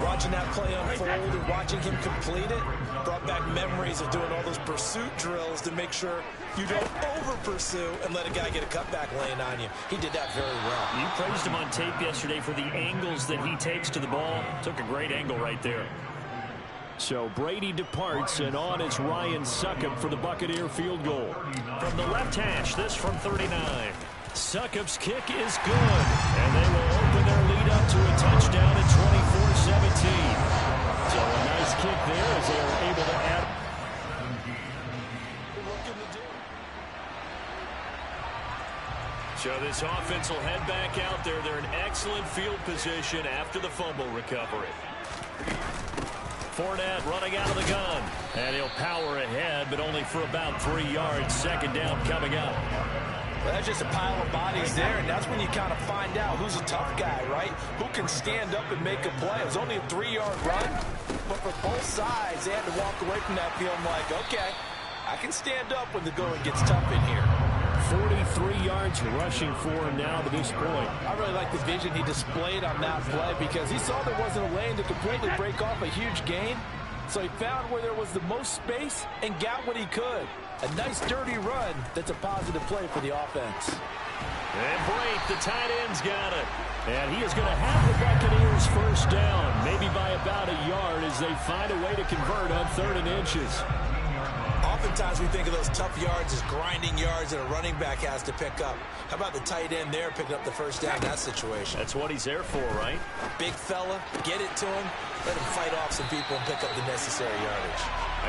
C: Watching that play unfold and watching him complete it brought back memories of doing all those pursuit drills to make sure you don't over-pursue and let a guy get a cutback laying on you. He did that very well.
E: You praised him on tape yesterday for the angles that he takes to the ball. Took a great angle right there.
B: So Brady departs, and on is Ryan Succop for the Buccaneer field goal.
E: From the left hash, this from 39. Succop's kick is good, and they will open their lead up to a touchdown at 24-17. So a nice kick there as they are able to add. So this offense will head back out there. They're in excellent field position after the fumble recovery. Fournette running out of the gun, and he'll power ahead, but only for about 3 yards. 2nd down coming up.
C: Well, that's just a pile of bodies there, and that's when you kind of find out who's a tough guy, right? Who can stand up and make a play. It was only a 3-yard run, but for both sides, they had to walk away from that feeling like, okay, I can stand up when the going gets tough in here.
B: 43 yards rushing for him now to this point.
C: I really like the vision he displayed on that play because he saw there wasn't a lane to completely break off a huge gain. So he found where there was the most space and got what he could. A nice dirty run that's a positive play for the offense.
E: And Brate, the tight end's got it. And he is going to have the Buccaneers first down, maybe by about a yard as they find a way to convert on 3rd and inches.
C: Oftentimes we think of those tough yards as grinding yards that a running back has to pick up. How about the tight end there picking up the first down in that situation?
E: That's what he's there for, right?
C: Big fella, get it to him, let him fight off some people and pick up the necessary yardage.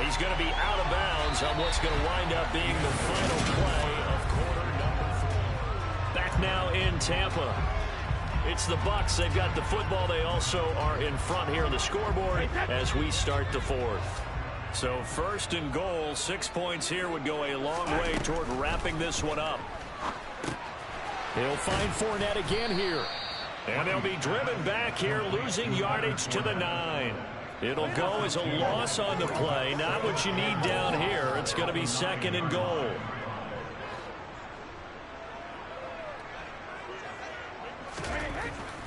E: He's going to be out of bounds on what's going to wind up being the final play of quarter number 3. Back now in Tampa. It's the Bucs. They've got the football. They also are in front here on the scoreboard as we start the 4th. So 1st and goal, 6 points here would go a long way toward wrapping this one up.
B: He'll find Fournette again here.
E: And they'll be driven back here, losing yardage to the 9. It'll go as a loss on the play. Not what you need down here. It's going to be 2nd and goal.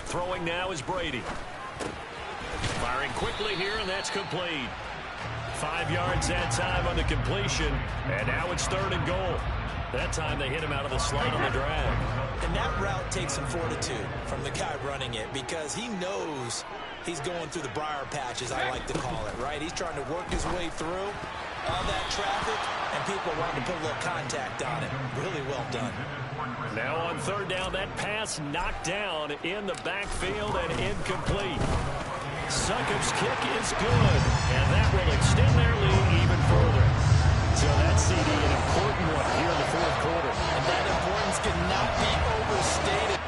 E: Throwing now is Brady. Firing quickly here, and that's complete. 5 yards that time on the completion, and now it's 3rd and goal. That time they hit him out of the slot on the drag.
C: And that route takes some fortitude from the guy running it because he knows he's going through the briar patch, as I like to call it, right? He's trying to work his way through all that traffic, and people wanting to put a little contact on it. Really well done.
E: Now on 3rd down, that pass knocked down in the backfield and incomplete. Succop's kick is good, and that will extend their lead even further. So that's CD, an important one here in the 4th quarter.
C: And that importance cannot be overstated.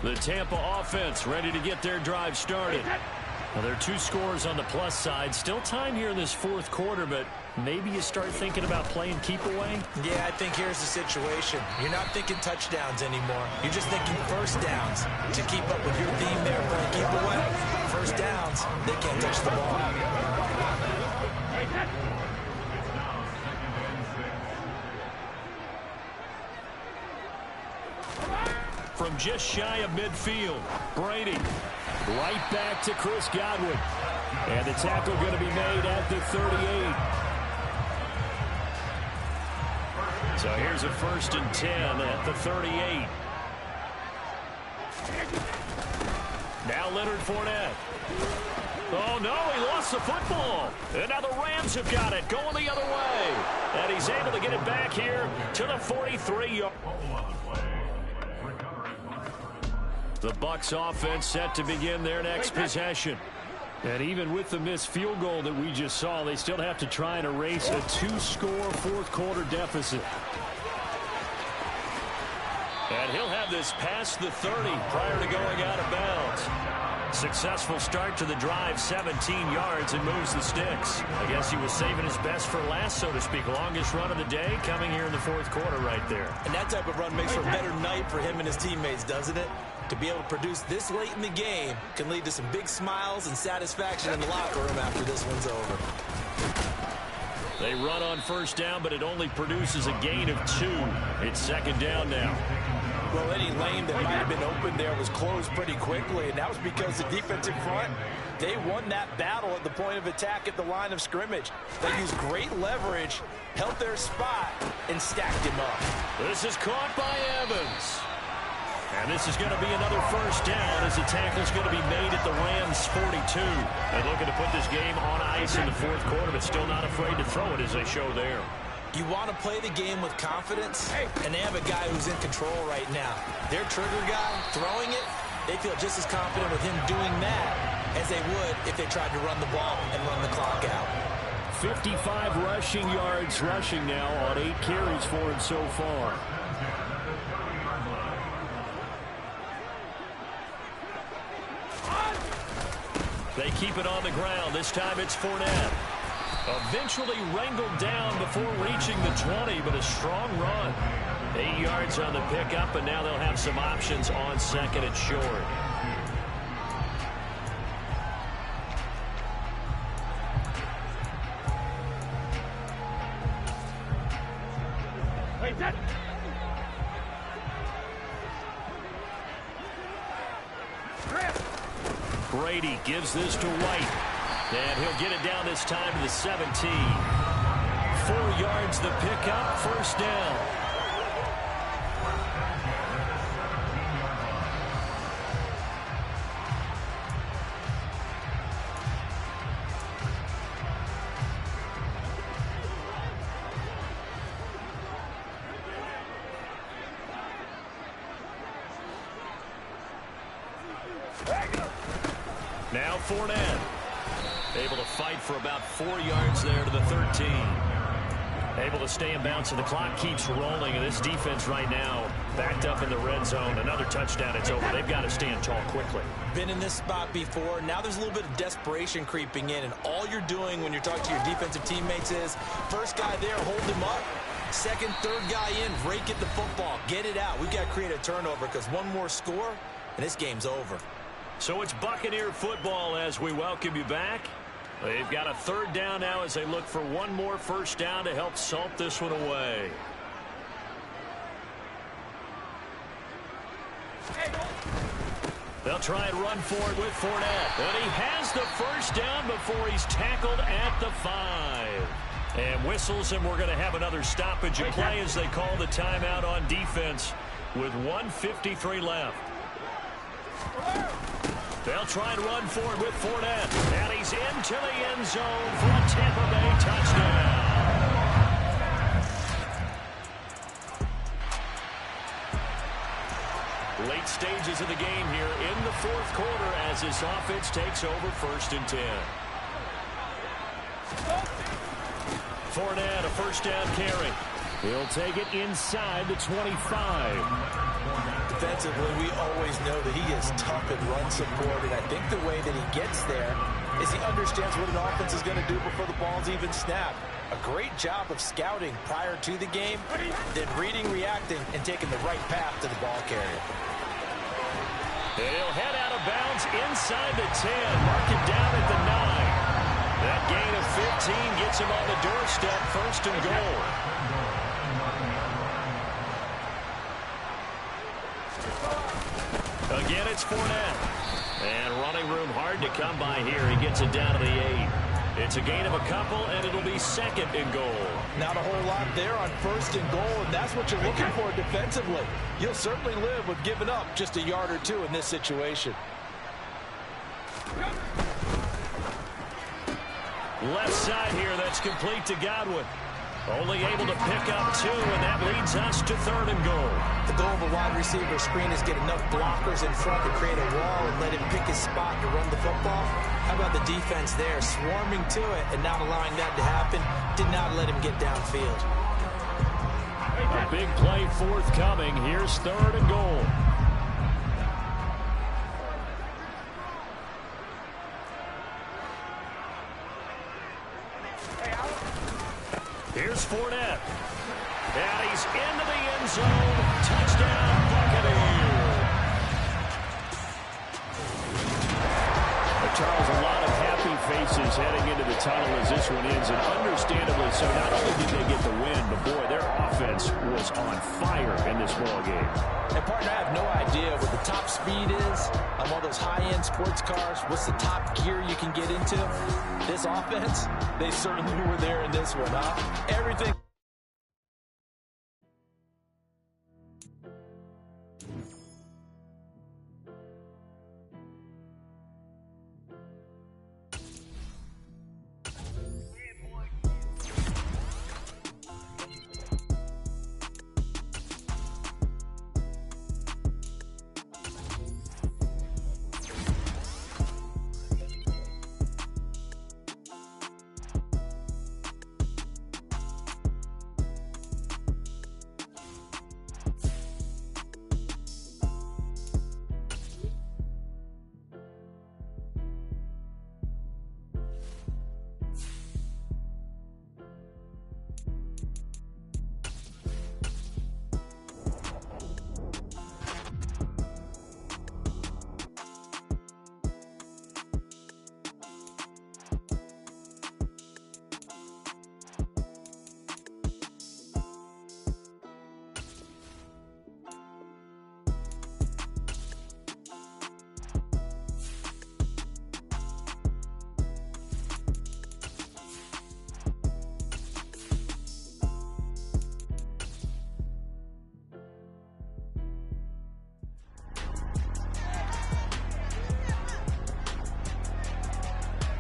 E: The Tampa offense ready to get their drive started. Well, there are 2 scores on the plus side. Still time here in this 4th quarter, but maybe you start thinking about playing keep away?
C: Yeah, I think here's the situation. You're not thinking touchdowns anymore. You're just thinking first downs. To keep up with your theme there, playing keep away. First downs, they can't touch the ball.
E: From just shy of midfield, Brady right back to Chris Godwin. And the tackle going to be made at the 38. So here's a 1st and 10 at the 38. Now Leonard Fournette. Oh, no, he lost the football. And now the Rams have got it, going the other way. And he's able to get it back here to the 43-yard. The Bucs offense set to begin their next possession. And even with the missed field goal that we just saw, they still have to try and erase a two-score fourth-quarter deficit. And he'll have this past the 30 prior to going out of bounds. Successful start to the drive, 17 yards, and moves the sticks. I guess he was saving his best for last, so to speak. Longest run of the day coming here in the fourth quarter right there.
C: And that type of run makes for a better night for him and his teammates, doesn't it? To be able to produce this late in the game can lead to some big smiles and satisfaction in the locker room after this one's over.
E: They run on first down, but it only produces a gain of 2. It's second down now.
C: Well, any lane that might have been open there was closed pretty quickly, and that was because the defensive front, they won that battle at the point of attack at the line of scrimmage. They used great leverage, held their spot, and stacked him up.
E: This is caught by Evans. And this is going to be another first down as the tackle's going to be made at the Rams' 42. They're looking to put this game on ice in the fourth quarter, but still not afraid to throw it as they show there.
C: You want to play the game with confidence, and they have a guy who's in control right now. Their trigger guy throwing it, they feel just as confident with him doing that as they would if they tried to run the ball and run the clock out.
B: 55 rushing yards rushing now on 8 carries for him so far.
E: They keep it on the ground. This time it's Fournette. Eventually wrangled down before reaching the 20, but a strong run. 8 yards on the pickup, and now they'll have some options on second and short. Brady gives this to White. And he'll get it down this time to the 17. 4 yards the pickup, first down. Now Fournette. Able to fight for about 4 yards there to the 13. Able to stay in bounds, and the clock keeps rolling. And this defense right now backed up in the red zone. Another touchdown, it's over. They've got to stand tall quickly.
C: Been in this spot before. Now there's a little bit of desperation creeping in. And all you're doing when you're talking to your defensive teammates is, first guy there, hold him up. Second, third guy in, rake at the football. Get it out. We've got to create a turnover because one more score, and this game's over.
E: So it's Buccaneer football as we welcome you back. They've got a third down now as they look for one more first down to help salt this one away. They'll try and run for it with Fournette. And he has the first down before he's tackled at the 5. And whistles, and we're going to have another stoppage in play as they call the timeout on defense with 1:53 left. They'll try and run for it with Fournette. And he's into the end zone for a Tampa Bay touchdown. Late stages of the game here in the fourth quarter as this offense takes over 1st and 10. Fournette, a first down carry.
B: He'll take it inside the 25.
C: Defensively, we always know that he is tough in run support, and I think the way that he gets there is he understands what an offense is going to do before the ball's even snapped. A great job of scouting prior to the game, then reading, reacting, and taking the right path to the ball carrier.
E: He'll head out of bounds inside the 10, mark it down at the 9. That gain of 15 gets him on the doorstep, 1st and goal. Again, it's Fournette. And running room hard to come by here. He gets it down to the 8. It's a gain of a couple, and it'll be 2nd and goal.
C: Not a whole lot there on 1st and goal, and that's what you're looking for defensively. You'll certainly live with giving up just a yard or 2 in this situation.
E: Left side here, that's complete to Godwin. Only able to pick up 2, and that leads us to 3rd and goal.
C: The goal of a wide receiver screen is get enough blockers in front to create a wall and let him pick his spot to run the football. How about the defense there, swarming to it and not allowing that to happen? Did not let him get downfield.
B: A big play forthcoming. Here's 3rd and goal. Here's Fournette. And he's into the end zone. Touchdown, Buccaneers. Charles, a lot of happy faces heading into the tunnel as this one ends, and understandably so. Not only did they get the win, but boy, their offense was on fire in this ball game.
C: And partner, I have no idea what the top speed is on one of those high-end sports cars. What's the top gear you can get into? This offense, they certainly were there in this one, huh? Everything.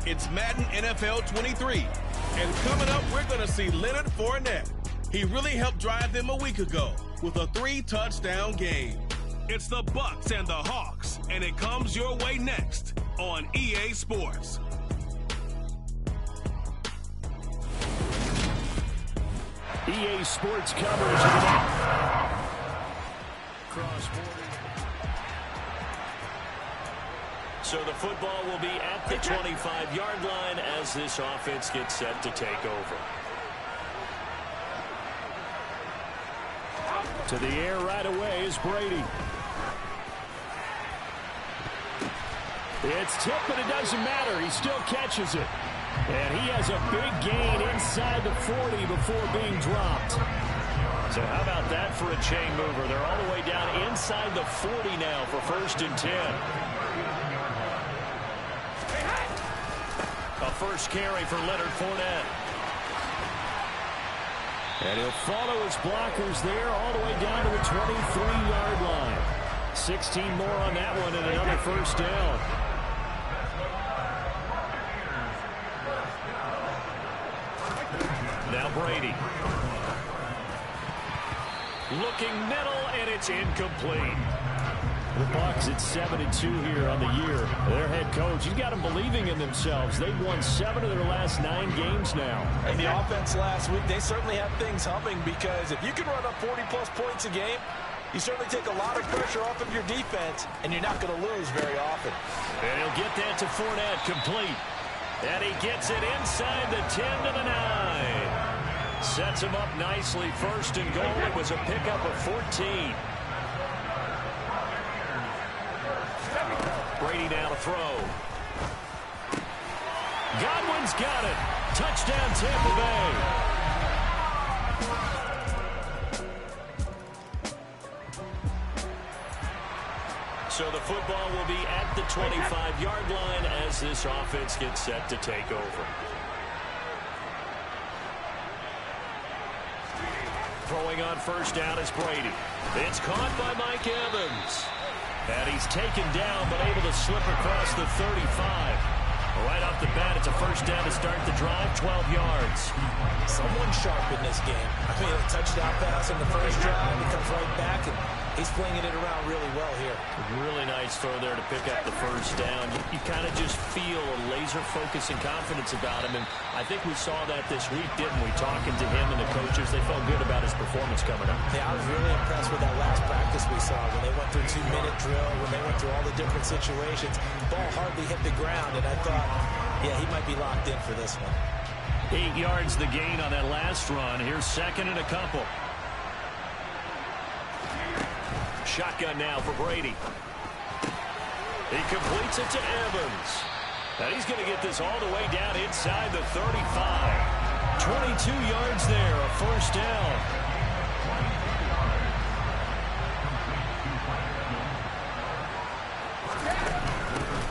A: It's Madden NFL 23. And coming up, we're going to see Leonard Fournette. He really helped drive them a week ago with a 3-touchdown game. It's the Bucs and the Hawks, and it comes your way next on EA Sports.
B: EA Sports coverage of the cross-border.
E: So the football will be at the 25-yard line as this offense gets set to take over.
B: To the air right away is Brady. It's tipped, but it doesn't matter. He still catches it. And he has a big gain inside the 40 before being dropped.
E: So how about that for a chain mover? They're all the way down inside the 40 now for 1st and 10. A first carry for Leonard Fournette.
B: And he'll follow his blockers there all the way down to the 23-yard line. 16 more on that one and another first down.
E: Now Brady. Looking middle, and it's incomplete.
B: The Bucs at 7-2 here on the year. Their head coach, he's got them believing in themselves. They've won 7 of their last 9 games now.
C: And the offense last week, they certainly have things humming, because if you can run up 40-plus points a game, you certainly take a lot of pressure off of your defense, and you're not going to lose very often.
E: And he'll get that to Fournette, complete. And he gets it inside the 10 to the 9. Sets him up nicely, 1st and goal. It was a pickup of 14. Brady now to throw. Godwin's got it. Touchdown, Tampa Bay. So the football will be at the 25-yard line as this offense gets set to take over. Throwing on 1st down is Brady. It's caught by Mike Evans. And he's taken down, but able to slip across the 35. Right off the bat, it's a first down to start the drive, 12 yards.
C: Someone sharp in this game. I mean, a touchdown pass in the first drive. He comes right back, and he's flinging it around really well here.
E: Really nice throw there to pick up the first down. You kind of just feel a laser focus and confidence about him, and I think we saw that this week, didn't we? Talking to him and the coaches, they felt good about his performance coming up.
C: Yeah, I was really impressed with that last practice we saw when they went through 2-minute drill, when they went through all the different situations. The ball hardly hit the ground, and I thought, yeah, he might be locked in for this one.
E: 8 yards the gain on that last run. Here's second and a couple. Shotgun now for Brady. He completes it to Evans. And he's going to get this all the way down inside the 35. 22 yards there, a first down.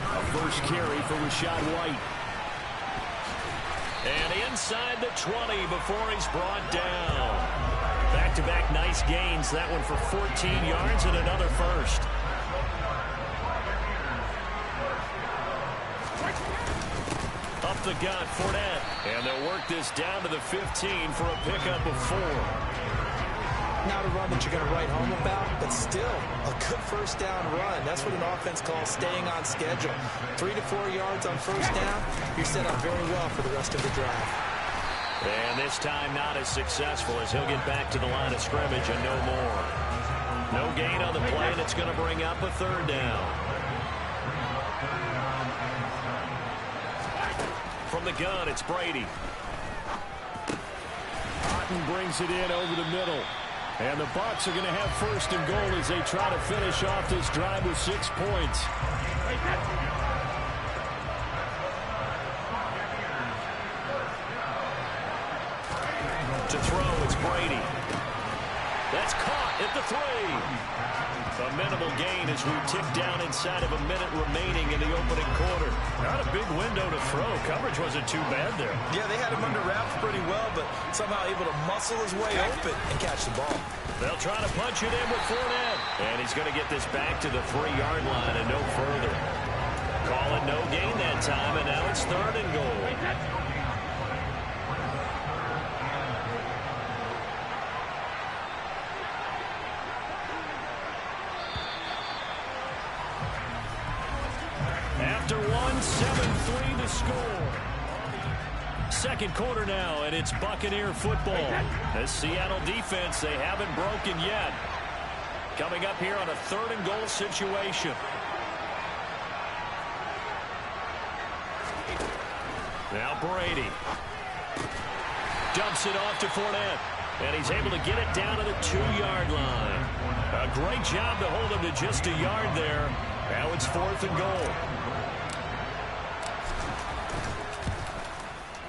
E: A first carry for Rachaad White. And inside the 20 before he's brought down. Back-to-back nice gains. That one for 14 yards and another first. Up the gut, Fournette. And they'll work this down to the 15 for a pickup of 4.
C: Not a run that you're going to write home about, but still a good first down run. That's what an offense calls staying on schedule. 3 to 4 yards on first down, you're set up very well for the rest of the drive.
E: And this time not as successful as he'll get back to the line of scrimmage and no more. No gain on the play, and it's going to bring up a third down. From the gun, it's Brady.
B: Otten brings it in over the middle. And the Bucs are going to have first and goal as they try to finish off this drive with 6 points.
E: To throw, it's Brady. That's caught at the 3. A minimal gain as we tick down inside of a minute remaining in the opening quarter. Not a big window to throw. Coverage wasn't too bad there.
C: Yeah, they had him under wraps pretty well, but somehow able to muscle his way open and catch the ball.
E: They'll try to punch it in with Fournette. And he's going to get this back to the 3-yard line and no further. Call it no gain that time, and now it's third and goal. After 7-3 the score. Second quarter now, and it's Buccaneer football. The Seattle defense, they haven't broken yet. Coming up here on a third and goal situation. Now Brady. Dumps it off to Fournette. And he's able to get it down to the 2-yard line. A great job to hold him to just a yard there. Now it's fourth and goal.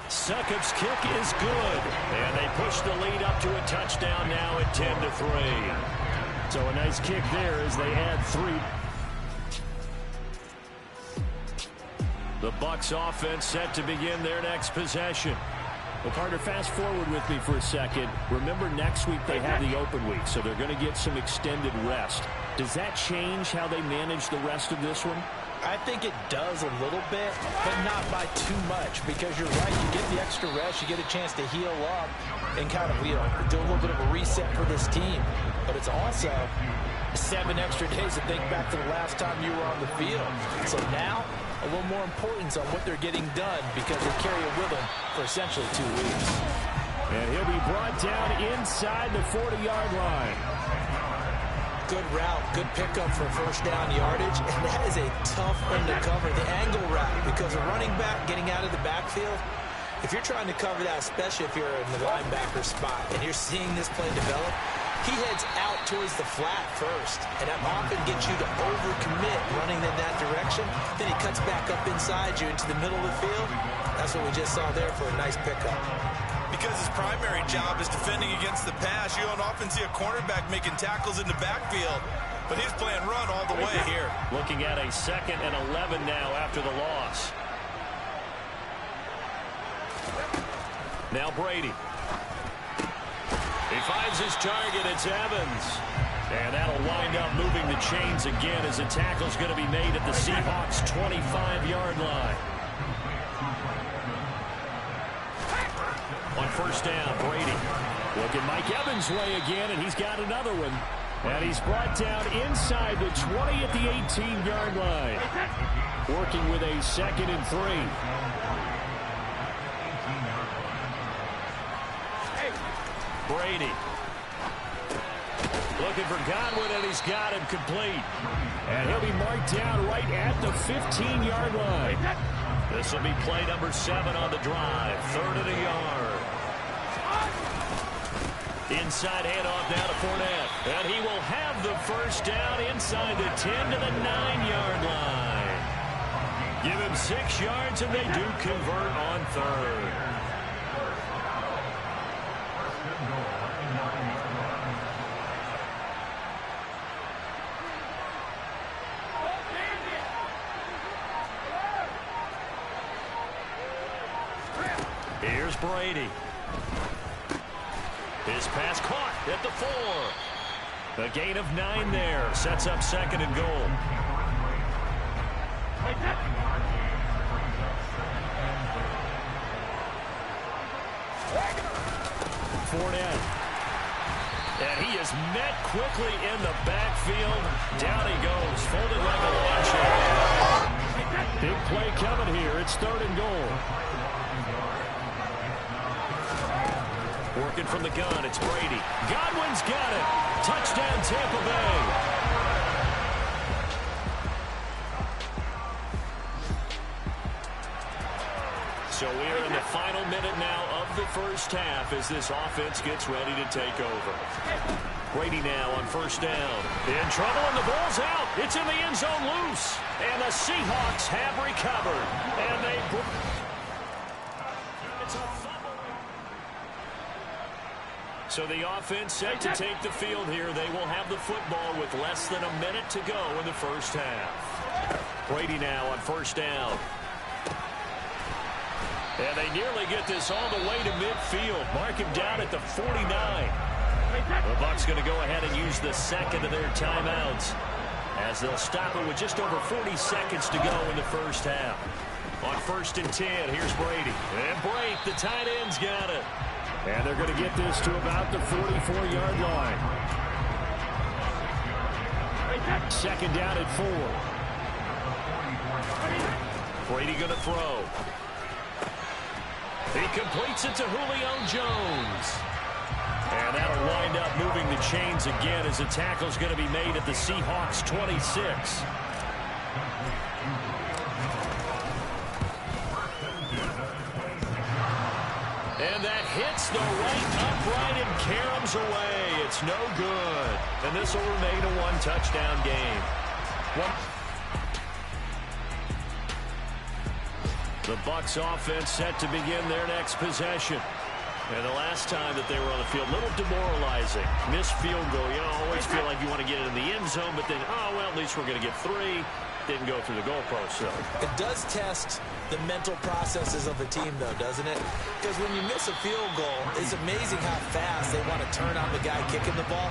E: Succop's kick is good. And they push the lead up to a touchdown now at 10-3.
B: So a nice kick there as they add 3.
E: The Bucs offense set to begin their next possession.
B: Well, Carter, fast forward with me for a second. Remember, next week they have the open week, so they're going to get some extended rest. Does that change how they manage the rest of this one?
C: I think it does a little bit, but not by too much, because you're right. You get the extra rest. You get a chance to heal up and kind of, do a little bit of a reset for this team. But it's also 7 extra days to think back to the last time you were on the field. So now, a little more importance on what they're getting done because they carry it with them for essentially 2 weeks.
B: And he'll be brought down inside the 40-yard line.
C: Good route, good pickup for first down yardage, and that is a tough one to cover, the angle route, because a running back getting out of the backfield, if you're trying to cover that, especially if you're in the linebacker spot, and you're seeing this play develop, he heads out towards the flat first, and that often gets you to overcommit running in that direction. Then he cuts back up inside you into the middle of the field. That's what we just saw there for a nice pickup.
G: Because his primary job is defending against the pass, you don't often see a cornerback making tackles in the backfield. But he's playing run all the way here.
E: Looking at a 2nd and 11 now after the loss. Now Brady. He finds his target. It's Evans. And that'll wind up moving the chains again as a tackle's going to be made at the Seahawks' 25-yard line.
B: On first down, Brady. Looking Mike Evans' way again, and he's got another one. And he's brought down inside the 20 at the 18-yard line. Working with a 2nd and 3. Brady. Looking for Godwin, and he's got him complete. And he'll be marked down right at the 15-yard line. This will be play number 7 on the drive. 3rd and a yard. Inside handoff now to Fournette. And he will have the first down inside the 10 to the 9-yard line. Give him 6 yards, and they do convert on 3rd. Here's Brady. His pass caught at the 4. A gain of 9 there. Sets up 2nd and goal. Fournette. And he is met quickly in the backfield. Down he goes. Folded like a lawn chair. Big play coming here. It's 3rd and goal. Working from the gun, it's Brady. Godwin's got it. Touchdown, Tampa Bay. So we're in the final minute now of the first half as this offense gets ready to take over. Brady now on first down. In trouble, and the ball's out. It's in the end zone loose. And the Seahawks have recovered. And they... It's a fumble. So the offense set to take the field here. They will have the football with less than a minute to go in the first half. Brady now on first down. And they nearly get this all the way to midfield. Mark him down at the 49. The Bucs going to go ahead and use the 2nd of their timeouts as they'll stop it with just over 40 seconds to go in the first half. On 1st and 10, here's Brady. And break, the tight end's got it. And they're going to get this to about the 44-yard line. 2nd down at 4. Brady going to throw. He completes it to Julio Jones. And that'll wind up moving the chains again as the tackle's going to be made at the Seahawks 26. And that hits the right upright and caroms away. It's no good. And this will remain a 1-touchdown game. The Bucs offense set to begin their next possession. And the last time that they were on the field, a little demoralizing. Missed field goal. You always feel like you want to get it in the end zone, but then, oh, well, at least we're going to get 3. Didn't go through the goalpost, so.
C: It does test the mental processes of a team, though, doesn't it? Because when you miss a field goal, it's amazing how fast they want to turn on the guy kicking the ball.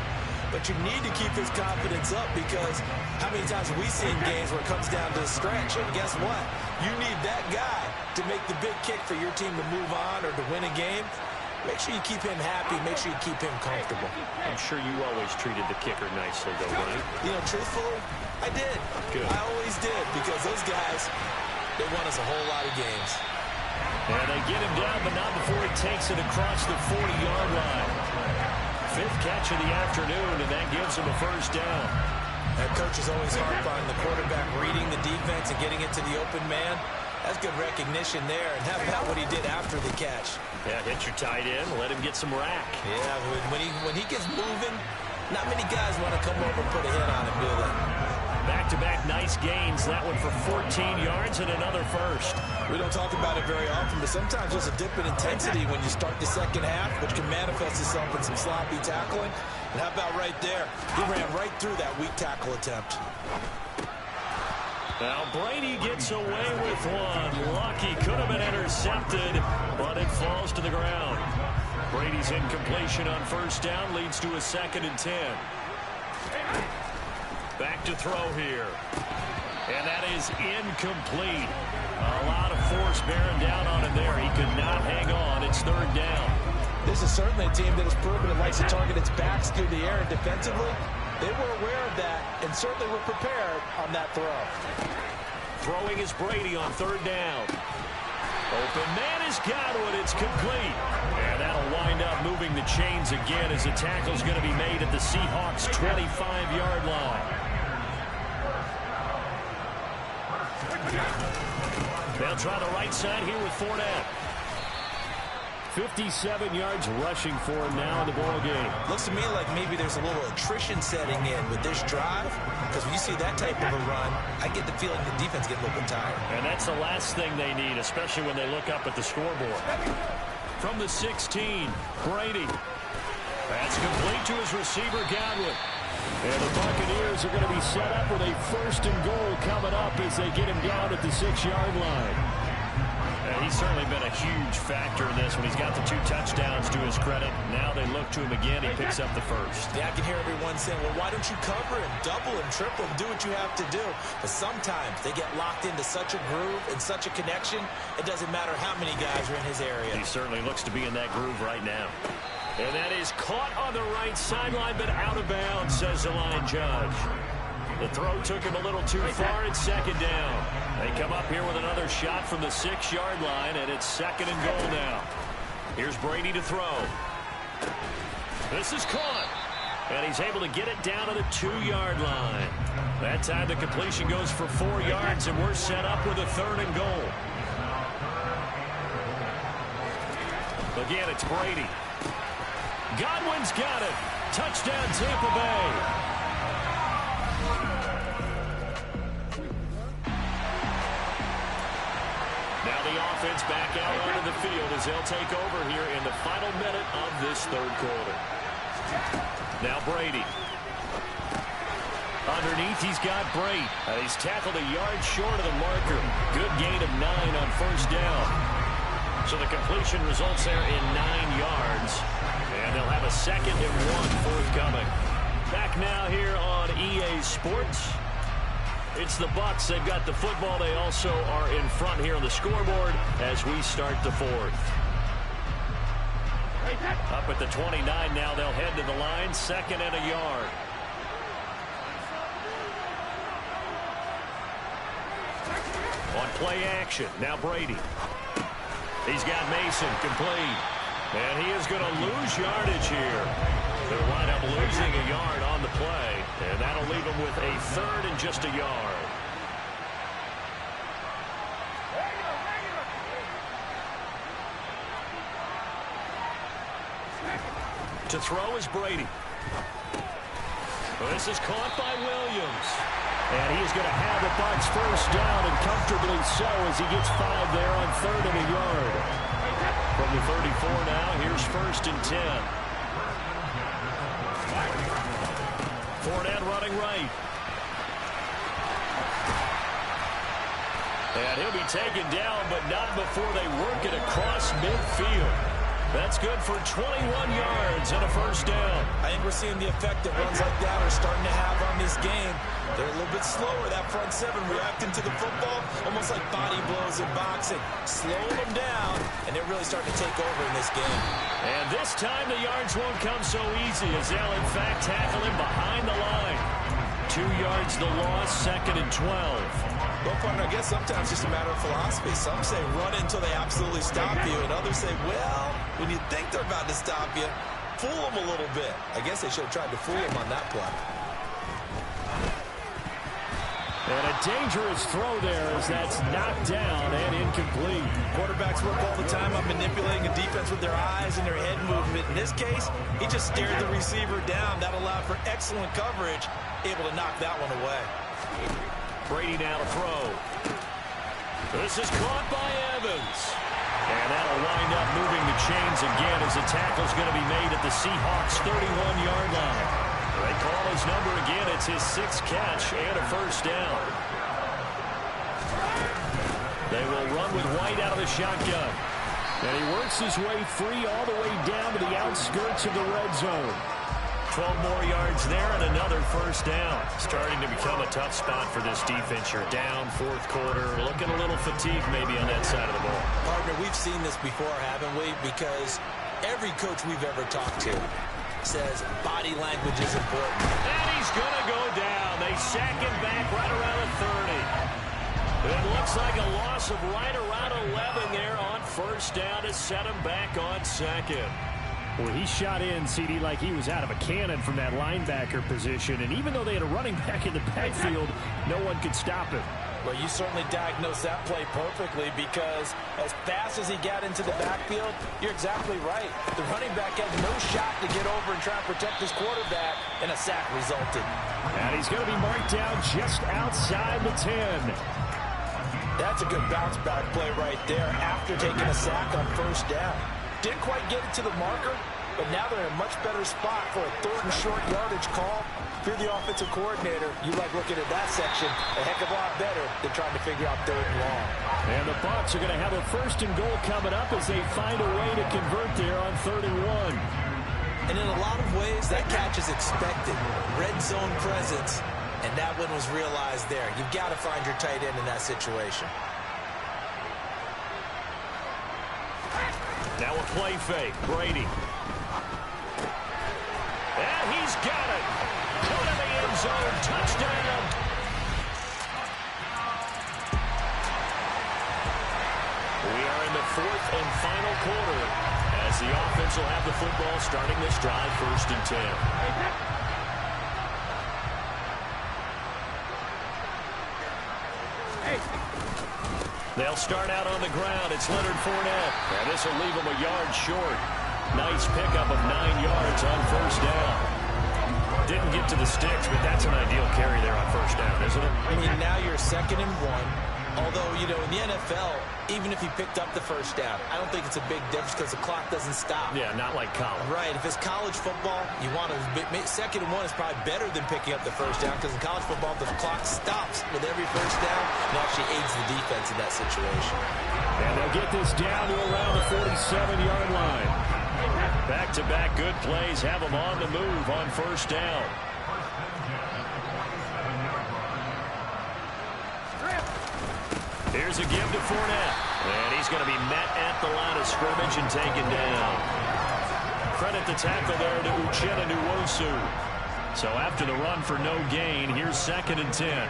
C: But you need to keep his confidence up because how many times have we seen games where it comes down to the stretch? And guess what? You need that guy to make the big kick for your team to move on or to win a game. Make sure you keep him happy. Make sure you keep him comfortable.
B: I'm sure you always treated the kicker nicely, though, right?
C: You know, truthfully, I did.
B: Good.
C: I always did because those guys, they won us a whole lot of games.
B: And they get him down, but not before he takes it across the 40-yard line. 5th catch of the afternoon, and that gives him a first down.
C: That coach is always harp on the quarterback reading the defense and getting it to the open man. That's good recognition there. And how about what he did after the catch?
B: Yeah, hit your tight end, let him get some rack.
C: Yeah, when he gets moving, not many guys want to come over and put a hit on him, do they?
B: Back-to-back nice gains. That one for 14 yards and another first.
C: We don't talk about it very often, but sometimes there's a dip in intensity when you start the second half, which can manifest itself in some sloppy tackling. And how about right there? He ran right through that weak tackle attempt.
B: Now Brady gets away with one. Lucky, could have been intercepted, but it falls to the ground. Brady's incompletion on first down leads to a 2nd and 10. Back to throw here. And that is incomplete.
E: A lot of force bearing down on him there. He could not hang on. It's third down.
C: This is certainly a team that has proven it likes to target its backs through the air, and defensively, they were aware of that and certainly were prepared on that throw.
E: Throwing is Brady on third down. Open man is Godwin. It's complete. And that'll wind up moving the chains again as the tackle's going to be made at the Seahawks' 25-yard line. They'll try the right side here with Fournette. 57 yards rushing for him now in the ball game.
C: Looks to me like maybe there's a little attrition setting in with this drive, because when you see that type of a run, I get the feeling the defense get a little bit tired.
E: And that's the last thing they need, especially when they look up at the scoreboard. From the 16, Brady. That's complete to his receiver, Godwin. And the Buccaneers are going to be set up with a 1st and goal coming up as they get him down at the 6-yard line. He's certainly been a huge factor in this when he's got the 2 touchdowns to his credit. Now they look to him again. He picks up the 1st.
C: Yeah, I can hear everyone saying, well, why don't you cover him, double him, triple him, do what you have to do. But sometimes they get locked into such a groove and such a connection, it doesn't matter how many guys are in his area.
E: He certainly looks to be in that groove right now. And that is caught on the right sideline, but out of bounds, says the line judge. The throw took him a little too far. It's 2nd down. They come up here with another shot from the 6-yard line, and it's 2nd and goal now. Here's Brady to throw. This is caught. And he's able to get it down to the 2-yard line. That time the completion goes for 4 yards, and we're set up with a 3rd and goal. Again, it's Brady. Godwin's got it. Touchdown, Tampa Bay. Now the offense back out onto the field as they'll take over here in the final minute of this 3rd quarter. Now Brady. Underneath, he's got Brady. He's tackled a yard short of the marker. Good gain of 9 on 1st down. So the completion results there in 9 yards. And they'll have a 2nd and 1 forthcoming. Back now here on EA Sports. It's the Bucs. They've got the football. They also are in front here on the scoreboard as we start the 4th. Up at the 29 now. They'll head to the line. 2nd and a yard. On play action. Now Brady. He's got Mason complete. And he is going to lose yardage here. They'll wind up losing a yard on the play. And that'll leave him with a 3rd and just a yard. To throw is Brady. This is caught by Williams. And he is going to have the Bucs 1st down, and comfortably so as he gets 5 there on 3rd and a yard. From the 34 now, here's 1st and 10. Fournette running right. And he'll be taken down, but not before they work it across midfield. That's good for 21 yards and a 1st down.
C: I think we're seeing the effect that runs like that are starting to have on this game. They're a little bit slower, that front 7 reacting to the football, almost like body blows in boxing. Slowing them down, and they're really starting to take over in this game.
E: And this time the yards won't come so easy as they'll in fact tackle him behind the line. 2 yards the loss, 2nd and 12.
C: Well, partner, I guess sometimes it's just a matter of philosophy. Some say run until they absolutely stop you, and others say, well, when you think they're about to stop you, fool them a little bit. I guess they should have tried to fool them on that play.
B: And a dangerous throw there as that's knocked down and incomplete.
C: Quarterbacks work all the time on manipulating a defense with their eyes and their head movement. In this case, he just stared the receiver down. That allowed for excellent coverage, able to knock that one away.
E: Brady now to throw. This is caught by Evans. And that'll wind up moving the chains again as the tackle's going to be made at the Seahawks' 31-yard line. They call his number again. It's his 6th catch and a 1st down. They will run with White out of the shotgun.
B: And he works his way free all the way down to the outskirts of the red zone.
E: 12 more yards there and another first down. Starting to become a tough spot for this defense. You're down fourth quarter, looking a little fatigued maybe on that side of the ball.
C: Partner, we've seen this before, haven't we? Because every coach we've ever talked to says body language is important.
E: And he's going to go down. They sack him back right around the 30. It looks like a loss of right around 11 there on first down to set him back on second.
B: Well, he shot in, CD, like he was out of a cannon from that linebacker position. And even though they had a running back in the backfield, no one could stop him.
C: Well, you certainly diagnosed that play perfectly because as fast as he got into the backfield, you're exactly right. The running back had no shot to get over and try and protect his quarterback, and a sack resulted.
B: And he's going to be marked down just outside the 10.
C: That's a good bounce back play right there after taking a sack on first down. Didn't quite get it to the marker, but now they're in a much better spot for a third and short yardage call. If you're the offensive coordinator, you like looking at that section a heck of a lot better than trying to figure out third and long.
B: And the Bucs are going to have a first and goal coming up as they find a way to convert there on 3rd and 1.
C: And in a lot of ways, that catch is expected. Red zone presence, and that one was realized there. You've got to find your tight end in that situation.
E: Now a play fake. Brady. And he's got it. Out of the end zone. Touchdown. We are in the fourth and final quarter as the offense will have the football starting this drive 1st and 10. They'll start out on the ground. It's Leonard Fournette. And this will leave him a yard short. Nice pickup of 9 yards on first down. Didn't get to the sticks, but that's an ideal carry there on first down, isn't it?
C: I mean, now you're 2nd and 1. Although, you know, in the NFL, even if he picked up the first down, I don't think it's a big difference because the clock doesn't stop.
E: Yeah, not like college.
C: Right. If it's college football, you want to 2nd and 1 is probably better than picking up the first down because in college football, the clock stops with every first down and actually aids the defense in that situation.
B: And they'll get this down to around the 47-yard line.
E: Back-to-back good plays have them on the move on first down. Here's a give to Fournette. And he's going to be met at the line of scrimmage and taken down. Credit the tackle there to Uchenna Nwosu. So after the run for no gain, here's 2nd and 10.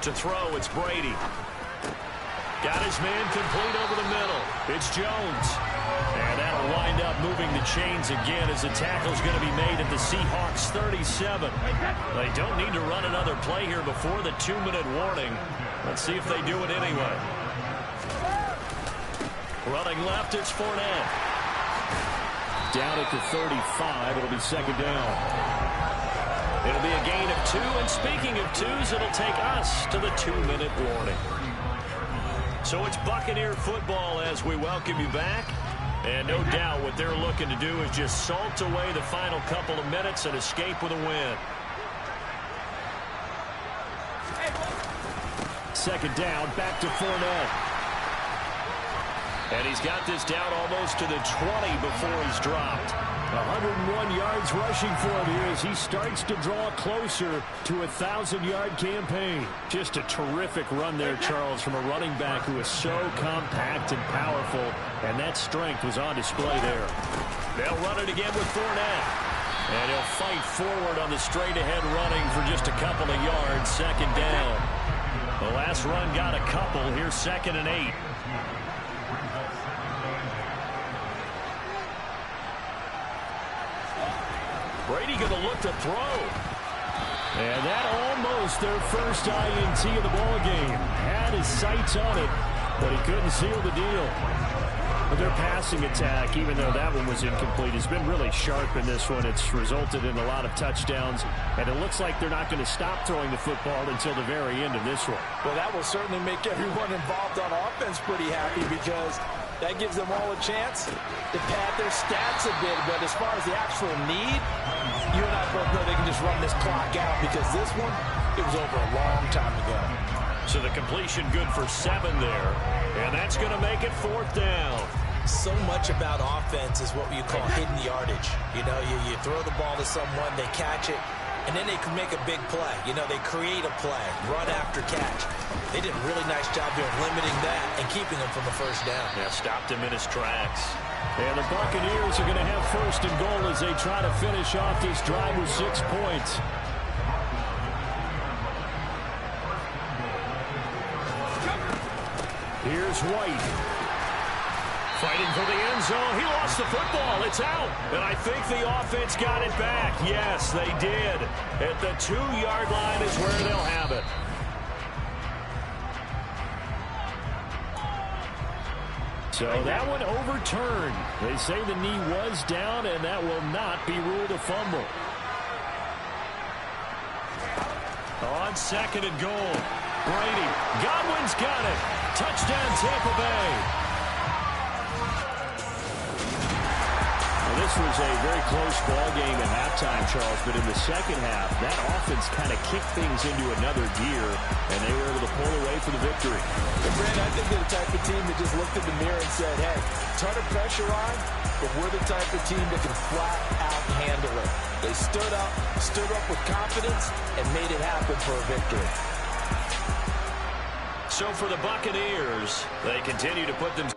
E: To throw, it's Brady. Got his man complete over the middle. It's Jones. And that'll wind up moving the chains again as the tackle's going to be made at the Seahawks 37. They don't need to run another play here before the 2-minute warning. Let's see if they do it anyway. Running left, it's Fournette.
B: Down at the 35, it'll be 2nd down.
E: It'll be a gain of 2, and speaking of 2s, it'll take us to the 2-minute warning. So it's Buccaneer football as we welcome you back. And no doubt what they're looking to do is just salt away the final couple of minutes and escape with a win.
B: 2nd down, back to Fournette.
E: And he's got this down almost to the 20 before he's dropped.
B: 101 yards rushing for him here as he starts to draw closer to a 1,000-yard campaign. Just a terrific run there, Charles, from a running back who is so compact and powerful, and that strength was on display there.
E: They'll run it again with Fournette. And he'll fight forward on the straight-ahead running for just a couple of yards, 2nd down. The last run got a couple. Here's 2nd and 8. Brady going to look to throw.
B: And that almost their first INT of the ball game. Had his sights on it, but he couldn't seal the deal. But their passing attack, even though that one was incomplete, has been really sharp in this one. It's resulted in a lot of touchdowns, and it looks like they're not going to stop throwing the football until the very end of this one.
C: Well, that will certainly make everyone involved on offense pretty happy because that gives them all a chance to pad their stats a bit. But as far as the actual need, you and I both know they can just run this clock out because this one, it was over a long time ago.
E: So the completion good for 7 there. And that's going to make it 4th down.
C: So much about offense is what you call hidden yardage. You know, you throw the ball to someone, they catch it, and then they can make a big play. You know, they create a play, run after catch. They did a really nice job here of limiting that and keeping him from the first down.
E: Yeah, stopped him in his tracks.
B: And the Buccaneers are going to have first and goal as they try to finish off this drive with 6 points. Here's White. Fighting for the end zone. He lost the football. It's out. And I think the offense got it back. Yes, they did. At the 2-yard line is where they'll have it. So that one overturned. They say the knee was down, and that will not be ruled a fumble. On second and goal, Brady. Godwin's got it. Touchdown, Tampa Bay. This was a very close ball game at halftime, Charles, but in the second half, that offense kind of kicked things into another gear, and they were able to pull away for the victory.
C: And Brad, I think they're the type of team that just looked in the mirror and said, hey, ton of pressure on, but we're the type of team that can flat out handle it. They stood up with confidence, and made it happen for a victory.
E: So for the Buccaneers, they continue to put them.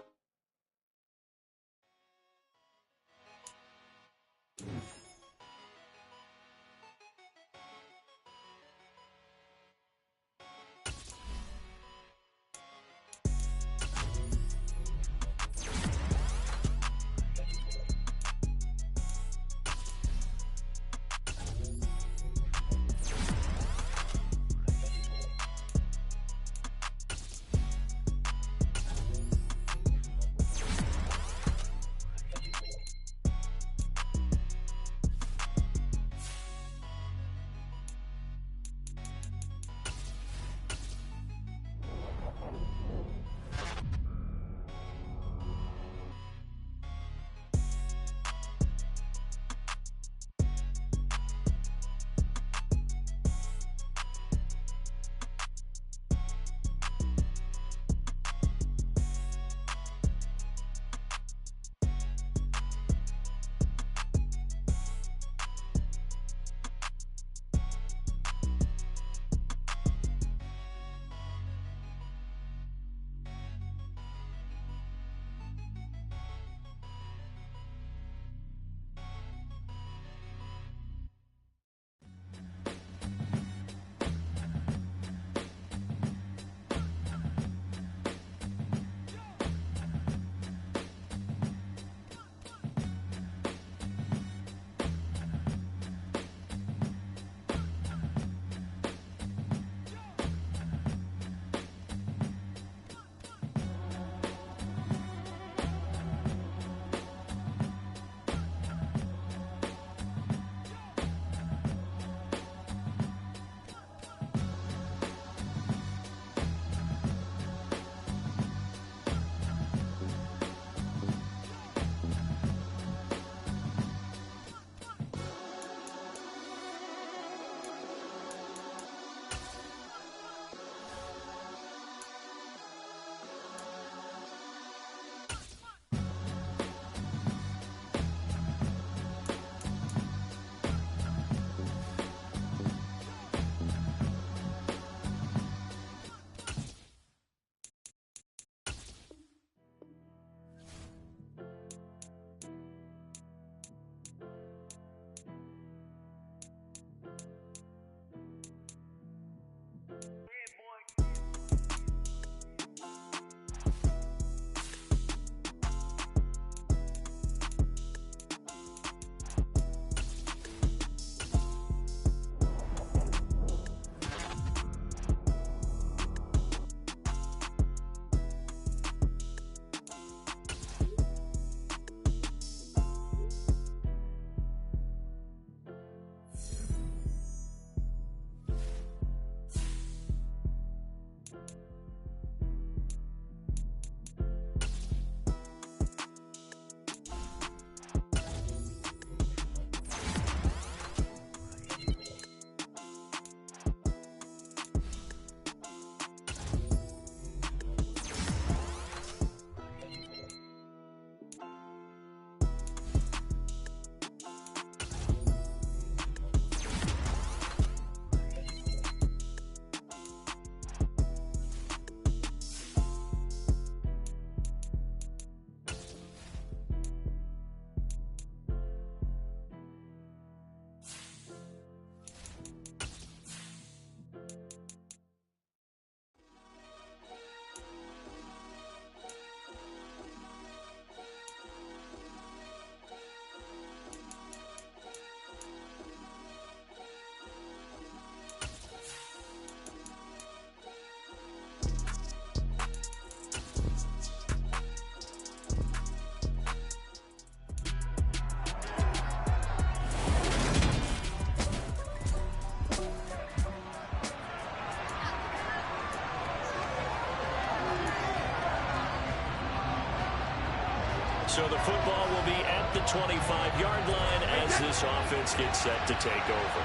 E: So the football will be at the 25-yard line as this offense gets set to take over.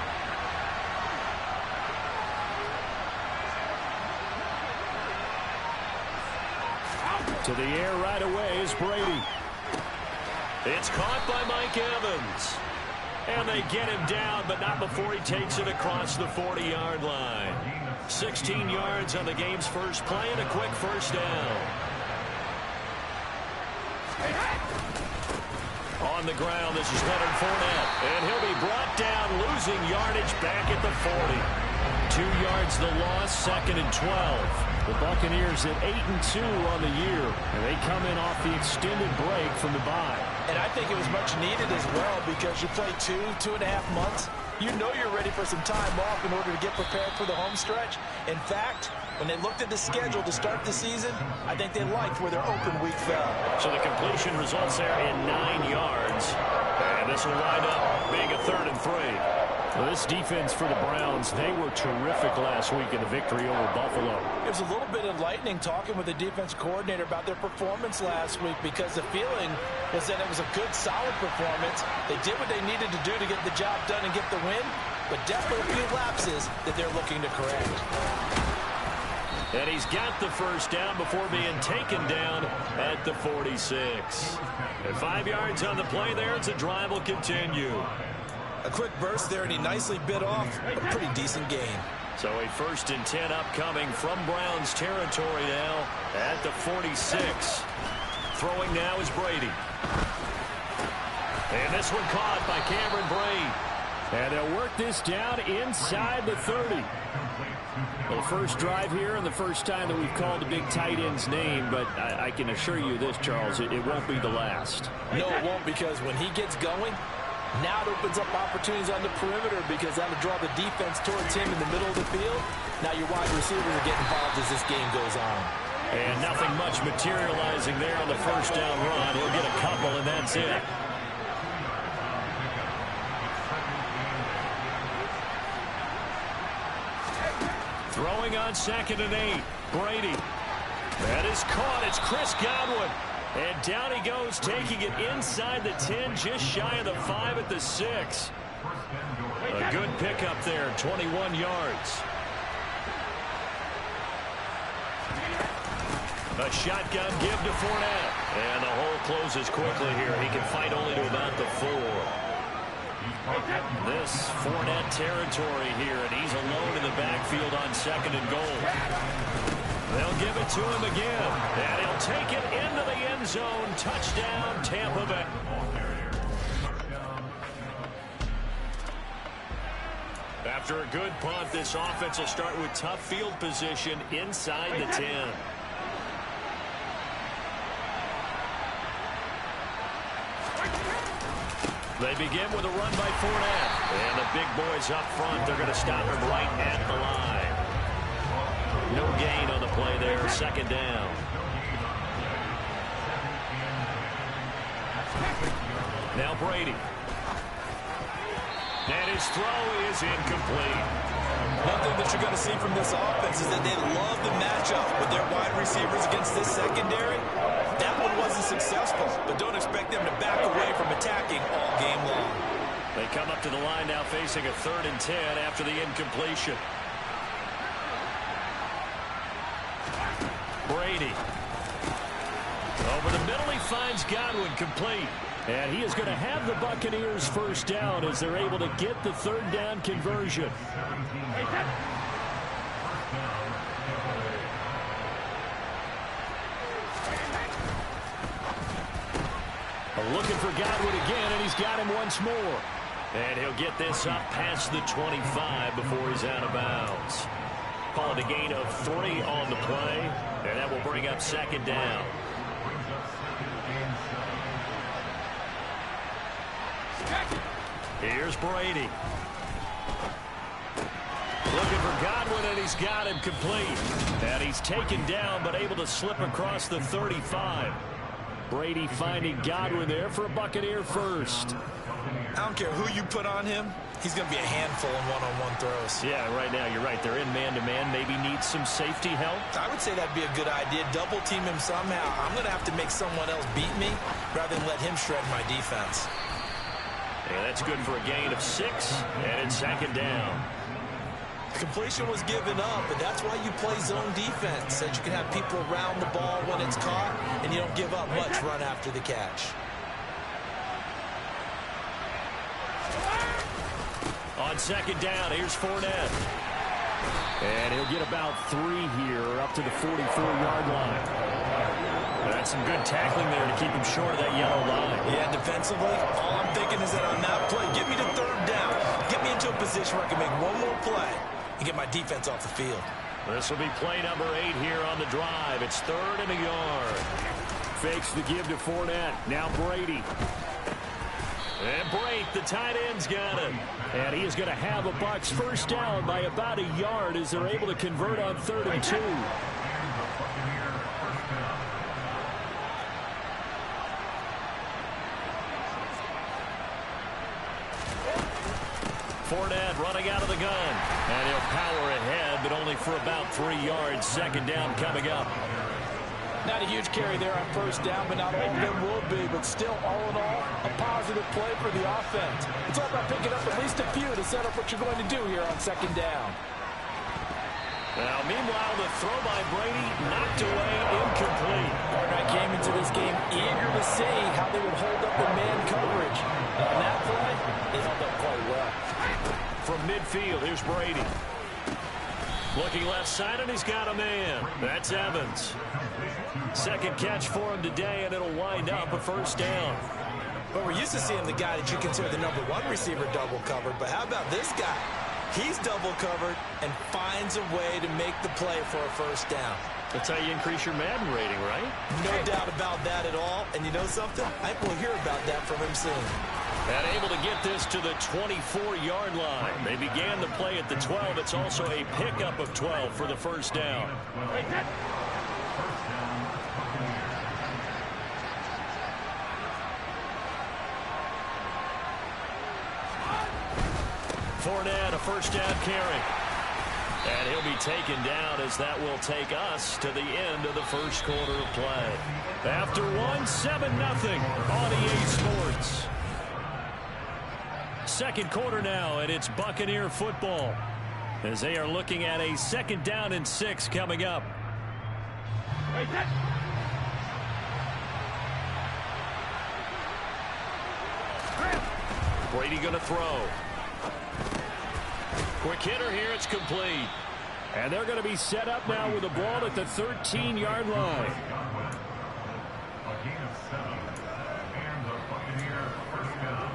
B: To the air right away is Brady.
E: It's caught by Mike Evans. And they get him down, but not before he takes it across the 40-yard line. 16 yards on the game's first play and a quick first down. On the ground, this is Leonard Fournette. And he'll be brought down, losing yardage back at the 40. 2 yards the loss, 2nd and 12.
B: The Buccaneers at 8-2 on the year, and they come in off the extended break from the bye.
C: And I think it was much needed as well because you play 2.5 months. You know you're ready for some time off in order to get prepared for the home stretch. In fact, when they looked at the schedule to start the season, I think they liked where their open week fell.
E: So the completion results there in 9 yards. And this will wind up being a 3rd and 3.
B: Well, this defense for the Browns, they were terrific last week in the victory over Buffalo.
C: It was a little bit enlightening talking with the defense coordinator about their performance last week because the feeling was that it was a good, solid performance. They did what they needed to do to get the job done and get the win, but definitely a few lapses that they're looking to correct.
E: And he's got the first down before being taken down at the 46. And 5 yards on the play there as the drive will continue.
C: A quick burst there, and he nicely bit off a pretty decent gain.
E: So a 1st and 10 upcoming from Browns territory now at the 46. Throwing now is Brady. And this one caught by Cameron Brate.
B: And they'll work this down inside the 30. Well, the first drive here and the first time that we've called the big tight end's name, but I can assure you this, Charles, it won't be the last.
C: No, it won't, because when he gets going, now it opens up opportunities on the perimeter because that'll draw the defense towards him in the middle of the field. Now your wide receivers will get involved as this game goes on.
E: And nothing much materializing there on the first down run. He'll get a couple, and that's it. Throwing on 2nd and 8. Brady. That is caught. It's Chris Godwin. And down he goes, taking it inside the 10, just shy of the 5 at the 6. A good pickup there, 21 yards. A shotgun give to Fournette. And the hole closes quickly here. He can fight only to about the 4. This Fournette territory here, and he's alone in the backfield on 2nd and goal. They'll give it to him again, and he'll take it into the end zone. Touchdown, Tampa Bay. After a good punt, this offense will start with tough field position inside the 10. They begin with a run by Fournette. And the big boys up front, they're going to stop him right at the line. No gain on the play there, 2nd down. Now Brady. And his throw is incomplete.
C: One thing that you're going to see from this offense is that they love the matchup with their wide receivers against this secondary. That one wasn't successful, but don't expect them to back away from attacking all game long.
E: They come up to the line now facing a 3rd and 10 after the incompletion. Brady. Over the middle, he finds Godwin, complete.
B: And he is going to have the Buccaneers first down as they're able to get the 3rd down conversion. Looking for Godwin again, and he's got him once more.
E: And he'll get this up past the 25 before he's out of bounds. Call it a gain of 3 on the play, and that will bring up 2nd down. Here's Brady. Looking for Godwin, and he's got him complete. And he's taken down, but able to slip across the 35.
B: Brady finding Godwin there for a Buccaneer first.
C: I don't care who you put on him. He's going to be a handful in one-on-one throws.
B: Yeah, right now you're right. They're in man-to-man. Maybe needs some safety help.
C: I would say that'd be a good idea. Double team him somehow. I'm going to have to make someone else beat me rather than let him shred my defense.
B: Yeah, that's good for a gain of 6, and it's second down.
C: Completion was given up, but that's why you play zone defense, so that you can have people around the ball when it's caught, and you don't give up much run after the catch.
B: On second down, here's Fournette. And he'll get about 3 here, up to the 44-yard line. That's some good tackling there to keep him short of that yellow line.
C: Yeah, defensively, all I'm thinking is that on that play, get me to third down. Get me into a position where I can make one more play and get my defense off the field.
B: This will be play number 8 here on the drive. It's 3rd and a yard. Fakes the give to Fournette. Now Brady. And Brate, the tight end's got it. And he is going to have a Bucs first down by about a yard as they're able to convert on 3rd and 2. Fournette running out of the gun. And he'll power ahead, but only for about 3 yards. Second down coming up.
C: Not a huge carry there on first down, but not all of them will be. But still, all in all, a positive play for the offense. It's all about picking up at least a few to set up what you're going to do here on second down.
B: Now, meanwhile, the throw by Brady knocked away, incomplete.
C: I came into this game eager to see how they would hold up in man coverage. On that play, they held up quite well.
B: From midfield, here's Brady. Looking left side, and he's got a man. That's Evans. Second catch for him today, and it'll wind up a first down.
C: But we're used to seeing the guy that you consider the #1 receiver double covered. But how about this guy? He's double covered and finds a way to make the play for a first down.
B: That's how you increase your Madden rating, right?
C: No doubt about that at all. And you know something? I will hear about that from him soon.
B: And able to get this to the 24-yard line. They began the play at the 12. It's also a pickup of 12 for the first down. Fournette, a first down carry. And he'll be taken down as that will take us to the end of the first quarter of play. After 7-0 on EA Sports. Second quarter now, and it's Buccaneer football as they are looking at a second down and 6 coming up. Brady going to throw. Quick hitter here, it's complete. And they're going to be set up now with the ball at the 13-yard line.
F: A gain of 7, and the Buccaneer first down.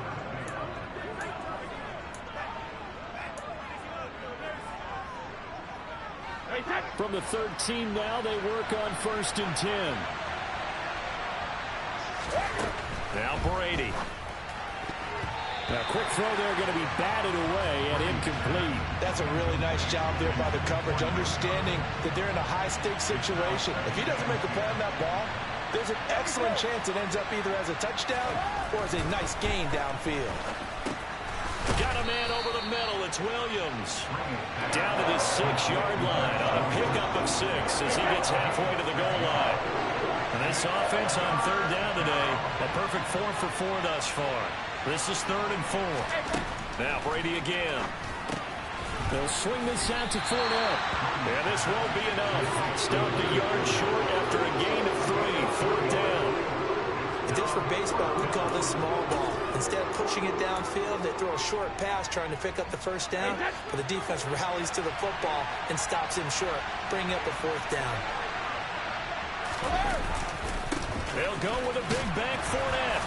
B: From the 13 now, they work on 1st and 10. Now Brady. A quick throw there going to be batted away and incomplete.
C: That's a really nice job there by the coverage, understanding that they're in a high-stakes situation. If he doesn't make a play on that ball, there's an excellent chance it ends up either as a touchdown or as a nice gain downfield.
B: Got a man over the middle. It's Williams. Down to the 6-yard line on a pickup of 6 as he gets halfway to the goal line. And this offense on 3rd down today, a perfect 4 for 4 thus far. This is 3rd and 4. Now Brady again. They'll swing this out to Fournette. And this won't be enough. Stopped a yard short after a gain of 3. 4th down.
C: Just for baseball, we call this small ball. Instead of pushing it downfield, they throw a short pass trying to pick up the first down, but the defense rallies to the football and stops him short, bringing up a 4th down.
B: They'll go with a big bank Fournette.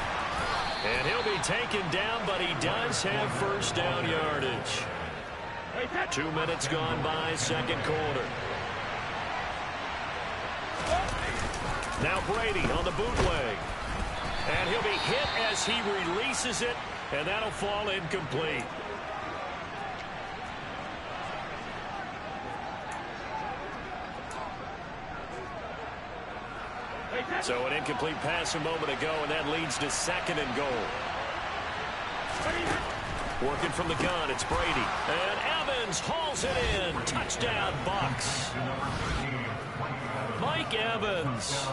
B: And he'll be taken down, but he does have first down yardage. 2 minutes gone by, second quarter. Now Brady on the bootleg. And he'll be hit as he releases it, and that'll fall incomplete.
E: So an incomplete pass a moment ago, and that leads to 2nd and goal. Working from the gun, it's Brady. And Evans hauls it in. Touchdown, Bucs. Mike Evans,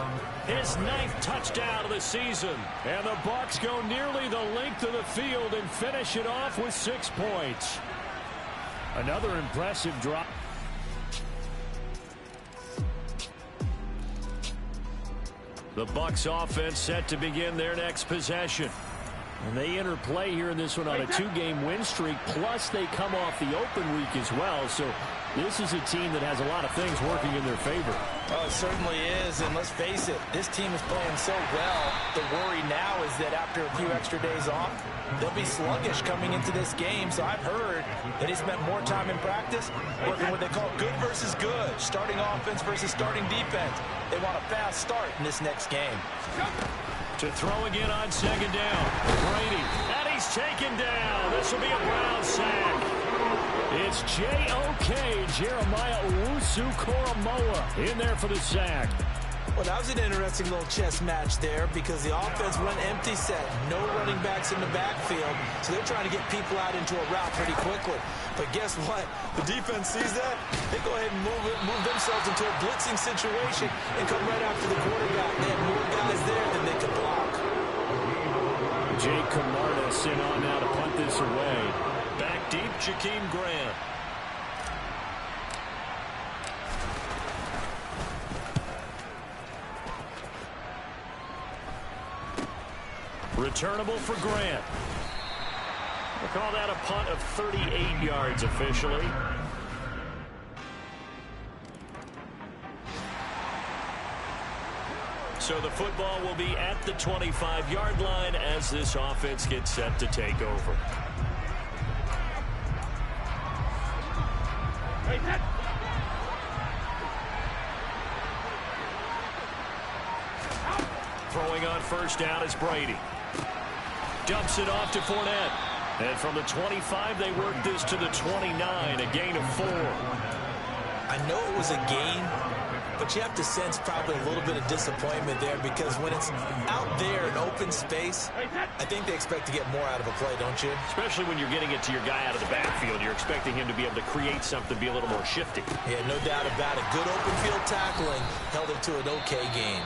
E: his 9th touchdown of the season.
B: And the Bucs go nearly the length of the field and finish it off with 6 points. Another impressive drop.
E: The Bucs offense set to begin their next possession.
B: And they enter play here in this one on a 2-game win streak, plus they come off the open week as well. So this is a team that has a lot of things working in their favor.
C: Oh, it certainly is, and let's face it, this team is playing so well. The worry now is that after a few extra days off, they'll be sluggish coming into this game. So I've heard that he spent more time in practice working what they call good versus good, starting offense versus starting defense. They want a fast start in this next game.
E: To throw again on 2nd down. Brady, and he's taken down. This will be a Brown sack.
B: It's J.O.K. Jeremiah Owusu-Koramoah in there for the sack.
C: Well, that was an interesting little chess match there because the offense went empty set. No running backs in the backfield, so they're trying to get people out into a route pretty quickly. But guess what? The defense sees that. They go ahead and move themselves into a blitzing situation and come right after the quarterback. They have more guys there than they could block.
B: Jake Camarda sent on now to punt this away.
E: Back deep, Jakeem Grant. Returnable for Grant. We'll call that a punt of 38 yards officially. So the football will be at the 25-yard line as this offense gets set to take over. Throwing on 1st down is Brady. Dumps it off to Fournette. And from the 25, they work this to the 29, a gain of 4.
C: I know it was a gain, but you have to sense probably a little bit of disappointment there because when it's out there in open space, I think they expect to get more out of a play, don't you?
E: Especially when you're getting it to your guy out of the backfield. You're expecting him to be able to create something, be a little more shifty.
C: Yeah, no doubt about it. Good open field tackling held it to an okay gain.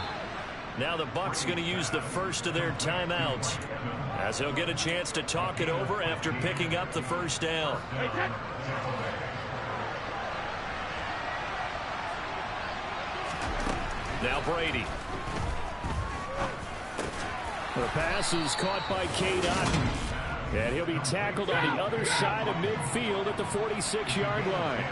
E: Now the Bucs going to use the first of their timeouts as he'll get a chance to talk it over after picking up the 1st down. Now Brady.
B: The pass is caught by Cade Otton. And he'll be tackled on the other side of midfield at the 46-yard line.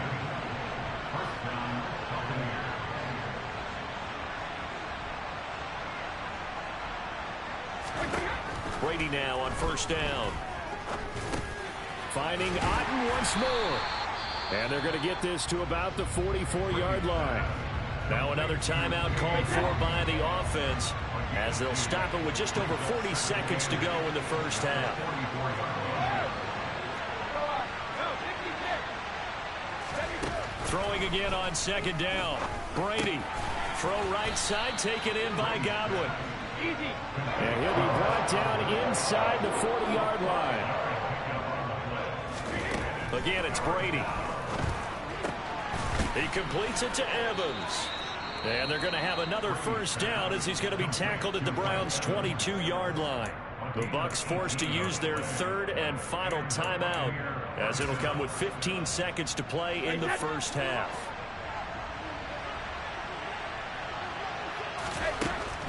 E: Brady now on 1st down.
B: Finding Otton once more. And they're going to get this to about the 44-yard line.
E: Now another timeout called for by the offense as they'll stop it with just over 40 seconds to go in the 1st half. Throwing again on 2nd down. Brady. Throw right side, taken in by Godwin.
B: And he'll be brought down inside the 40-yard line.
E: Again, it's Brady. He completes it to Evans. And they're going to have another 1st down as he's going to be tackled at the Browns' 22-yard line. The Bucs forced to use their 3rd and final timeout as it'll come with 15 seconds to play in the 1st half.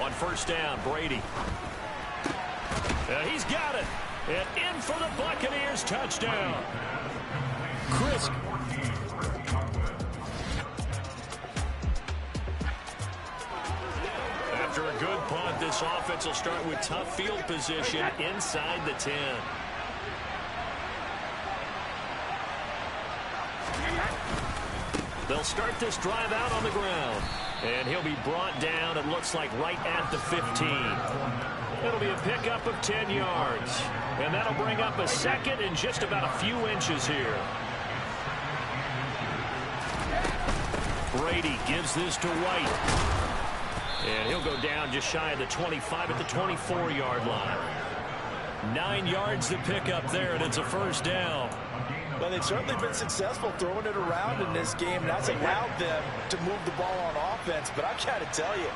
E: On 1st down, Brady. He's got it. And in for the Buccaneers touchdown.
B: Crisp.
E: After a good punt, this offense will start with tough field position inside the 10. They'll start this drive out on the ground. And he'll be brought down, it looks like, right at the 15. It'll be a pickup of 10 yards. And that'll bring up a 2nd and just about a few inches here. Brady gives this to White. And he'll go down just shy of the 25 at the 24-yard line. 9 yards to pick up there, and it's a first down.
C: Well, they've certainly been successful throwing it around in this game, and that's allowed them to move the ball on offense. But I've got to tell you,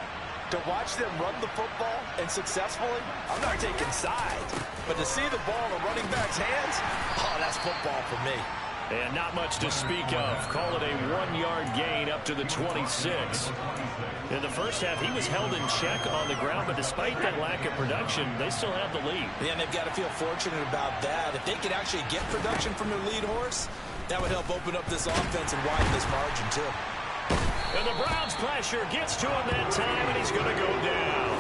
C: to watch them run the football and successfully, I'm not taking sides. But to see the ball in a running back's hands, oh, that's football for me.
E: And not much to speak of. Call it a 1-yard gain up to the 26. In the first half, he was held in check on the ground, but despite that lack of production, they still have the lead.
C: Yeah, and they've got to feel fortunate about that. If they could actually get production from their lead horse, that would help open up this offense and widen this margin, too.
E: And the Browns' pressure gets to him that time, and he's going to go down.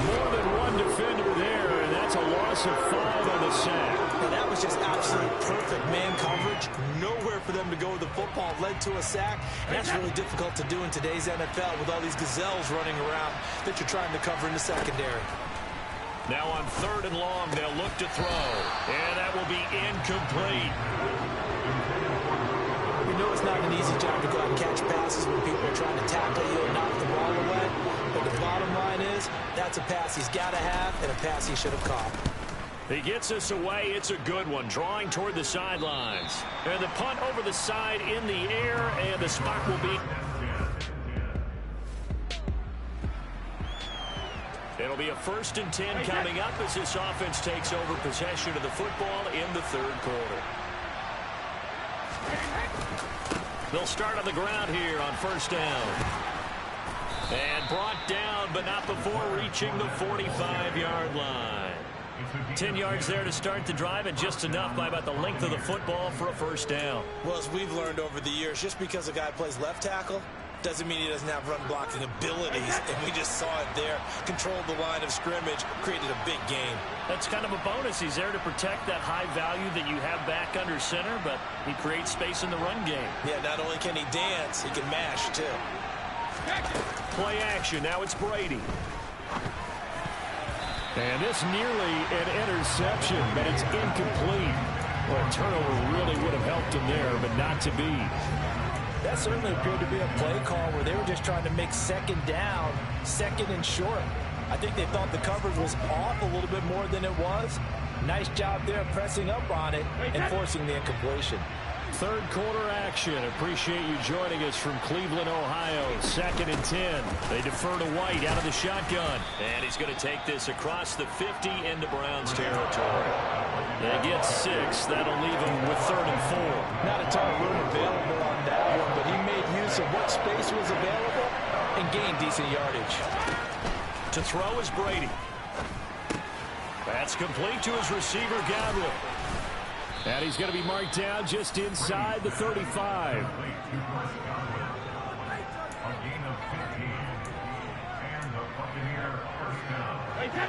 E: More than one defender there, and that's a loss of 5 on the sack.
C: And that was just absolute perfect man coverage. Nowhere for them to go with the football. Led to a sack. And that's really difficult to do in today's NFL with all these gazelles running around that you're trying to cover in the secondary.
E: Now on 3rd and long, they'll look to throw. And that will be incomplete.
C: We know it's not an easy job to go out and catch passes when people are trying to tackle you and knock the ball away. But the bottom line is, that's a pass he's got to have and a pass he should have caught.
E: He gets us away. It's a good one. Drawing toward the sidelines. And the punt over the side in the air, and the spot will be... It'll be a 1st and 10 coming up as this offense takes over possession of the football in the 3rd quarter. They'll start on the ground here on 1st down. And brought down, but not before reaching the 45-yard line. 10 yards there to start the drive, and just enough by about the length of the football for a 1st down.
C: Well, as we've learned over the years, just because a guy plays left tackle doesn't mean he doesn't have run blocking abilities, and we just saw it there. Controlled the line of scrimmage, created a big game.
E: That's kind of a bonus. He's there to protect that high value that you have back under center, but he creates space in the run game.
C: Yeah, not only can he dance, he can mash, too.
E: Play action. Now it's Brady. And this nearly an interception, but it's incomplete. Well, a turnover really would have helped him there, but not to be.
C: That certainly appeared to be a play call where they were just trying to make 2nd down, 2nd and short. I think they thought the coverage was off a little bit more than it was. Nice job there pressing up on it and forcing the incompletion.
E: 3rd quarter action. Appreciate you joining us from Cleveland, Ohio. 2nd and 10. They defer to White out of the shotgun. And he's going to take this across the 50 into Browns territory. They get 6. That'll leave him with 3rd and 4.
C: Not a ton of room available on that one, but he made use of what space was available and gained decent yardage.
E: To throw is Brady. That's complete to his receiver, Godwin. And he's going to be marked down just inside the 35.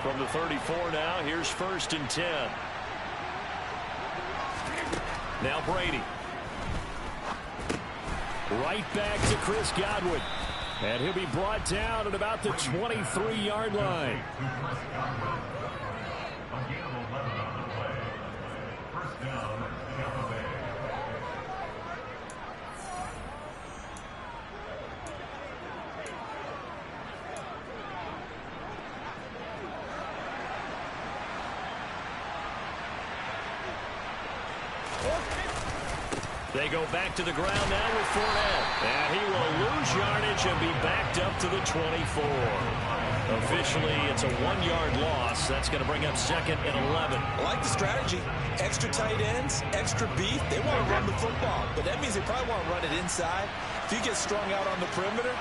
E: From the 34 now, here's 1st and 10. Now Brady. Right back to Chris Godwin. And he'll be brought down at about the 23-yard line. They go back to the ground now with Fournette. And he will lose yardage and be backed up to the 24. Officially, it's a 1-yard loss. That's going to bring up 2nd and 11.
C: I like the strategy. Extra tight ends, extra beef. They want to run the football, but that means they probably want to run it inside. If you get strung out on the perimeter,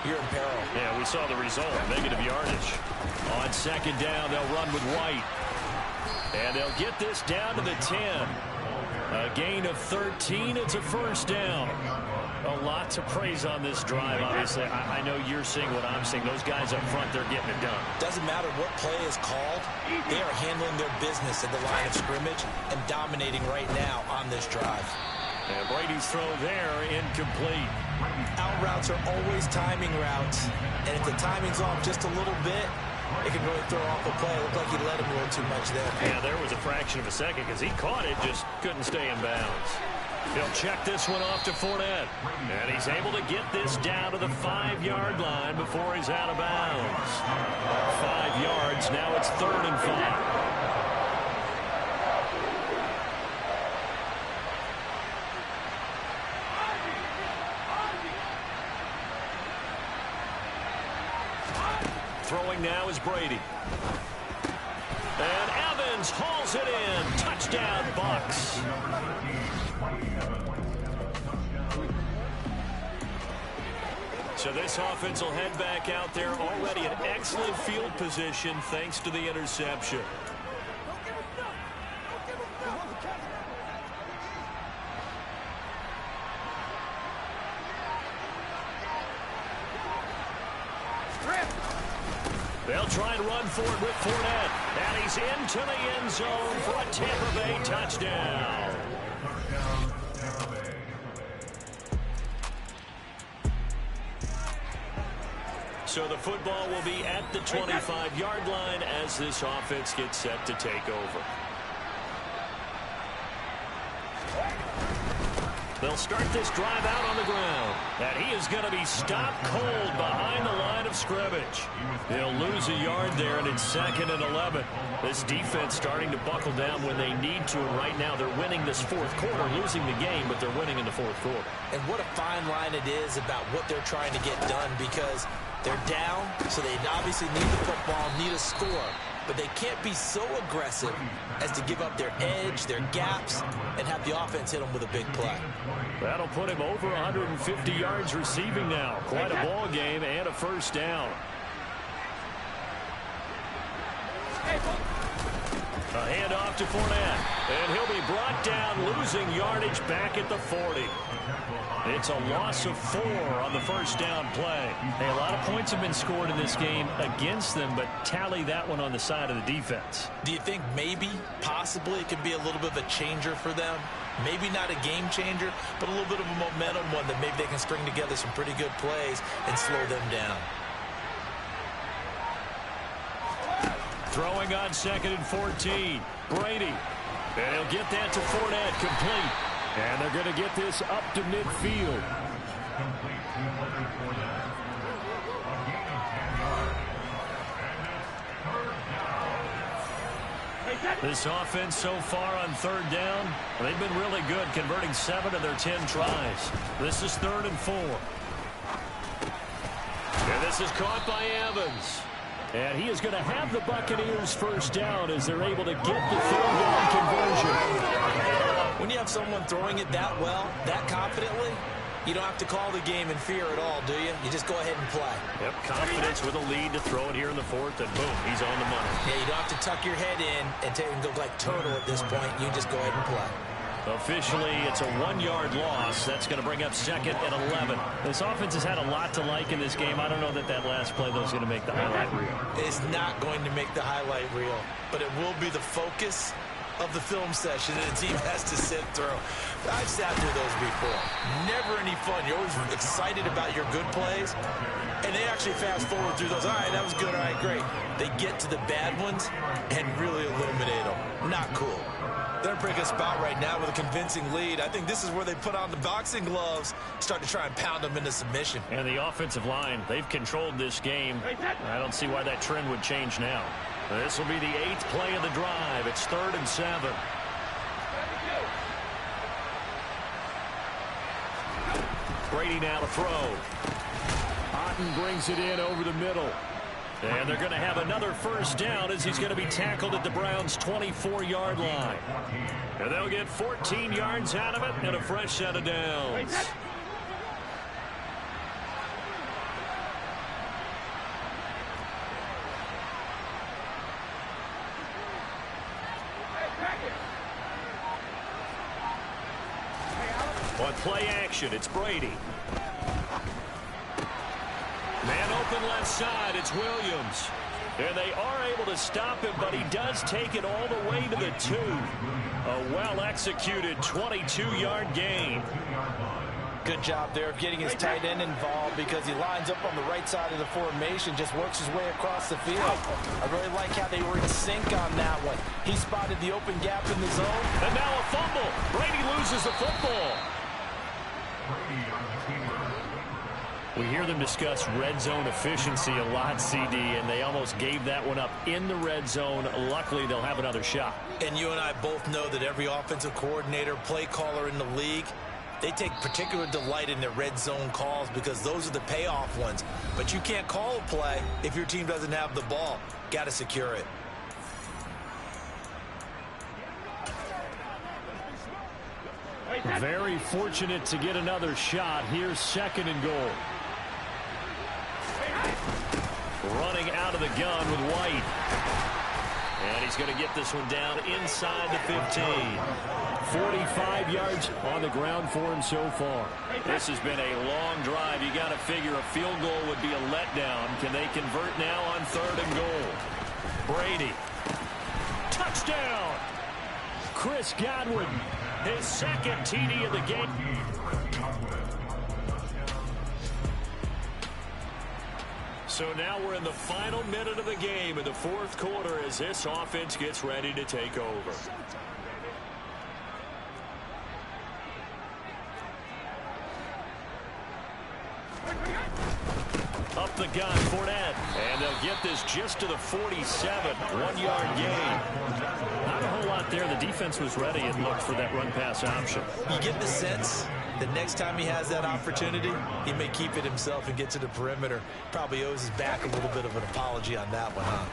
C: you're in peril.
E: Yeah, we saw the result. Negative yardage. On 2nd down, they'll run with White. And they'll get this down to the 10. A gain of 13. It's a 1st down. A lot to praise on this drive, obviously. I know you're seeing what I'm seeing. Those guys up front, they're getting it done.
C: Doesn't matter what play is called. They are handling their business at the line of scrimmage and dominating right now on this drive.
E: And Brady's throw there, incomplete.
C: Out routes are always timing routes. And if the timing's off just a little bit, it can really throw off the play. It looked like he let him a little too much there.
E: Yeah, there was a fraction of a second because he caught it, just couldn't stay in bounds. He'll check this one off to Fournette. And he's able to get this down to the 5-yard line before he's out of bounds. 5 yards. Now it's 3rd and 5. Throwing now is Brady. And Evans hauls it in. Touchdown, Bucs. So this offense will head back out there already in excellent field position thanks to the interception. They'll try and run for it with Fournette. And he's into the end zone for a Tampa Bay touchdown. So the football will be at the 25-yard line as this offense gets set to take over. They'll start this drive out on the ground. And he is going to be stopped cold behind the line of scrimmage. They'll lose a yard there, and it's 2nd and 11. This defense starting to buckle down when they need to, and right now they're winning this 4th quarter, losing the game, but they're winning in the 4th quarter.
C: And what a fine line it is about what they're trying to get done, because they're down, so they obviously need the football, need a score. But they can't be so aggressive as to give up their edge, their gaps, and have the offense hit them with a big play.
E: That'll put him over 150 yards receiving now. Quite a ball game and a 1st down. A handoff to Fournette. And he'll be brought down, losing yardage back at the 40. It's a loss of 4 on the 1st down play.
B: Hey, a lot of points have been scored in this game against them, but tally that one on the side of the defense.
C: Do you think maybe, possibly, it could be a little bit of a changer for them? Maybe not a game changer, but a little bit of a momentum one that maybe they can string together some pretty good plays and slow them down.
E: Throwing on 2nd and 14. Brady. And he'll get that to Fournette, complete.
B: And they're going to get this up to midfield.
F: Complete to Leonard Fournette. A gain of 10 yards. And it's 3rd down.
E: This offense so far on 3rd down, they've been really good, converting 7 of their 10 tries. This is 3rd and 4. And this is caught by Evans.
B: And he is going to have the Buccaneers 1st down as they're able to get the 3rd down conversion.
C: When you have someone throwing it that well, that confidently, you don't have to call the game in fear at all, do you? You just go ahead and play.
E: Yep, confidence with a lead to throw it here in the 4th, and boom, he's on the money.
C: Yeah, you don't have to tuck your head in and go like turtle at this point. You just go ahead and play.
E: Officially, it's a 1-yard loss. That's going to bring up 2nd and 11.
B: This offense has had a lot to like in this game. I don't know that last play, though, is going to make the highlight reel.
C: It's not going to make the highlight reel, but it will be the focus of the film session that a team has to sit through. I've sat through those before. Never any fun. You're always excited about your good plays, and they actually fast forward through those. All right, that was good. All right, great. They get to the bad ones and really eliminate them. Not cool. They're in a pretty good spot right now with a convincing lead. I think this is where they put on the boxing gloves, start to try and pound them into submission.
E: And the offensive line, they've controlled this game. I don't see why that trend would change now. This will be the 8th play of the drive. It's 3rd and 7. Brady now to throw.
B: Otten brings it in over the middle.
E: And they're going to have another 1st down as he's going to be tackled at the Browns' 24-yard line. And they'll get 14 yards out of it and a fresh set of downs. On play action, it's Brady. Man open left side, it's Williams. And they are able to stop him, but he does take it all the way to the 2. A well-executed 22-yard gain.
C: Good job there of getting his tight end involved because he lines up on the right side of the formation, just works his way across the field. I really like how they were in sync on that one. He spotted the open gap in the zone.
B: And now a fumble. Brady loses the football. We hear them discuss red zone efficiency a lot, CD, and they almost gave that one up in the red zone. Luckily, they'll have another shot.
C: And you and I both know that every offensive coordinator, play caller in the league, they take particular delight in their red zone calls because those are the payoff ones. But you can't call a play if your team doesn't have the ball. Got to secure it.
B: Very fortunate to get another shot. Here's 2nd and goal. Running out of the gun with White. And he's going to get this one down inside the 15. 45 yards on the ground for him so far. This has been a long drive. You got to figure a field goal would be a letdown. Can they convert now on 3rd and goal? Brady. Touchdown! Chris Godwin, his 2nd TD of the game. So now we're in the final minute of the game in the 4th quarter as this offense gets ready to take over. Up the gun, Fournette. And they'll get this just to the 47. 1-yard gain. Not a whole lot there. The defense was ready and looked for that run-pass option.
C: You get the sense that next time he has that opportunity, he may keep it himself and get to the perimeter. Probably owes his back a little bit of an apology on that one, huh?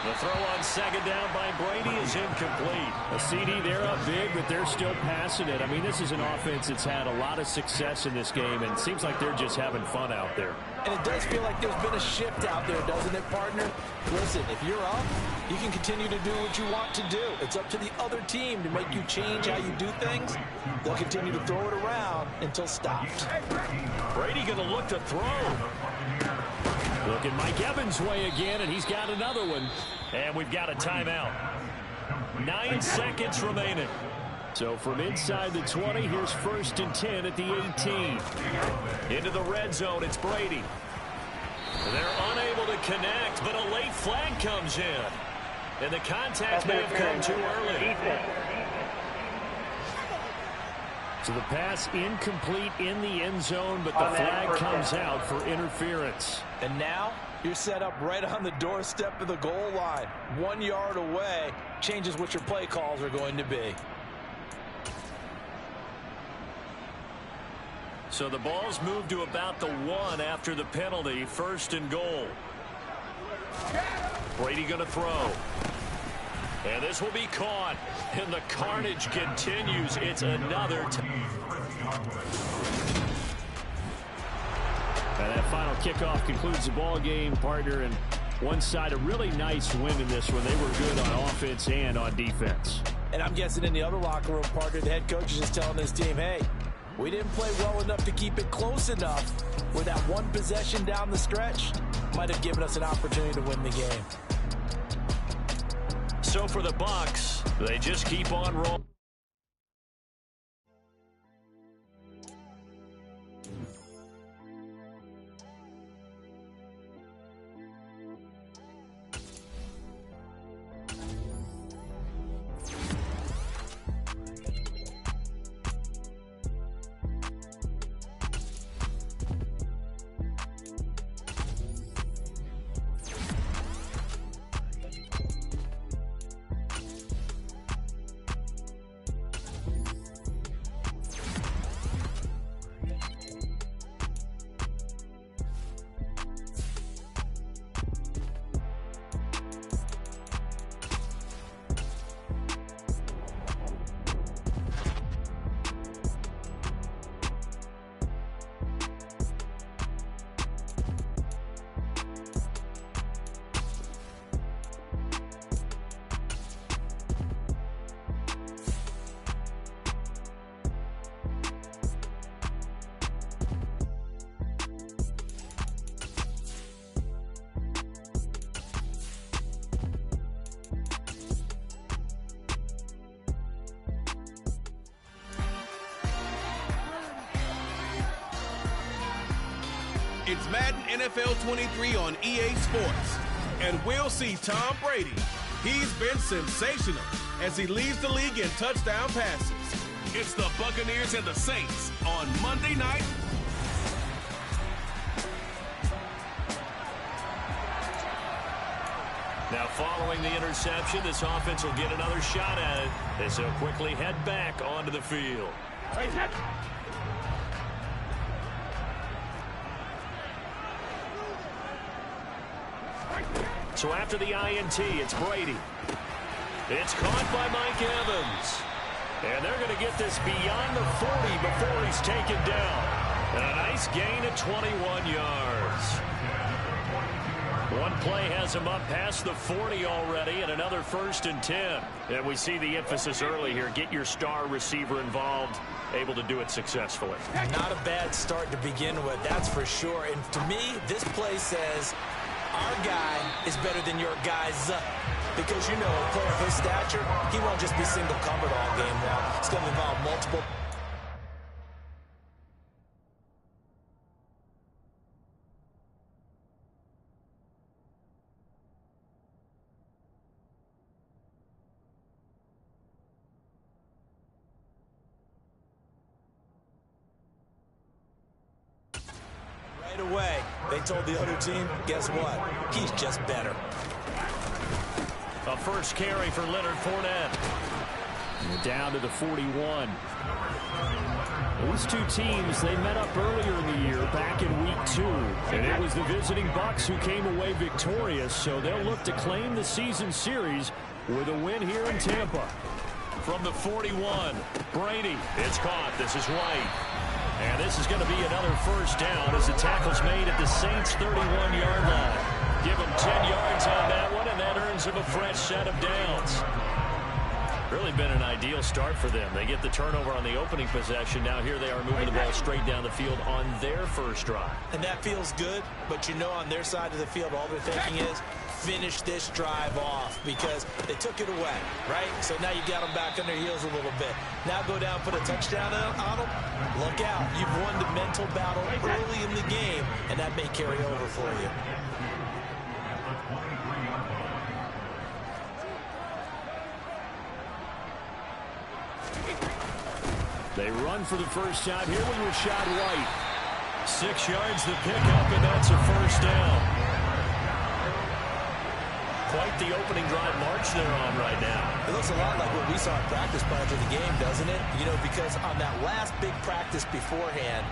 B: The throw on 2nd down by Brady is incomplete. A CD, they're up big, but they're still passing it. I mean, this is an offense that's had a lot of success in this game, and it seems like they're just having fun out there.
C: And it does feel like there's been a shift out there, doesn't it, partner? Listen, if you're up, you can continue to do what you want to do. It's up to the other team to make you change how you do things. They'll continue to throw it around until stopped.
B: Brady going to look to throw. Looking Mike Evans' way again, and he's got another one. And we've got a timeout. 9 seconds remaining. So from inside the 20, here's 1st and 10 at the 18. Into the red zone, it's Brady. They're unable to connect, but a late flag comes in. And the contact may have come too early. So the pass incomplete in the end zone, but the flag comes out for interference.
C: And now you're set up right on the doorstep of the goal line. 1 yard away changes what your play calls are going to be.
B: So the ball's moved to about the 1 after the penalty. 1st and goal. Brady going to throw. And this will be caught. And the carnage continues. It's another. And that final kickoff concludes the ball game, partner. And one side, a really nice win in this one. They were good on offense and on defense.
C: And I'm guessing in the other locker room, partner, the head coach is just telling his team, hey, we didn't play well enough to keep it close enough where that one possession down the stretch might have given us an opportunity to win the game.
B: So for the Bucs, they just keep on rolling.
A: It's Madden NFL 23 on EA Sports. And we'll see Tom Brady. He's been sensational as he leads the league in touchdown passes. It's the Buccaneers and the Saints on Monday night.
E: Now following the interception, this offense will get another shot at it as they'll quickly head back onto the field. So after the INT, it's Brady. It's caught by Mike Evans. And they're going to get this beyond the 40 before he's taken down. And a nice gain of 21 yards. One play has him up past the 40 already, and another 1st and 10. And we see the emphasis early here. Get your star receiver involved, able to do it successfully.
C: Not a bad start to begin with, that's for sure. And to me, this play says our guy is better than your guys. Because, you know, a player of his stature, he won't just be single covered all game long. It's going to involve multiple. Right away, they told the other team, guess what? He's just better.
E: A first carry for Leonard Fournette.
B: And down to the 41. These two teams, they met up earlier in the year, back in Week 2. And it was the visiting Bucs who came away victorious, so they'll look to claim the season series with a win here in Tampa.
E: From the 41, Brady. It's caught. This is White. And this is going to be another first down as the tackle's made at the Saints' 31-yard line. Give him 10 yards on that one, and that earns him a fresh set of downs. Really been an ideal start for them. They get the turnover on the opening possession. Now here they are moving the ball straight down the field on their first drive.
C: And that feels good, but you know on their side of the field, all they're thinking is finish this drive off because they took it away, right? So now you got them back on their heels a little bit. Now go down, put a touchdown on them. Look out. You've won the mental battle early in the game, and that may carry over for you.
B: They run for the first time here with Rashad White.
E: 6 yards the pickup, and that's a first down. Quite the opening drive march they're on right now.
C: It looks a lot like what we saw in practice prior to the game, doesn't it? You know, because on that last big practice beforehand,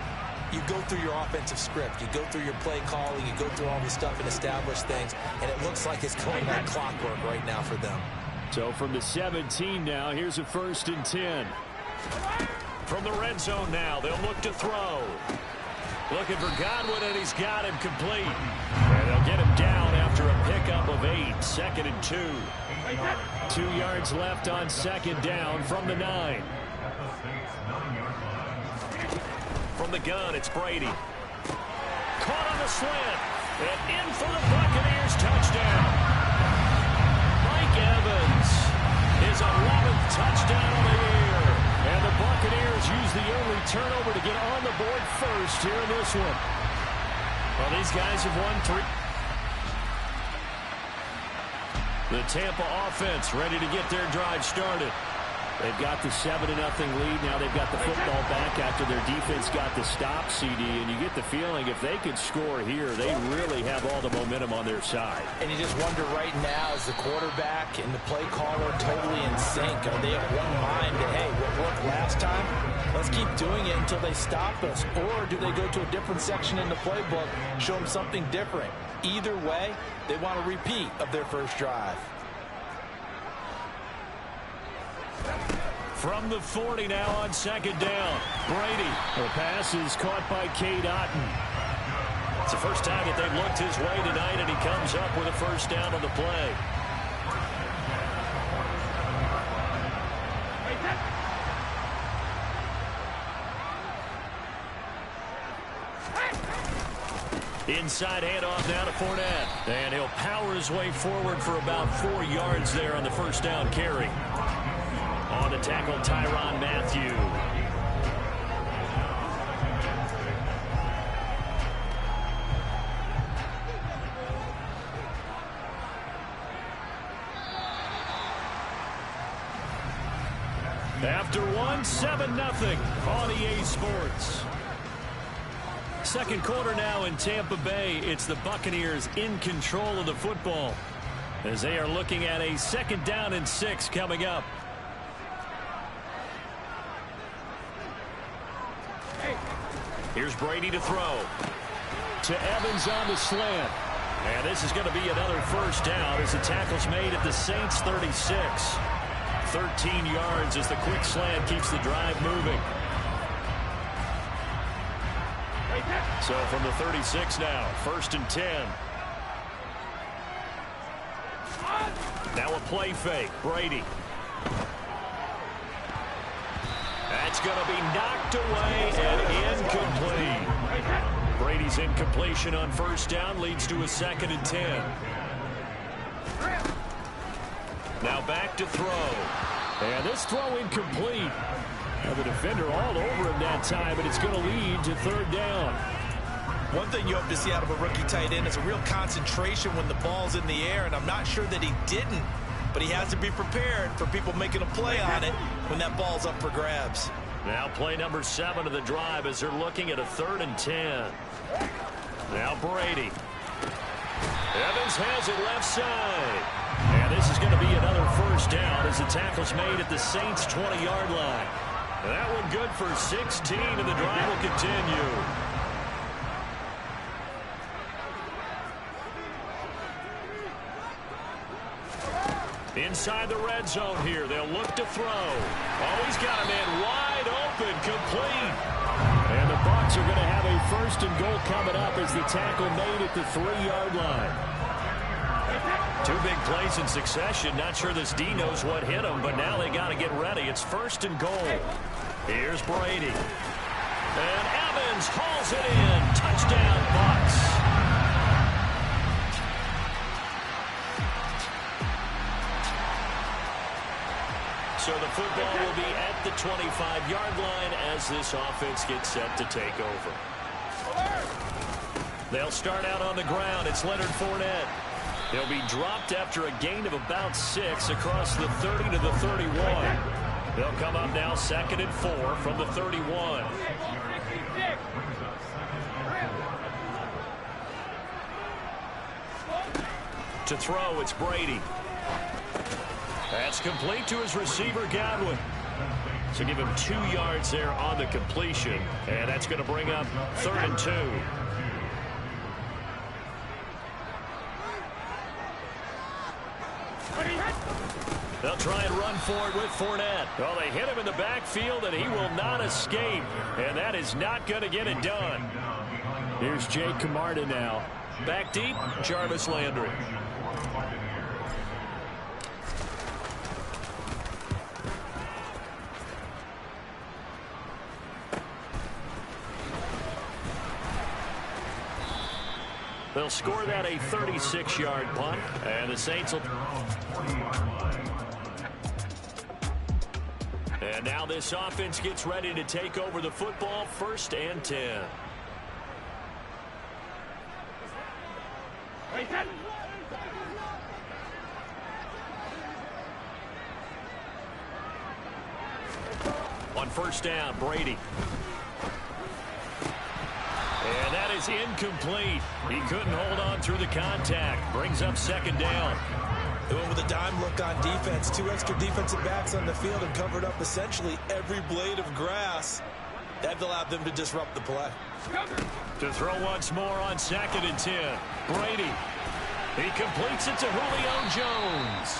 C: you go through your offensive script. You go through your play calling. You go through all this stuff and establish things. And it looks like it's going like clockwork right now for them.
B: So from the 17 now, here's a 1st and 10.
E: From the red zone now, they'll look to throw. Looking for Godwin, and he's got him complete. And they'll get him down after a pickup of 8. 2nd and 2.
B: 2 yards left on 2nd down from the 9.
E: From the gun, it's Brady. Caught on the slant. And in for the Buccaneers touchdown. Mike Evans, his 11th touchdown of the year. And the Buccaneers use the early turnover to get on the board first here in this one. Well, these guys have won 3. The Tampa offense ready to get their drive started.
B: They've got the 7-0 lead. Now they've got the football back after their defense got the stop, CD. And you get the feeling if they could score here, they really have all the momentum on their side.
C: And you just wonder right now, is the quarterback and the play caller totally in sync? Are they of one mind that, hey, what worked last time? Let's keep doing it until they stop us. Or do they go to a different section in the playbook, show them something different? Either way, they want a repeat of their first drive.
E: From the 40 now on 2nd down. Brady.
B: The pass is caught by Cade Otton.
E: It's the first time that they've looked his way tonight, and he comes up with a first down on the play. Inside handoff now to Fournette. And he'll power his way forward for about 4 yards there on the first down carry. On the tackle, Tyrann Mathieu.
B: After one, 7-0 on EA Sports. Second quarter now in Tampa Bay. It's the Buccaneers in control of the football as they are looking at a 2nd down and 6 coming up. Here's Brady to throw. To Evans on the slant. And this is going to be another 1st down as the tackle's made at the Saints 36. 13 yards as the quick slant keeps the drive moving. So from the 36 now, 1st and 10. Now a play fake. Brady. That's going to be knocked away and incomplete. Brady's incompletion on 1st down leads to a 2nd and 10. Now back to throw. And this throw incomplete. Now the defender all over him that time, but it's going to lead to 3rd down.
C: One thing you hope to see out of a rookie tight end is a real concentration when the ball's in the air, and I'm not sure that he didn't, but he has to be prepared for people making a play on it when that ball's up for grabs.
B: Now play number 7 of the drive as they're looking at a 3rd and 10. Now Brady. Evans has it left side. And this is going to be another 1st down as the tackle's made at the Saints' 20-yard line. That one good for 16, and the drive will continue. Inside the red zone here. They'll look to throw. Oh, he's got a man wide open, complete. And the Bucs are going to have a 1st and goal coming up as the tackle made at the 3-yard line. 2 big plays in succession. Not sure this D knows what hit him, but now they got to get ready. It's 1st and goal. Here's Brady. And Evans hauls it in. Touchdown, Bucs. So the football will be at the 25-yard line as this offense gets set to take over. They'll start out on the ground. It's Leonard Fournette. He'll be dropped after a gain of about 6 across the 30 to the 31. They'll come up now 2nd and 4 from the 31. To throw, it's Brady. That's complete to his receiver, Godwin. So give him 2 yards there on the completion. And that's going to bring up 3rd and 2. They'll try and run for it with Fournette. Well, they hit him in the backfield, and he will not escape. And that is not going to get it done. Here's Jay Camarda now. Back deep, Jarvis Landry. They'll score that a 36-yard punt, and the Saints will... And now this offense gets ready to take over the football, 1st and 10. On 1st down, Brady. And that is incomplete. He couldn't hold on through the contact. Brings up 2nd down.
C: They went with a dime look on defense. 2 extra defensive backs on the field and covered up essentially every blade of grass. That allowed them to disrupt the play.
B: To throw once more on 2nd and 10. Brady. He completes it to Julio Jones.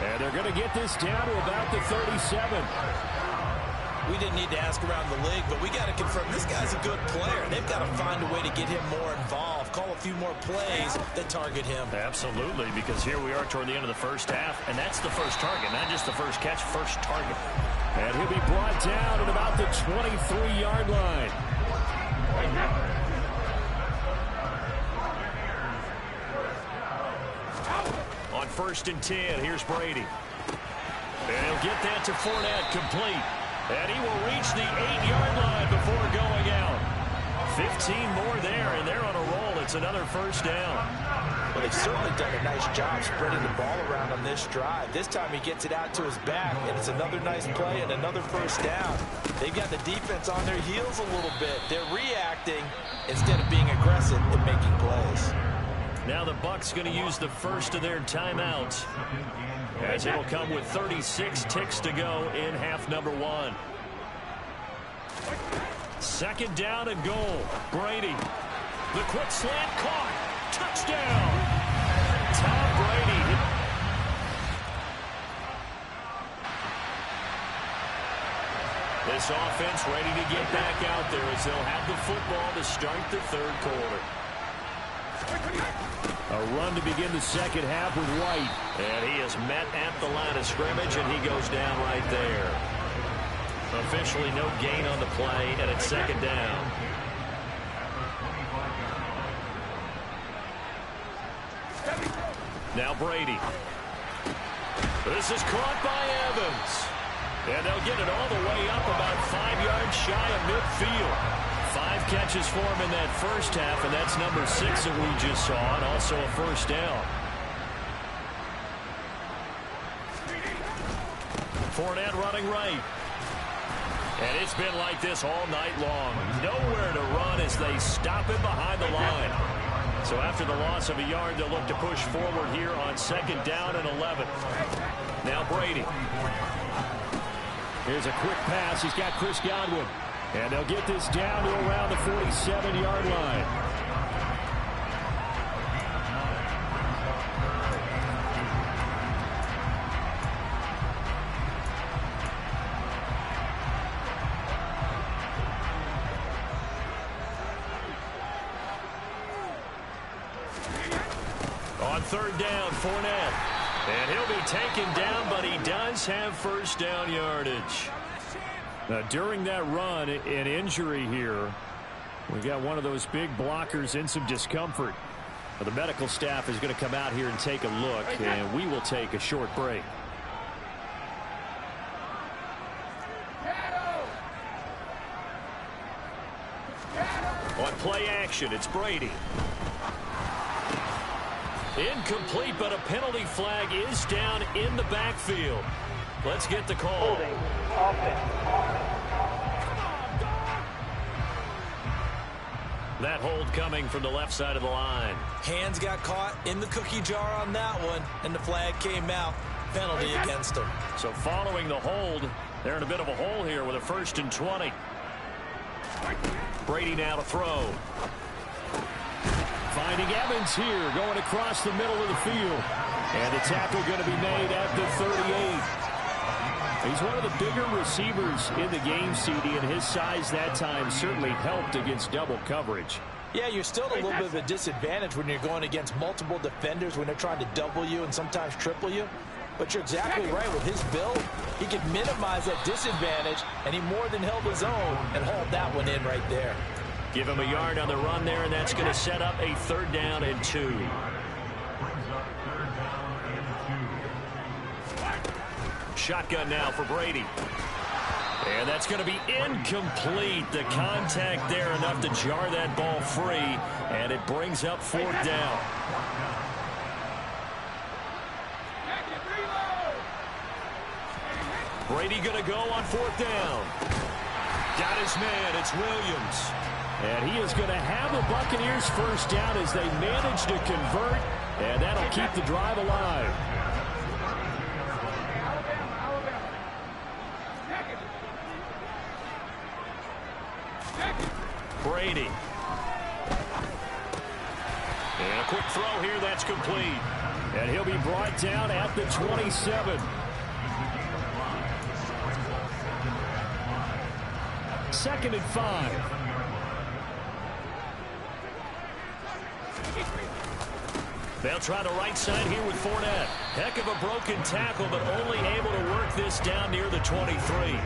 B: And they're going to get this down to about the 37.
C: We didn't need to ask around the league, but we got to confirm this guy's a good player. They've got to find a way to get him more involved, call a few more plays that target him.
B: Absolutely, because here we are toward the end of the 1st half, and that's the first target, not just the first catch, first target. And he'll be brought down at about the 23-yard line. On 1st and 10, here's Brady. And he'll get that to Fournette, complete. And he will reach the 8-yard line before going out. 15 more there, and they're on a roll. It's another 1st down.
C: Well, they've certainly done a nice job spreading the ball around on this drive. This time he gets it out to his back, and it's another nice play and another first down. They've got the defense on their heels a little bit. They're reacting instead of being aggressive and making plays.
E: Now the Bucs going to use the first of their timeouts, as it'll come with 36 ticks to go in half number 1. Second down and goal. Brady. The quick slant caught. Touchdown. Tom Brady. This offense ready to get back out there as they'll have the football to start the third quarter.
B: A run to begin the second half with White.
E: And he is met at the line of scrimmage, and he goes down right there. Officially no gain on the play, and it's second down. Now Brady. This is caught by Evans. And they'll get it all the way up about 5 yards shy of midfield. 5 catches for him in that first half, and that's number 6 that we just saw, and also a first down. Fournette running right. And it's been like this all night long. Nowhere to run as they stop him behind the line. So after the loss of a yard, they'll look to push forward here on second down and 11. Now Brady.
B: Here's a quick pass. He's got Chris Godwin. And they'll get this down to around the 47-yard line.
E: On third down, Fournette. And he'll be taken down, but he does have first down yardage.
B: During that run, an injury here. We got one of those big blockers in some discomfort. The medical staff is going to come out here and take a look, and we will take a short break.
E: On play action, it's Brady. Incomplete, but a penalty flag is down in the backfield. Let's get the call. That hold coming from the left side of the line.
C: Hands got caught in the cookie jar on that one, and the flag came out. Penalty against them.
E: So following the hold, they're in a bit of a hole here with a 1st and 20. Brady now to throw.
B: Finding Evans here, going across the middle of the field. And the tackle going to be made at the 38. He's one of the bigger receivers in the game, CD, and his size that time certainly helped against double coverage.
C: Yeah, you're still at a little bit of a disadvantage when you're going against multiple defenders when they're trying to double you and sometimes triple you. But you're exactly right. With his build, he can minimize that disadvantage, and he more than held his own and hauled that one in right there.
E: Give him a yard on the run there, and that's going to set up a 3rd down and 2. Shotgun now for Brady. And that's going to be incomplete. The contact there enough to jar that ball free, and it brings up 4th down. Brady going to go on 4th down. Got his man. It's Williams.
B: And he is going to have the Buccaneers first down as they manage to convert, and that'll keep the drive alive.
E: Brady. And a quick throw here, that's complete.
B: And he'll be brought down at the 27. Second and 5.
E: They'll try the right side here with Fournette. Heck of a broken tackle, but only able to work this down near the 23.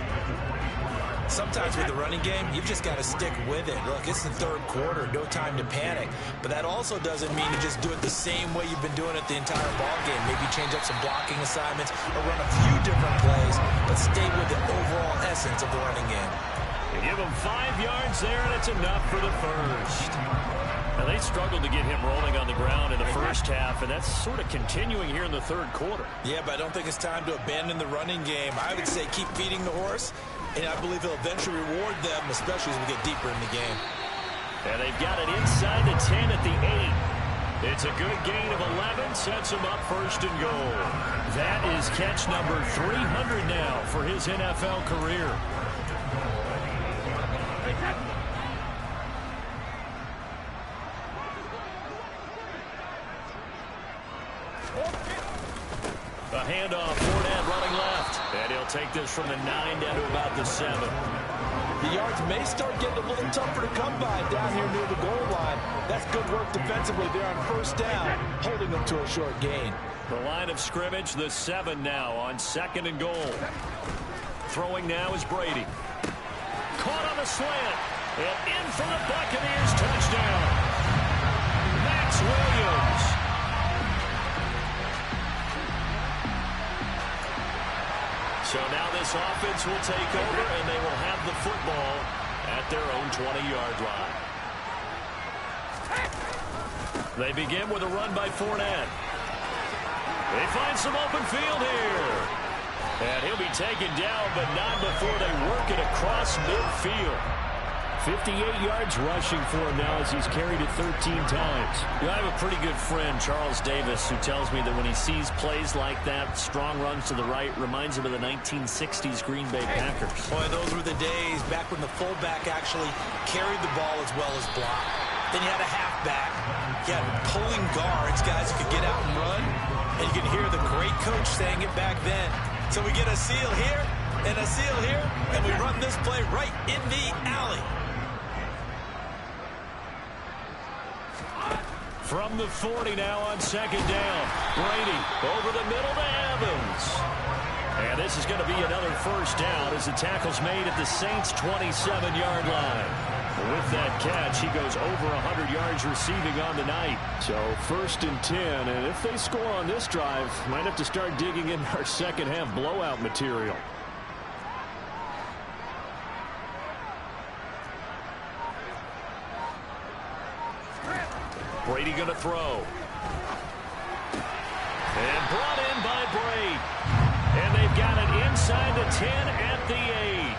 C: Sometimes with the running game, you've just got to stick with it. Look, it's the 3rd quarter, no time to panic. But that also doesn't mean to just do it the same way you've been doing it the entire ball game. Maybe change up some blocking assignments or run a few different plays. But but stay with the overall essence of the running game.
E: They give him 5 yards there, and it's enough for the first. Now, they struggled to get him rolling on the ground in the first half, and that's sort of continuing here in the third quarter.
C: Yeah, but I don't think it's time to abandon the running game. I would say keep feeding the horse, and I believe he'll eventually reward them, especially as we get deeper in the game.
E: And they've got it inside the 10 at the 8. It's a good gain of 11, sets him up first and goal. That is catch number 300 now for his NFL career. A handoff, Fournette running left. And he'll take this from the 9 down to about the 7.
C: The yards may start getting a little tougher to come by down here near the goal line. That's good work defensively there on first down, holding them to a short gain.
E: The line of scrimmage, the 7 now on 2nd and goal. Throwing now is Brady. Caught on the slant. And in for the Buccaneers touchdown. Max Williams. So now this offense will take over, and they will have the football at their own 20-yard line. They begin with a run by Fournette. They find some open field here. And he'll be taken down, but not before they work it across midfield. 58 yards rushing for him now as he's carried it 13 times. I have a pretty good friend, Charles Davis, who tells me that when he sees plays like that, strong runs to the right, reminds him of the 1960s Green Bay Packers.
C: Boy, those were the days back when the fullback actually carried the ball as well as blocked. Then you had a halfback. You had pulling guards, guys who could get out and run. And you can hear the great coach saying it back then. So we get a seal here and a seal here, and we run this play right in the alley.
E: From the 40 now on 2nd down. Brady over the middle to Evans. And this is going to be another first down as the tackle's made at the Saints' 27-yard line. With that catch, he goes over 100 yards receiving on the night.
B: So 1st and 10, and if they score on this drive, might have to start digging in our second half blowout material.
E: Brady going to throw. And brought in by Brady. And they've got it inside the 10 at the 8.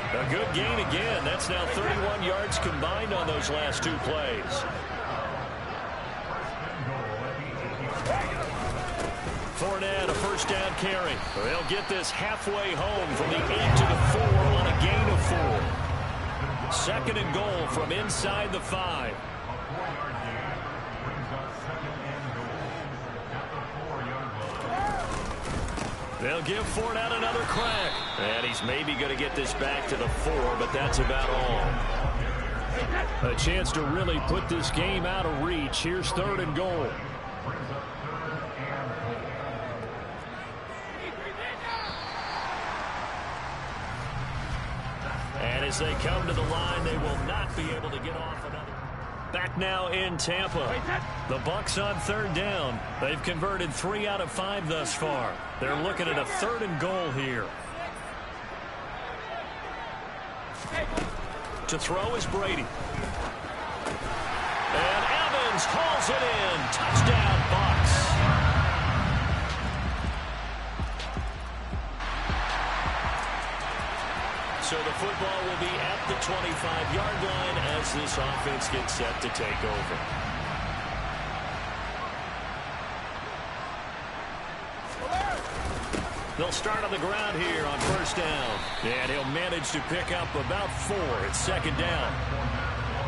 E: A good gain again. That's now 31 yards combined on those last 2 plays. Fournette, a first down carry. They'll get this halfway home from the 8 to the 4 on a gain of 4. 2nd and goal from inside the 5. They'll give Fournette another crack. And he's maybe going to get this back to the 4, but that's about all.
B: A chance to really put this game out of reach. Here's 3rd and goal.
E: And as they come to the line, they will not be able to get off another. Back now in Tampa. The Bucs on 3rd down. They've converted 3 out of 5 thus far. They're looking at a 3rd and goal here. To throw is Brady. And Evans hauls it in. Touchdown, Bucs. So the football will be at the 25-yard line as this offense gets set to take over. They'll start on the ground here on 1st down. And he'll manage to pick up about 4 at 2nd down.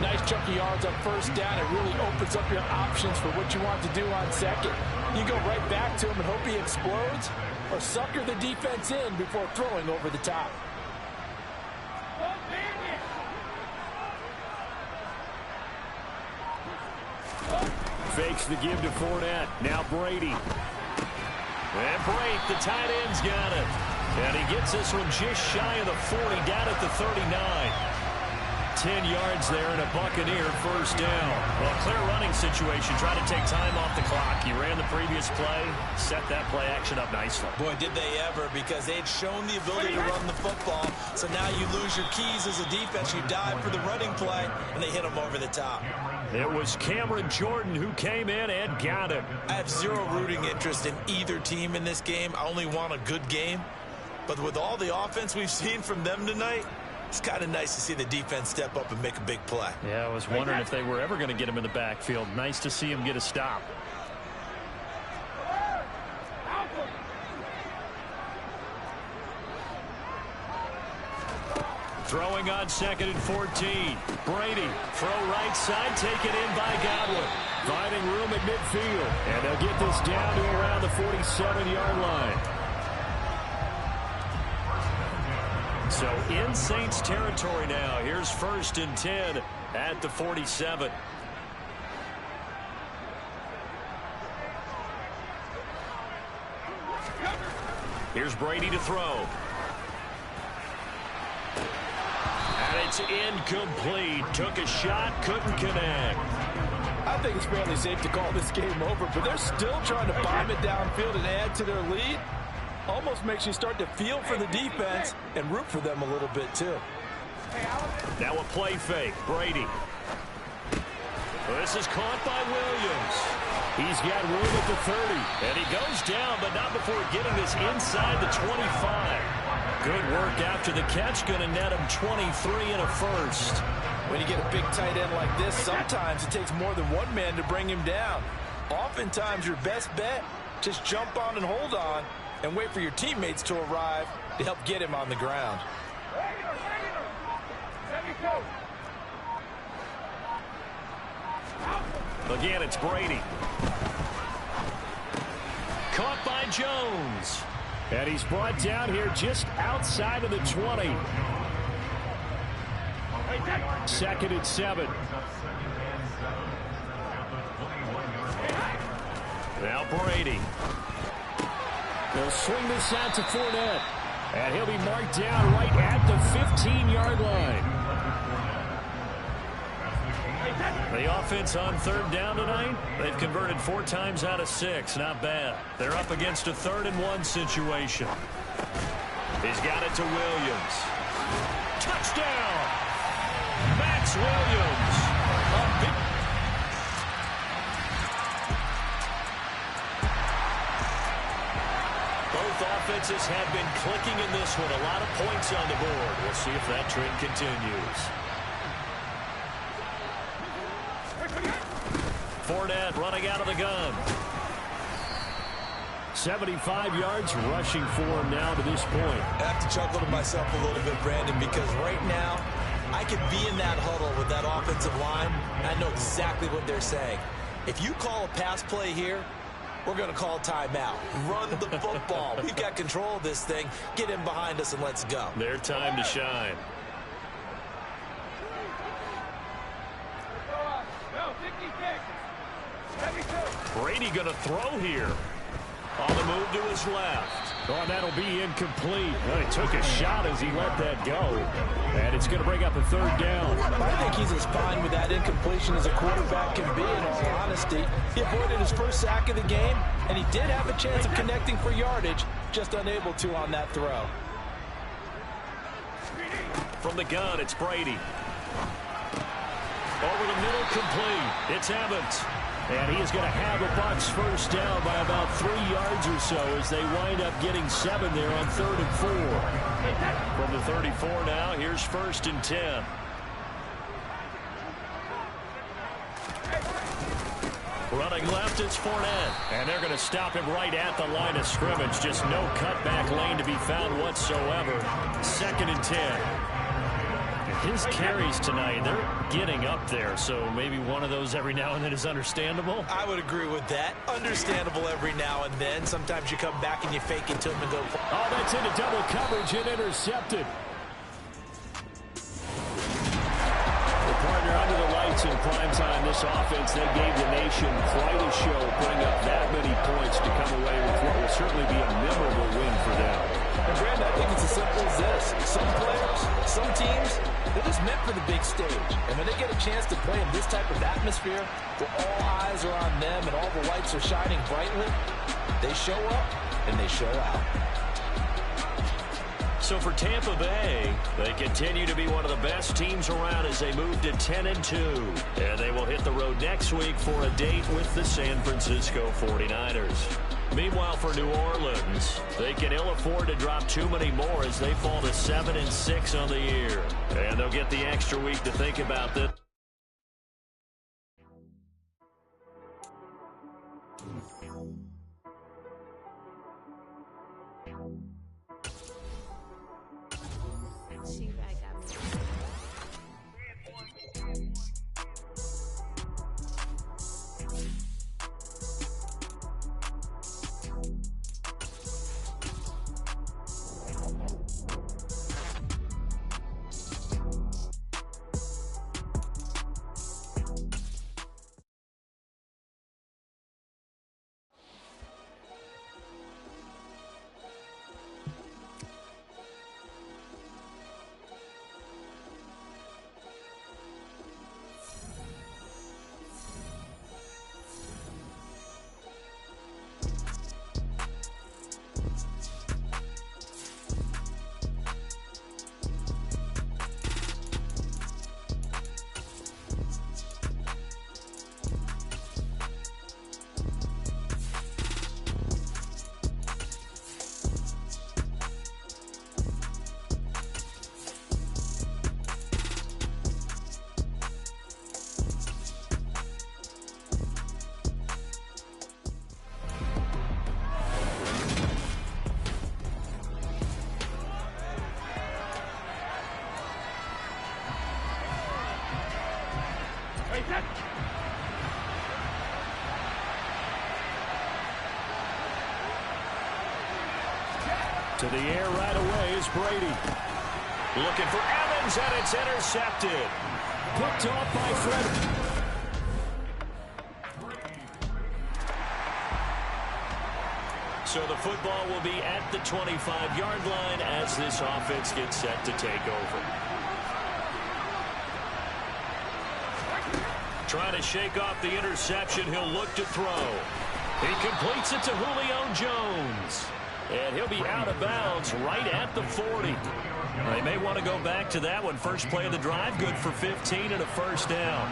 C: Nice chunky yards on 1st down. It really opens up your options for what you want to do on 2nd. You go right back to him and hope he explodes, or sucker the defense in before throwing over the top.
B: Fakes the give to Fournette. Now Brady.
E: And Brady, the tight end's got it. And he gets this one just shy of the 40, down at the 39. 10 yards there and a Buccaneer first down. Well, clear running situation. Trying to take time off the clock. He ran the previous play, set that play action up nicely.
C: Boy, did they ever, because they'd shown the ability to run the football. So now you lose your keys as a defense. You dive for the running play, and they hit him over the top.
E: It was Cameron Jordan who came in and got him.
C: I have zero rooting interest in either team in this game. I only want a good game. But with all the offense we've seen from them tonight, it's kind of nice to see the defense step up and make a big play.
E: Yeah, I was wondering if they were ever going to get him in the backfield. Nice to see him get a stop. Throwing on 2nd and 14. Brady, throw right side, taken in by Godwin. Finding room at midfield. And they'll get this down to around the 47-yard line. So in Saints territory now. Here's 1st and 10 at the 47. Here's Brady to throw. And it's incomplete. Took a shot, couldn't connect.
C: I think it's fairly safe to call this game over, but they're still trying to bomb it downfield and add to their lead. Almost makes you start to feel for the defense and root for them a little bit, too.
E: Now a play fake. Brady. This is caught by Williams. He's got room at the 30. And he goes down, but not before getting this inside the 25. Good work after the catch. Going to net him 23 and a first.
C: When you get a big tight end like this, sometimes it takes more than one man to bring him down. Oftentimes, your best bet, just jump on and hold on and wait for your teammates to arrive to help get him on the ground.
E: Again, it's Brady. Caught by Jones. And he's brought down here just outside of the 20. 2nd and 7. Now Brady. They'll swing this out to Fournette. And he'll be marked down right at the 15-yard line. The offense on 3rd down tonight, they've converted 4 times out of 6. Not bad. They're up against a 3rd and 1 situation. He's got it to Williams. Touchdown! Max Williams. Both offenses have been clicking in this one. A lot of points on the board. We'll see if that trend continues. Fournette running out of the gun. 75 yards rushing for him now to this point.
C: I have to chuckle to myself a little bit, Brandon, because right now I could be in that huddle with that offensive line, and I know exactly what they're saying. If you call a pass play here, we're going to call timeout. Run the football. We've got control of this thing. Get in behind us and let's go.
E: Their time to shine. Brady going to throw here. On the move to his left. Oh, and that'll be incomplete. Well, he took a shot as he let that go. And it's going to bring up a 3rd down.
C: I think he's as fine with that incompletion as a quarterback can be, in all honesty. He avoided his first sack of the game, and he did have a chance of connecting for yardage, just unable to on that throw.
E: From the gun, it's Brady. Over the middle, complete. It's Evans. And he is going to have a Bucs first down by about 3 yards or so as they wind up getting 7 there on 3rd and 4. From the 34 now, here's 1st and 10. Running left, it's Fournette. And they're going to stop him right at the line of scrimmage. Just no cutback lane to be found whatsoever. 2nd and 10. His carries tonight, they're getting up there, so maybe one of those every now and then is understandable.
C: I would agree with that. Understandable every now and then. Sometimes you come back and you fake it to him and go.
E: Oh, that's into double coverage and intercepted. The partner under the lights in prime time. This offense, they gave the nation quite a show, putting up that many points to come away with what will certainly be a memorable win for them.
C: And Brandon, I think it's the as simple as this. Some players, some teams, they're just meant for the big stage. And when they get a chance to play in this type of atmosphere, where all eyes are on them and all the lights are shining brightly, they show up and they show out.
E: So for Tampa Bay, they continue to be one of the best teams around as they move to 10-2. And they will hit the road next week for a date with the San Francisco 49ers. Meanwhile, for New Orleans, they can ill afford to drop too many more as they fall to 7-6 on the year. And they'll get the extra week to think about this.
B: To the air right away is Brady.
E: Looking for Evans, and it's intercepted.
B: Picked off by Fred.
E: So the football will be at the 25-yard line as this offense gets set to take over. Trying to shake off the interception. He'll look to throw. He completes it to Julio Jones. And he'll be out of bounds right at the 40. They may want to go back to that one. First play of the drive, good for 15 and a first down.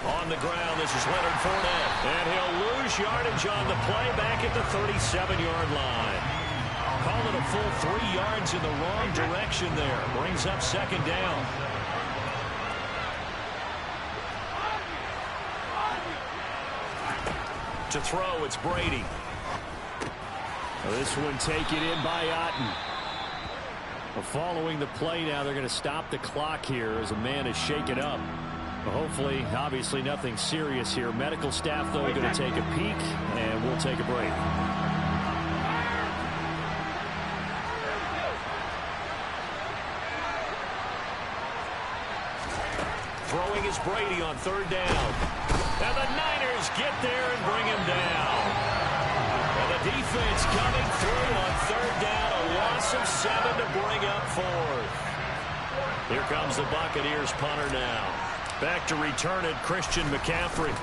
E: On the ground, this is Leonard Fournette. And he'll lose yardage on the play back at the 37-yard line. Call it a full 3 yards in the wrong direction there. Brings up second down. To throw, it's Brady.
B: This one taken in by Otten. Following the play now, they're going to stop the clock here as a man is shaken up. Hopefully, obviously nothing serious here. Medical staff, though, going to take a peek, and we'll take a break.
E: Throwing is Brady on third down. And the Niners get there and bring him down. And the defense coming through on third down. A loss of 7 to bring up fourth. Here comes the Buccaneers punter now. Back to return it, Christian McCaffrey.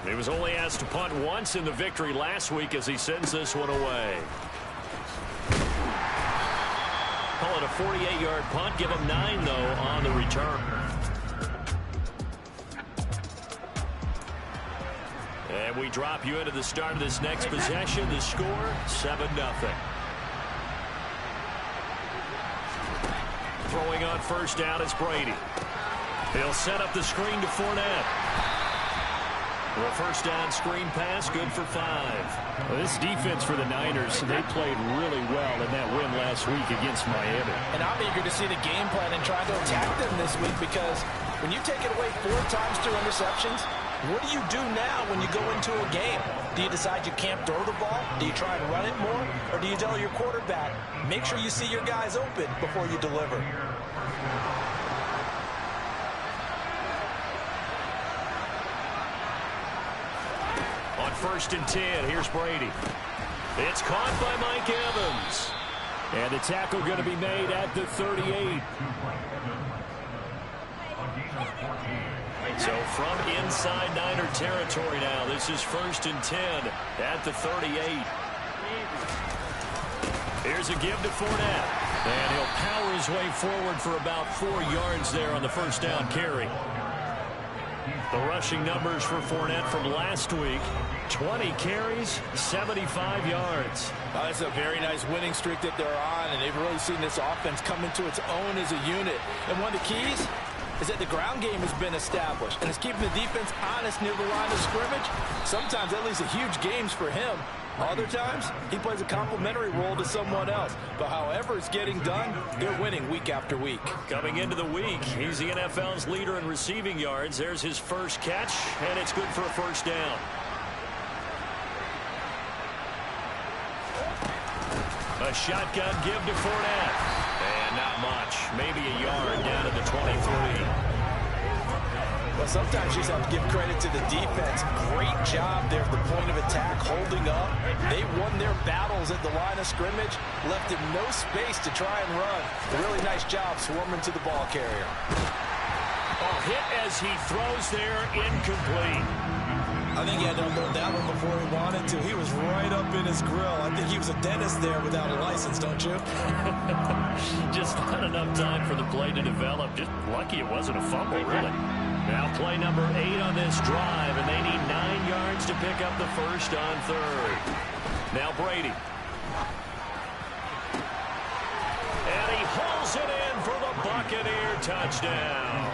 E: He was only asked to punt once in the victory last week as he sends this one away. Call it a 48-yard punt. Give him 9, though, on the return. And we drop you into the start of this next possession. The score, 7-0. Throwing on first down is Brady. He'll set up the screen to Fournette. A first down screen pass, good for 5.
B: Well, this defense for the Niners, they played really well in that win last week against Miami.
C: And I'm eager to see the game plan and try to attack them this week, because when you take it away 4 times through interceptions, what do you do now when you go into a game? Do you decide you can't throw the ball? Do you try and run it more? Or do you tell your quarterback, make sure you see your guys open before you deliver?
B: 1st and 10. Here's Brady. It's caught by Mike Evans. And the tackle going to be made at the 38. So from inside Niner territory now, this is 1st and 10 at the 38. Here's a give to Fournette. And he'll power his way forward for about 4 yards there on the 1st down carry. The rushing numbers for Fournette from last week: 20 carries, 75 yards.
C: That's a very nice winning streak that they're on, and they've really seen this offense come into its own as a unit. And one of the keys is that the ground game has been established, and it's keeping the defense honest near the line of scrimmage. Sometimes that leads to huge games for him. Other times, he plays a complementary role to someone else. But however it's getting done, they're winning week after week.
B: Coming into the week, he's the NFL's leader in receiving yards. There's his first catch, and it's good for a 1st down. A shotgun give to Fournette. And not much. Maybe a yard down to the 23.
C: Well, sometimes you just have to give credit to the defense. Great job there at the point of attack, holding up. They won their battles at the line of scrimmage, left him no space to try and run. A really nice job swarming to the ball carrier.
B: Oh, hit as he throws there, incomplete.
C: I think he had to unload that one before he wanted to. He was right up in his grill. I think he was a dentist there without a license, don't you?
B: Just not enough time for the play to develop. Just lucky it wasn't a fumble, really. Now play number 8 on this drive, and they need 9 yards to pick up the 1st on 3rd. Now Brady. And he hauls it in for the Buccaneer touchdown.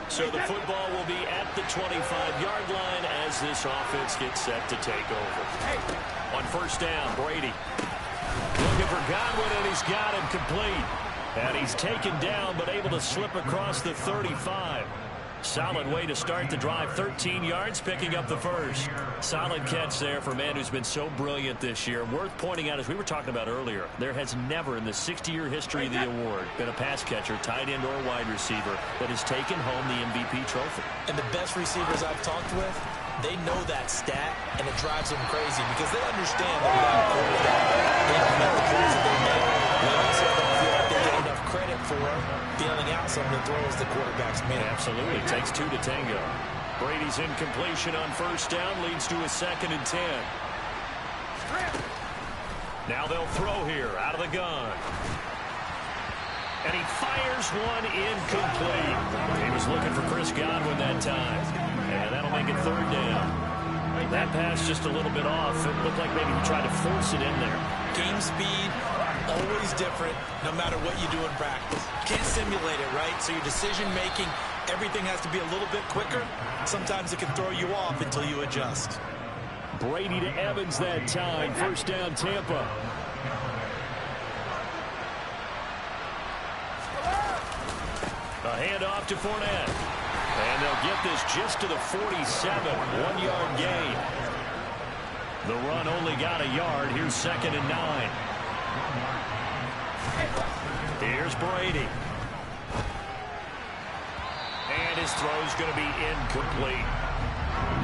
B: So the football will be at the 25-yard line as this offense gets set to take over. On 1st down, Brady. Looking for Godwin, and he's got him complete. And he's taken down, but able to slip across the 35. Solid way to start the drive. 13 yards, picking up the 1st. Solid catch there for a man who's been so brilliant this year. Worth pointing out, as we were talking about earlier, there has never in the 60-year history of the award been a pass catcher, tight end, or wide receiver that has taken home the MVP trophy.
C: And the best receivers I've talked with, they know that stat, and it drives them crazy because they understand that without a quarterback, they don't make the plays that they make. They also don't feel like they get enough credit for feeling out some of the throws the quarterbacks make.
B: Absolutely. Takes 2 to tango. Brady's incompletion on 1st down leads to a 2nd and 10. Now they'll throw here out of the gun. And he fires one incomplete. He was looking for Chris Godwin that time. And that'll make it 3rd down. That pass just a little bit off. It looked like maybe he tried to force it in there.
C: Game speed, always different, no matter what you do in practice. You can't simulate it, right? So your decision-making, everything has to be a little bit quicker. Sometimes it can throw you off until you adjust.
B: Brady to Evans that time. 1st down, Tampa. A handoff to Fournette. And they'll get this just to the 47. 1-yard gain. The run only got a yard. Here's 2nd and 9. Here's Brady. And his throw's going to be incomplete.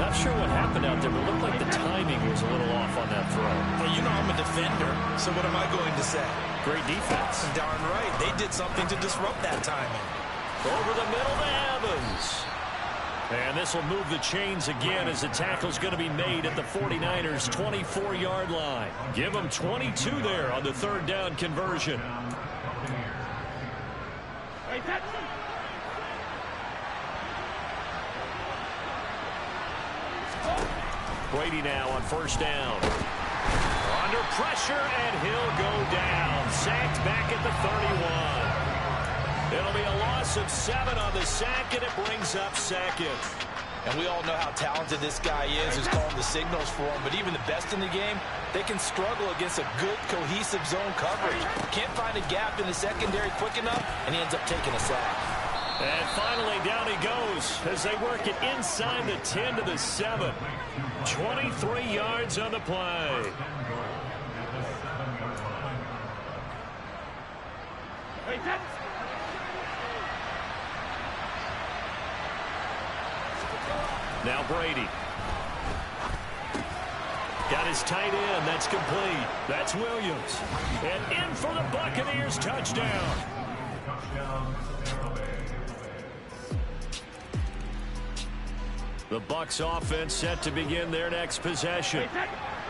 B: Not sure what happened out there, but it looked like the timing was a little off on that throw.
C: Well, you know I'm a defender, so what am I going to say?
B: Great defense.
C: Darn right. They did something to disrupt that timing.
B: Over the middle to Evans. And this will move the chains again as the tackle's going to be made at the 49ers' 24-yard line. Give them 22 there on the 3rd down conversion. Brady now on 1st down. Under pressure, and he'll go down. Sacked back at the 31. It'll be a loss of 7 on the sack, and it brings up 2nd.
C: And we all know how talented this guy is, who's calling the signals for him. But even the best in the game, they can struggle against a good, cohesive zone coverage. Can't find a gap in the secondary quick enough, and he ends up taking a sack.
B: And finally, down he goes as they work it inside the 10 to the 7. 23 yards on the play.
E: Now Brady. Got his tight end. That's complete. That's Williams. And in for the Buccaneers touchdown. The Bucs offense set to begin their next possession.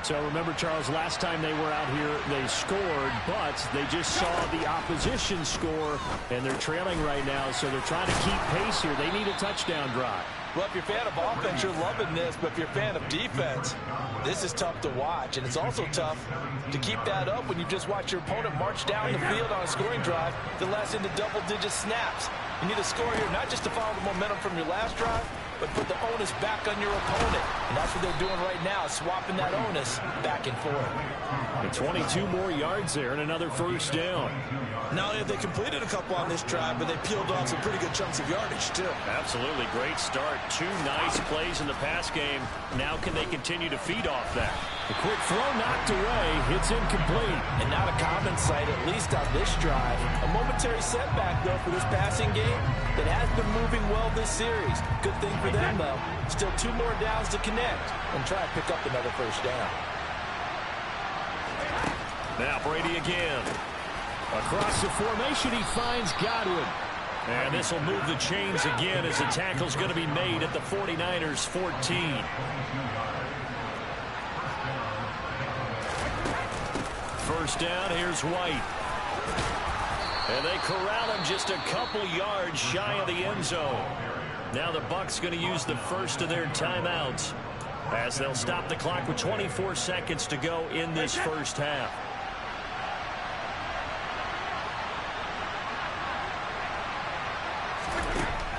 B: So remember, Charles, last time they were out here, they scored, but they just saw the opposition score, and they're trailing right now, so they're trying to keep pace here. They need a touchdown drive.
C: Well, if you're a fan of offense, you're loving this, but if you're a fan of defense, this is tough to watch, and it's also tough to keep that up when you just watch your opponent march down the field on a scoring drive that lasts into double-digit snaps. You need a score here, not just to follow the momentum from your last drive, but put the onus back on your opponent. And that's what they're doing right now, swapping that onus back and forth.
B: And 22 more yards there and another first down.
C: Not only have they completed a couple on this drive, but they peeled off some pretty good chunks of yardage, too.
E: Absolutely. Great start. 2 nice plays in the pass game. Now can they continue to feed off that?
B: The quick throw knocked away. It's incomplete.
C: And not a common sight, at least on this drive. A momentary setback, though, for this passing game that has been moving well this series. Good thing for them, though. Still 2 more downs to connect and try to pick up another first down.
E: Now Brady again.
B: Across the formation, he finds Godwin.
E: And this will move the chains again as the tackle's going to be made at the 49ers 14. First down, here's White. And they corral him just a couple yards shy of the end zone. Now the Bucs going to use the first of their timeouts as they'll stop the clock with 24 seconds to go in this first half.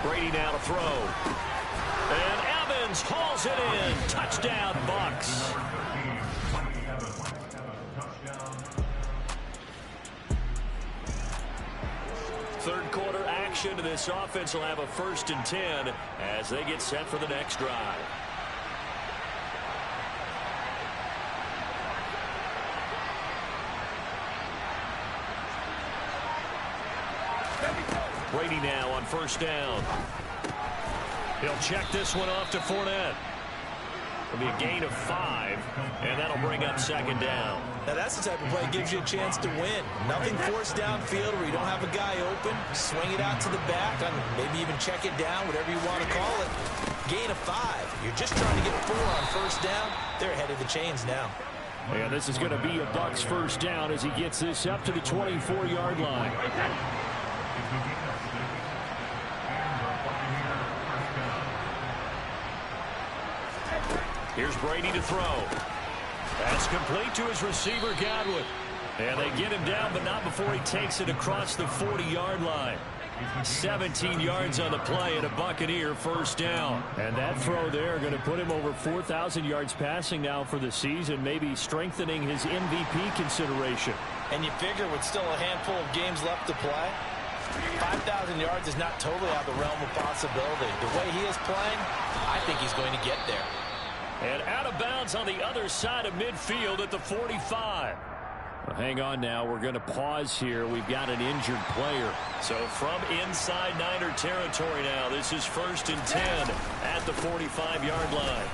E: Brady now to throw. And Evans hauls it in. Touchdown, Bucs. Third quarter action. This offense will have a 1st and 10 as they get set for the next drive. Brady now on first down. He'll check this one off to Fournette. It'll be a gain of 5, and that'll bring up 2nd down.
C: Now that's the type of play that gives you a chance to win. Nothing forced downfield where you don't have a guy open. Swing it out to the back, maybe even check it down, whatever you want to call it. Gain of 5. You're just trying to get 4 on first down. They're ahead of the chains now.
B: And this is going to be a Bucs first down as he gets this up to the 24-yard line.
E: Here's Brady to throw. That's complete to his receiver, Godwin. And they get him down, but not before he takes it across the 40-yard line. 17 yards on the play and a Buccaneer first down.
B: And that throw there going to put him over 4,000 yards passing now for the season, maybe strengthening his MVP consideration.
C: And you figure with still a handful of games left to play, 5,000 yards is not totally out of the realm of possibility. The way he is playing, I think he's going to get there.
E: And out of bounds on the other side of midfield at the 45.
B: Well, hang on now. We're going to pause here. We've got an injured player.
E: So from inside Niner territory now, this is 1st and 10 at the 45-yard line.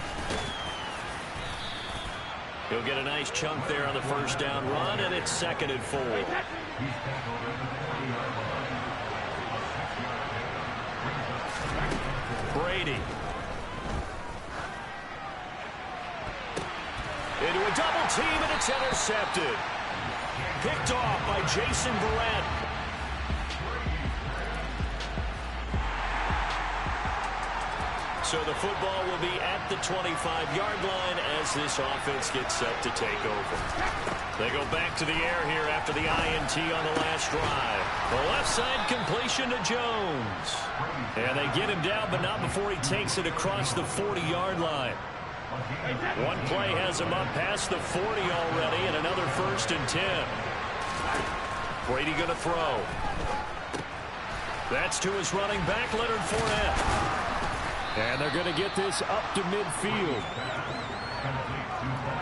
E: He'll get a nice chunk there on the first down run, and it's 2nd and 4. Brady. Into a double team, and it's intercepted. Picked off by Jason Verrett. So the football will be at the 25-yard line as this offense gets set to take over. They go back to the air here after the INT on the last drive. The left side completion to Jones. And they get him down, but not before he takes it across the 40-yard line. One play has him up past the 40 already, and another 1st and 10. Brady going to throw. That's to his running back, Leonard Fournette.
B: And they're going to get this up to midfield.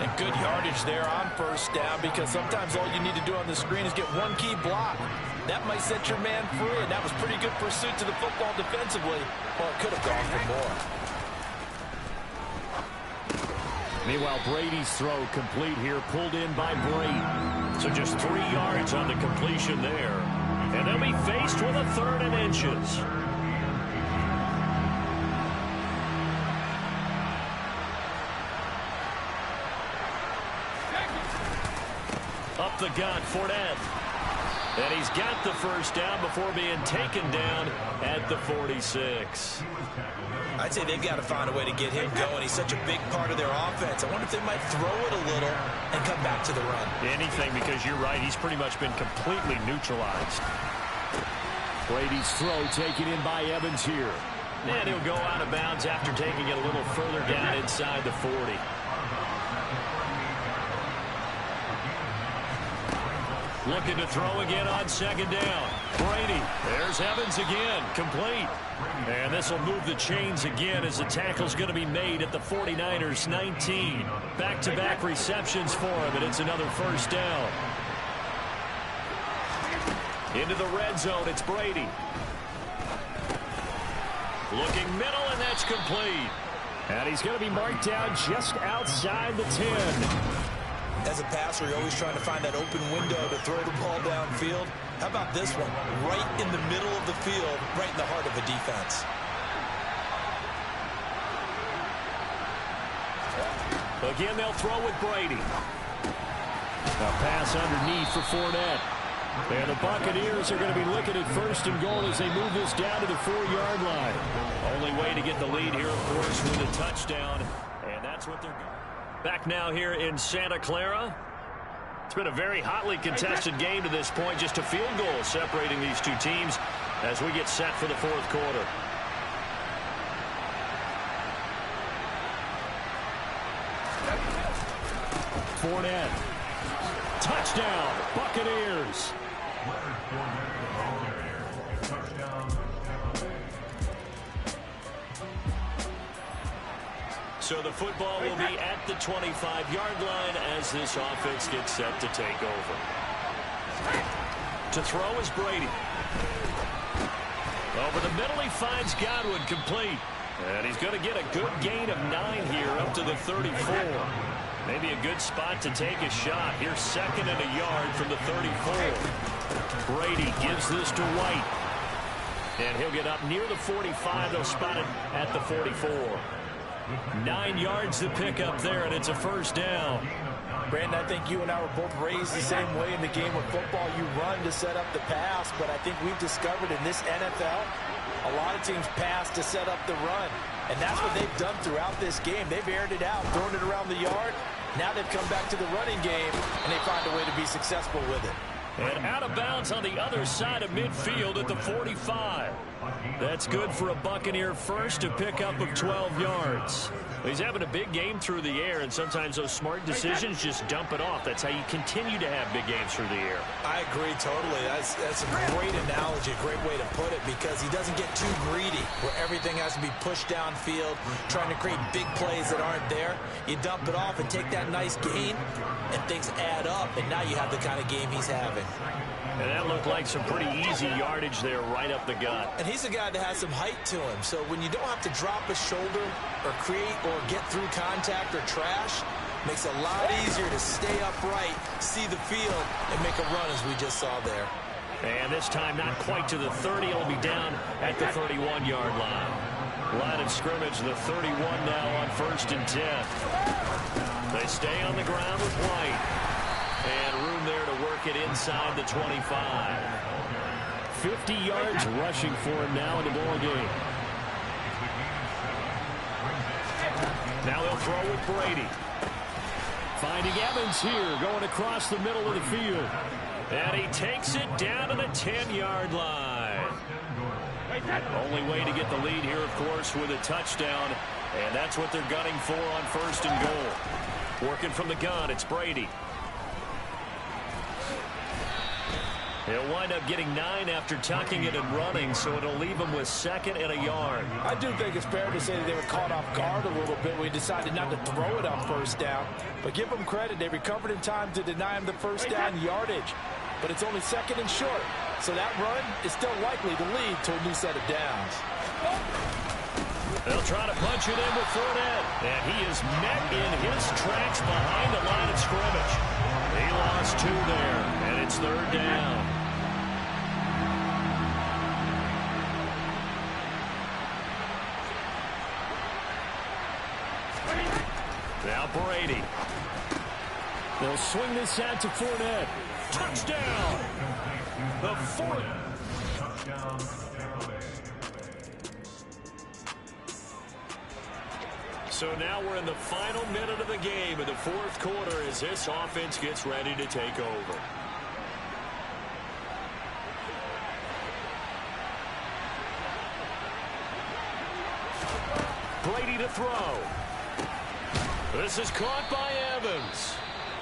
C: And good yardage there on first down, because sometimes all you need to do on the screen is get one key block. That might set your man free, and that was pretty good pursuit to the football defensively. Well, it could have gone for more.
B: Meanwhile, Brady's throw complete here, pulled in by Brady. So just 3 yards on the completion there. And they'll be faced with a 3rd and inches. Up the gut, Fournette. And he's got the first down before being taken down at the 46.
C: I'd say they've got to find a way to get him going. He's such a big part of their offense. I wonder if they might throw it a little and come back to the run.
B: Anything, because you're right. He's pretty much been completely neutralized. Brady's throw taken in by Evans here. And he'll go out of bounds after taking it a little further down inside the 40. Looking to throw again on 2nd down. Brady, there's Evans again, complete. And this will move the chains again as the tackle's going to be made at the 49ers 19. Back-to-back receptions for him, and it's another first down. Into the red zone, it's Brady. Looking middle, and that's complete. And he's going to be marked down just outside the 10.
C: As a passer, you're always trying to find that open window to throw the ball downfield. How about this one? Right in the middle of the field, right in the heart of the defense.
B: Again, they'll throw with Brady. A pass underneath for Fournette. And the Buccaneers are going to be looking at 1st and goal as they move this down to the 4-yard line. Only way to get the lead here, of course, with a touchdown. And that's what they're going. Back now here in Santa Clara. It's been a very hotly contested game to this point. Just a field goal separating these two teams as we get set for the 4th quarter. Fournette. Touchdown, Buccaneers. So the football will be at the 25-yard line as this offense gets set to take over. To throw is Brady. Over the middle, he finds Godwin, complete. And he's going to get a good gain of 9 here up to the 34. Maybe a good spot to take a shot. Here's 2nd and a yard from the 34. Brady gives this to White. And he'll get up near the 45. They'll spot it at the 44. 9 yards to pick up there, and it's a first down.
C: Brandon, I think you and I were both raised the same way in the game of football. You run to set up the pass, but I think we've discovered in this NFL, a lot of teams pass to set up the run. And that's what they've done throughout this game. They've aired it out, thrown it around the yard. Now they've come back to the running game, and they find a way to be successful with it.
B: And out of bounds on the other side of midfield at the 45. That's good for a Buccaneer first, to pick up of 12 yards. He's having a big game through the air, and sometimes those smart decisions just dump it off. That's how you continue to have big games through the air.
C: I agree totally. That's a great analogy, a great way to put it, because he doesn't get too greedy where everything has to be pushed downfield, trying to create big plays that aren't there. You dump it off and take that nice gain, and things add up, and now you have the kind of game he's having.
B: And that looked like some pretty easy yardage there right up the gut.
C: And he's a guy that has some height to him. So when you don't have to drop a shoulder or create or get through contact or trash, makes it a lot easier to stay upright, see the field, and make a run as we just saw there.
B: And this time not quite to the 30. It'll be down at the 31-yard line. Line of scrimmage, the 31 now on 1st and 10. They stay on the ground with White. And room there to work it inside the 25. 50 yards rushing for him now in the ball game. Now they'll throw with Brady. Finding Evans here, going across the middle of the field. And he takes it down to the 10-yard line. Only way to get the lead here, of course, with a touchdown. And that's what they're gunning for on 1st and goal. Working from the gun, it's Brady. He'll wind up getting 9 after tucking it and running, so it'll leave him with 2nd and a yard.
C: I do think it's fair to say that they were caught off guard a little bit when he decided not to throw it on 1st down. But give them credit, they recovered in time to deny him the 1st down yardage. But it's only 2nd and short, so that run is still likely to lead to a new set of downs.
B: They'll try to punch it in with Fournette. And he is met in his tracks behind the line of scrimmage. He lost 2 there, and it's 3rd down. Now Brady. They'll swing this out to Fournette. Touchdown! The 4th. So now we're in the final minute of the game in the 4th quarter as this offense gets ready to take over. Brady to throw. This is caught by Evans.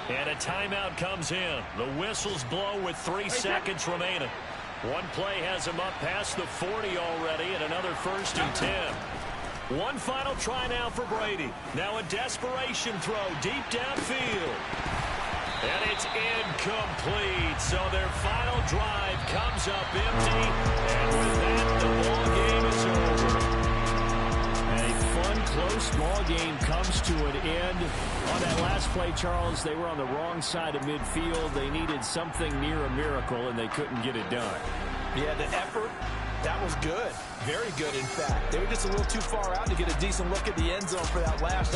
B: And a timeout comes in. The whistles blow with 3 seconds remaining. One play has him up past the 40 already, and another 1st and 10. One final try now for Brady. Now a desperation throw deep downfield. And it's incomplete. So their final drive comes up empty. And with that, the ball game is over. A fun, close ball game comes to an end. On that last play, Charles, they were on the wrong side of midfield. They needed something near a miracle, and they couldn't get it done.
C: Yeah, the effort, that was good. Very good, in fact. They were just a little too far out to get a decent look at the end zone for that last